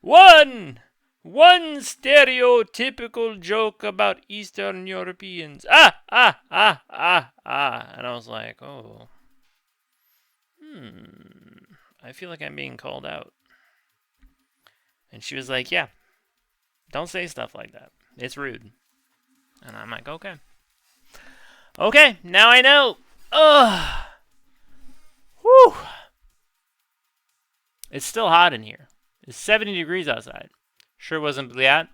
One stereotypical joke about Eastern Europeans. And I was like, oh. I feel like I'm being called out. And she was like, yeah, don't say stuff like that. It's rude. And I'm like, okay. Okay, now I know. Ugh. Whew. It's still hot in here. It's 70 degrees outside. Sure wasn't Bliat?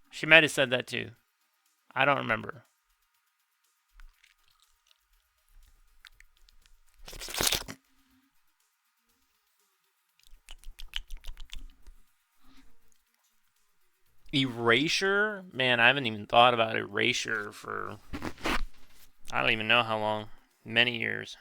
She might have said that too. I don't remember. Erasure? Man, I haven't even thought about erasure for I don't even know how long. Many years.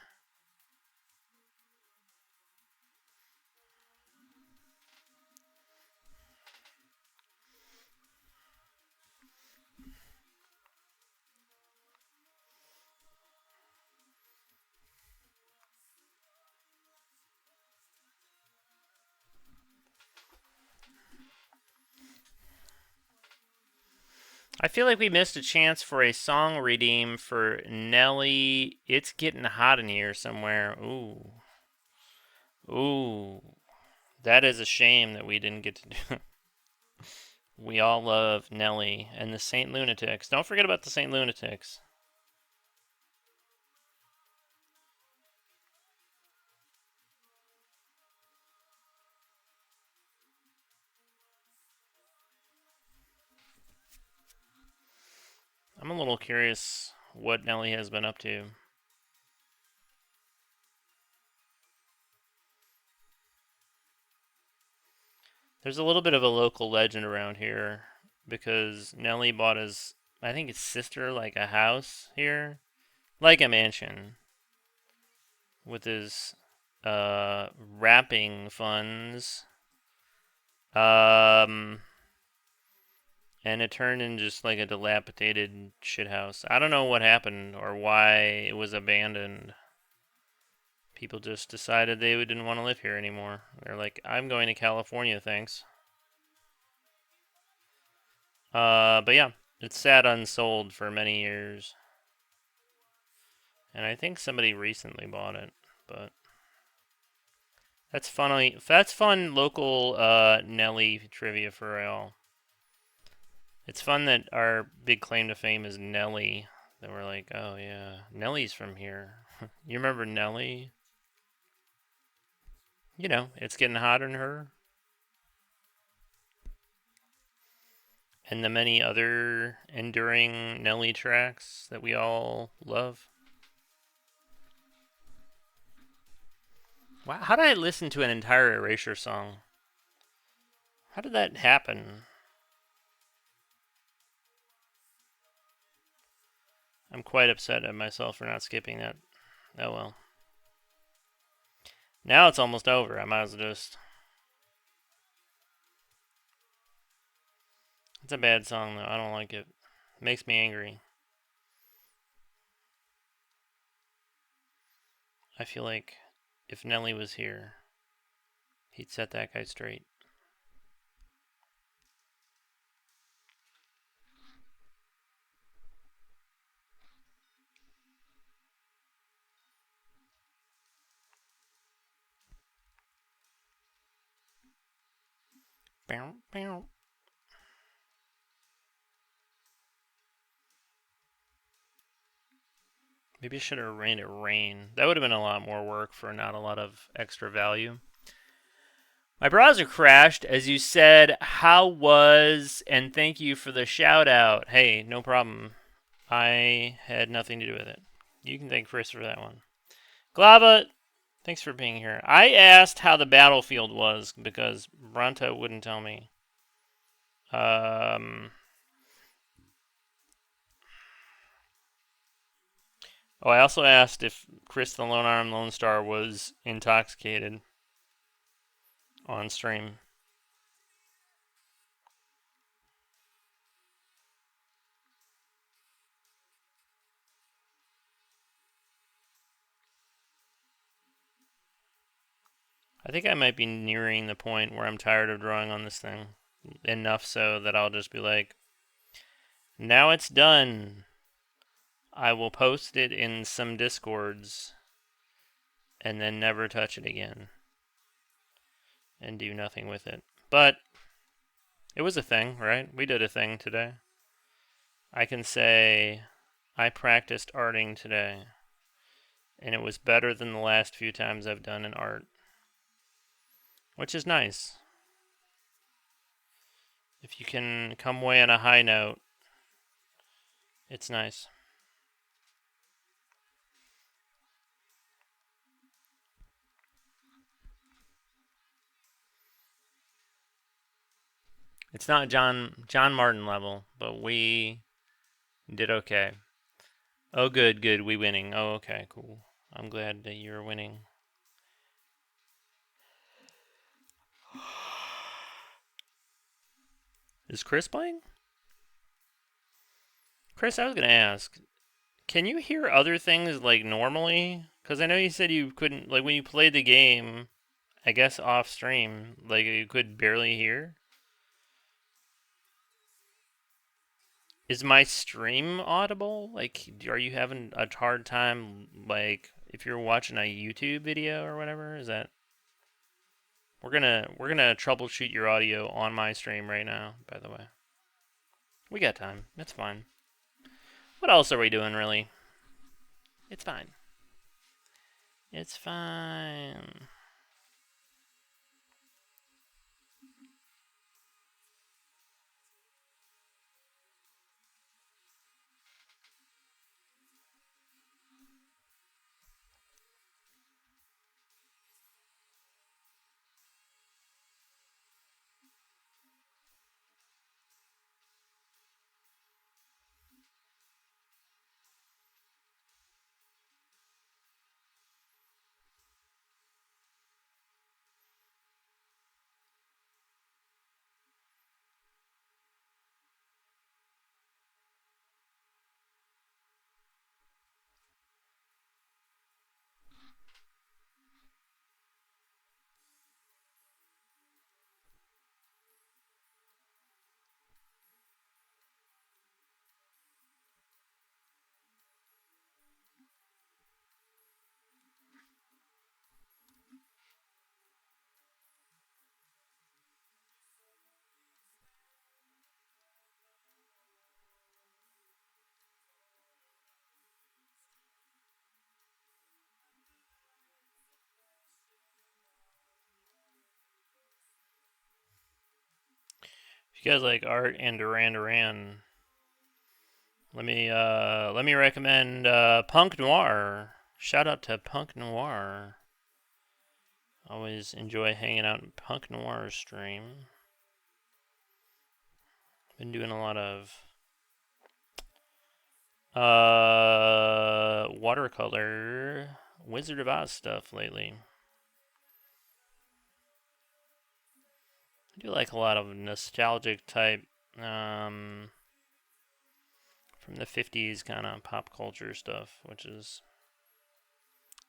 I feel like we missed a chance for a song redeem for Nelly. It's getting hot in here somewhere. Ooh. Ooh. That is a shame that we didn't get to do. We all love Nelly and the Saint Lunatics. Don't forget about the Saint Lunatics. I'm a little curious what Nelly has been up to. There's a little bit of a local legend around here because Nelly bought I think his sister, like a house here, like a mansion, with his rapping funds. And it turned into just like a dilapidated shithouse. I don't know what happened or why it was abandoned. People just decided they didn't want to live here anymore. They're like, I'm going to California, thanks. But yeah, it sat unsold for many years. And I think somebody recently bought it, but that's funny. That's fun local Nelly trivia for y'all. It's fun that our big claim to fame is Nelly. That we're like, oh yeah, Nelly's from here. You remember Nelly? You know, it's getting hot in her. And the many other enduring Nelly tracks that we all love. Wow, how did I listen to an entire Erasure song? How did that happen? I'm quite upset at myself for not skipping that. Oh well. Now it's almost over. I might as well just. It's a bad song though. I don't like it. It makes me angry. I feel like if Nelly was here, he'd set that guy straight. Bow, bow. Maybe I should have rained it rain. That would have been a lot more work for not a lot of extra value. My browser crashed, as you said. How was? And thank you for the shout out. Hey, no problem. I had nothing to do with it. You can thank Chris for that one. Glava, thanks for being here. I asked how the battlefield was because Bronto wouldn't tell me. Oh, I also asked if Chris the Lone Arm Lone Star was intoxicated on stream. I think I might be nearing the point where I'm tired of drawing on this thing. Enough so that I'll just be like, now it's done. I will post it in some Discords and then never touch it again and do nothing with it. But it was a thing, right? We did a thing today. I can say I practiced arting today, and it was better than the last few times I've done an art, which is nice. If you can come away on a high note, it's nice. It's not John Martin level, but we did okay. Oh, good, good. We winning. Oh, okay, cool. I'm glad that you're winning. Is Chris playing? Chris, I was gonna ask, can you hear other things like normally? Because I know you said you couldn't, like when you played the game, I guess off stream, like you could barely hear. Is my stream audible? Like, are you having a hard time, like, if you're watching a YouTube video or whatever? Is that we're gonna troubleshoot your audio on my stream right now, by the way. We got time. It's fine. What else are we doing really? It's fine. It's fine. you guys like art and Duran Duran, let me recommend Punk Noir. Shout out to Punk Noir. Always enjoy hanging out in Punk Noir stream. Been doing a lot of watercolor Wizard of Oz stuff lately. I do like a lot of nostalgic type from the 50s kind of pop culture stuff, which is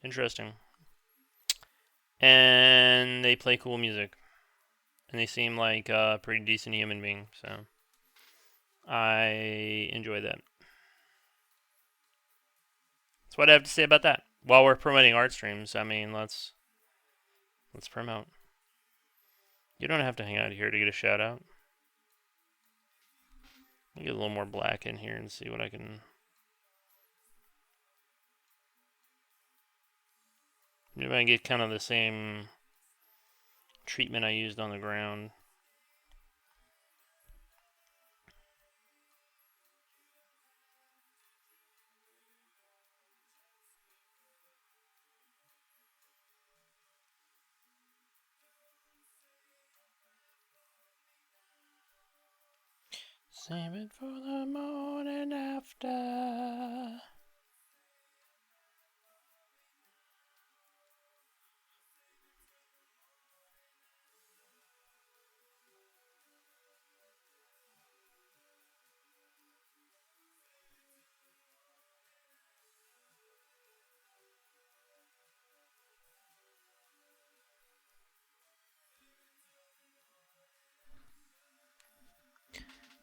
interesting. And they play cool music. And they seem like a pretty decent human being, so I enjoy that. That's what I have to say about that. While we're promoting art streams, I mean, let's promote. You don't have to hang out here to get a shout out. I'll get a little more black in here and see what I can. Maybe I can get kind of the same treatment I used on the ground. Save it for the morning after.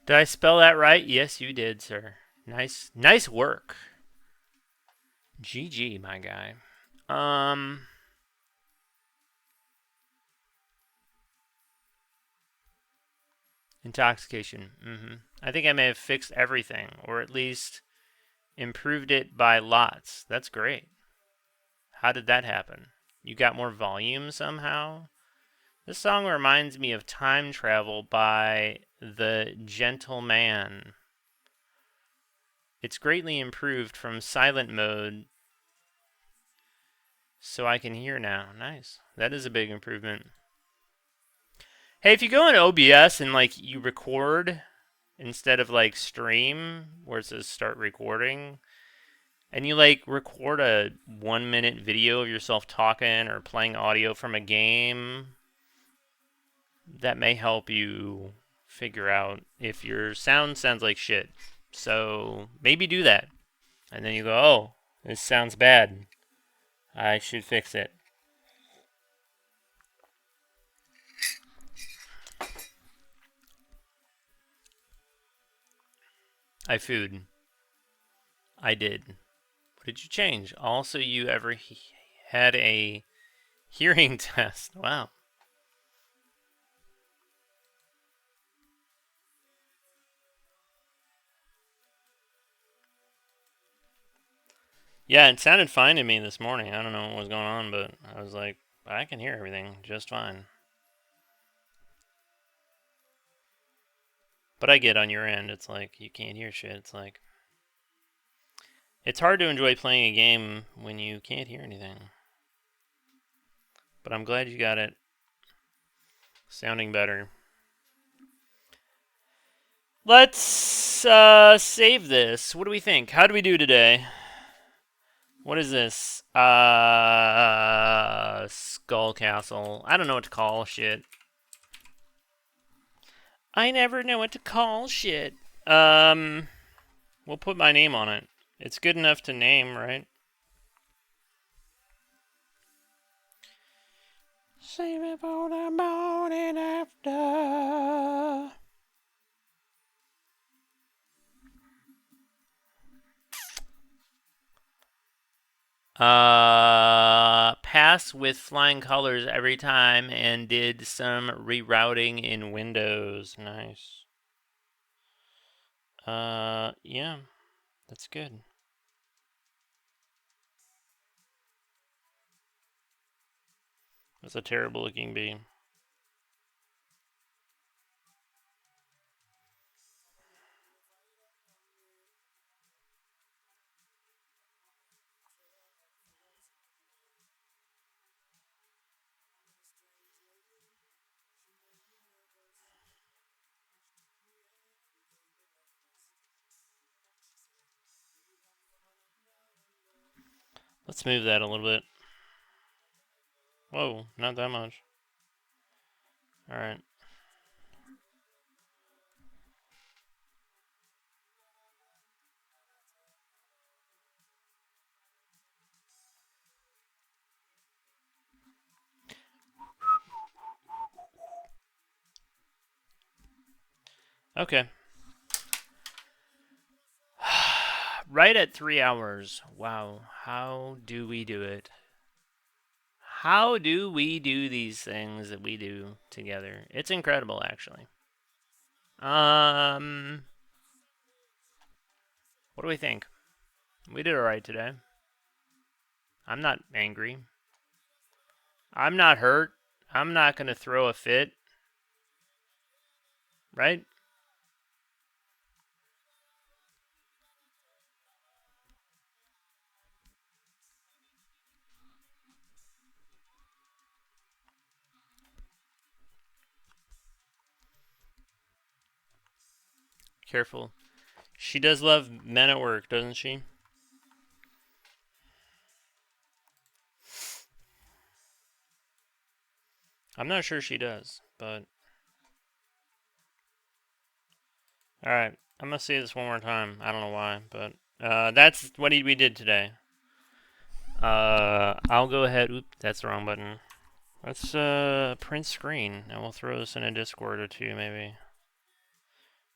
Did I spell that right? Yes, you did, sir. Nice work. GG, my guy. Intoxication. I think I may have fixed everything, or at least improved it by lots. That's great. How did that happen? You got more volume somehow? This song reminds me of Time Travel by The Gentleman. It's greatly improved from silent mode, so I can hear now. Nice. That is a big improvement. Hey, if you go in OBS and like you record instead of like stream, where it says start recording, and you like record a 1-minute video of yourself talking or playing audio from a game, that may help you figure out if your sound sounds like shit. So maybe do that. And then you go, oh, this sounds bad. I should fix it. I food. I did. What did you change? Also, you ever had a hearing test? Wow. Yeah, it sounded fine to me this morning. I don't know what was going on, but I was like, I can hear everything just fine. But I get on your end, it's like, you can't hear shit. It's like, it's hard to enjoy playing a game when you can't hear anything. But I'm glad you got it sounding better. Let's save this. What do we think? How do we do today? What is this? Skull Castle. I don't know what to call shit. I never know what to call shit. We'll put my name on it. It's good enough to name, right? Save it for the morning after. Pass with flying colors every time and did some rerouting in Windows. Nice. Yeah, that's good. That's a terrible looking bee. Let's move that a little bit. Whoa, not that much. Alright. Okay. Right at 3 hours. Wow. How do we do it? How do we do these things that we do together? It's incredible, actually. What do we think? We did alright today. I'm not angry. I'm not hurt. I'm not gonna throw a fit. Right? Careful. She does love men at work, doesn't she? I'm not sure she does, but... Alright, I'm gonna say this one more time. I don't know why, but... that's what we did today. I'll go ahead... Oop, that's the wrong button. Let's, print screen, and we'll throw this in a Discord or two, maybe.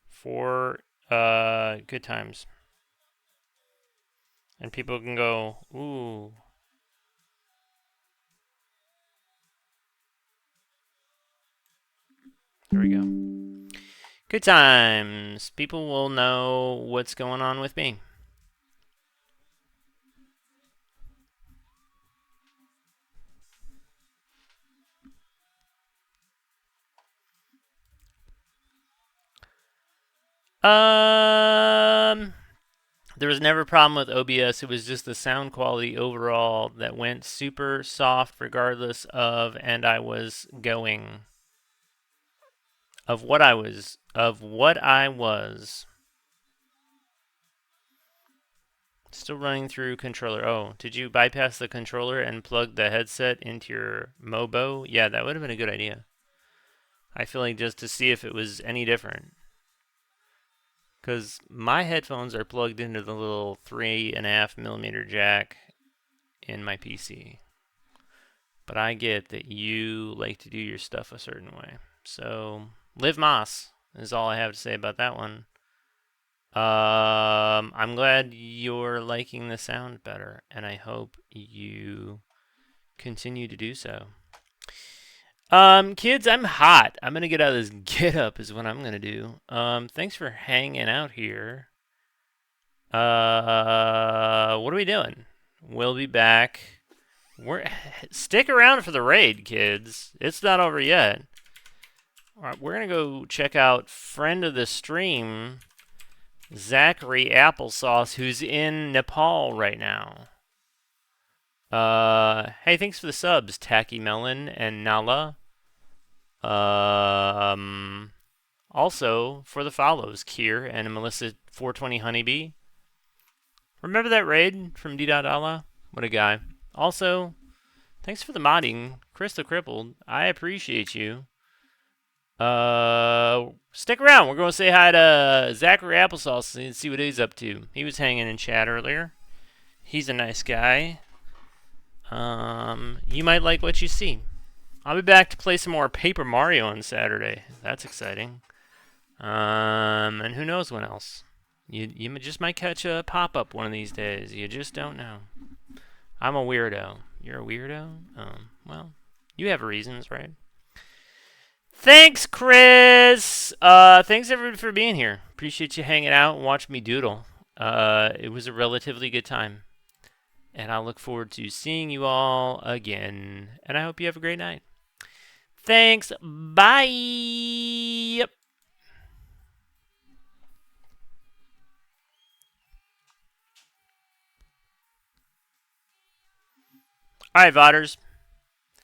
For, good times. And people can go, ooh... There we go. Good times. People will know what's going on with me. There was never a problem with OBS. It was just the sound quality overall that went super soft regardless of, and I was going. Of what I was. Still running through controller. Oh, did you bypass the controller and plug the headset into your Mobo? Yeah, that would have been a good idea. I feel like just to see if it was any different. Because my headphones are plugged into the little 3.5mm jack in my PC. But I get that you like to do your stuff a certain way. So, live Moss is all I have to say about that one. I'm glad you're liking the sound better, and I hope you continue to do so. Kids, I'm hot. I'm gonna get out of this get up is what I'm gonna do. Thanks for hanging out here. What are we doing? We'll be back. Stick around for the raid, kids. It's not over yet. All right, we're gonna go check out friend of the stream, Zachary Applesauce, who's in Nepal right now. Hey, thanks for the subs, Tacky Melon and Nala. Also for the follows, Kier and Melissa 420 Honeybee. Remember that raid from D.Allah? What a guy. Also, thanks for the modding, Chris the Crippled. I appreciate you. Stick around. We're going to say hi to Zachary Applesauce and see what he's up to. He was hanging in chat earlier. He's a nice guy. You might like what you see. I'll be back to play some more Paper Mario on Saturday. That's exciting. And who knows when else. You just might catch a pop-up one of these days. You just don't know. I'm a weirdo. You're a weirdo? Well, you have reasons, right? Thanks, Chris! Thanks, everybody, for being here. Appreciate you hanging out and watching me doodle. It was a relatively good time. And I look forward to seeing you all again. And I hope you have a great night. Thanks. Bye. Yep. All right, Vodders.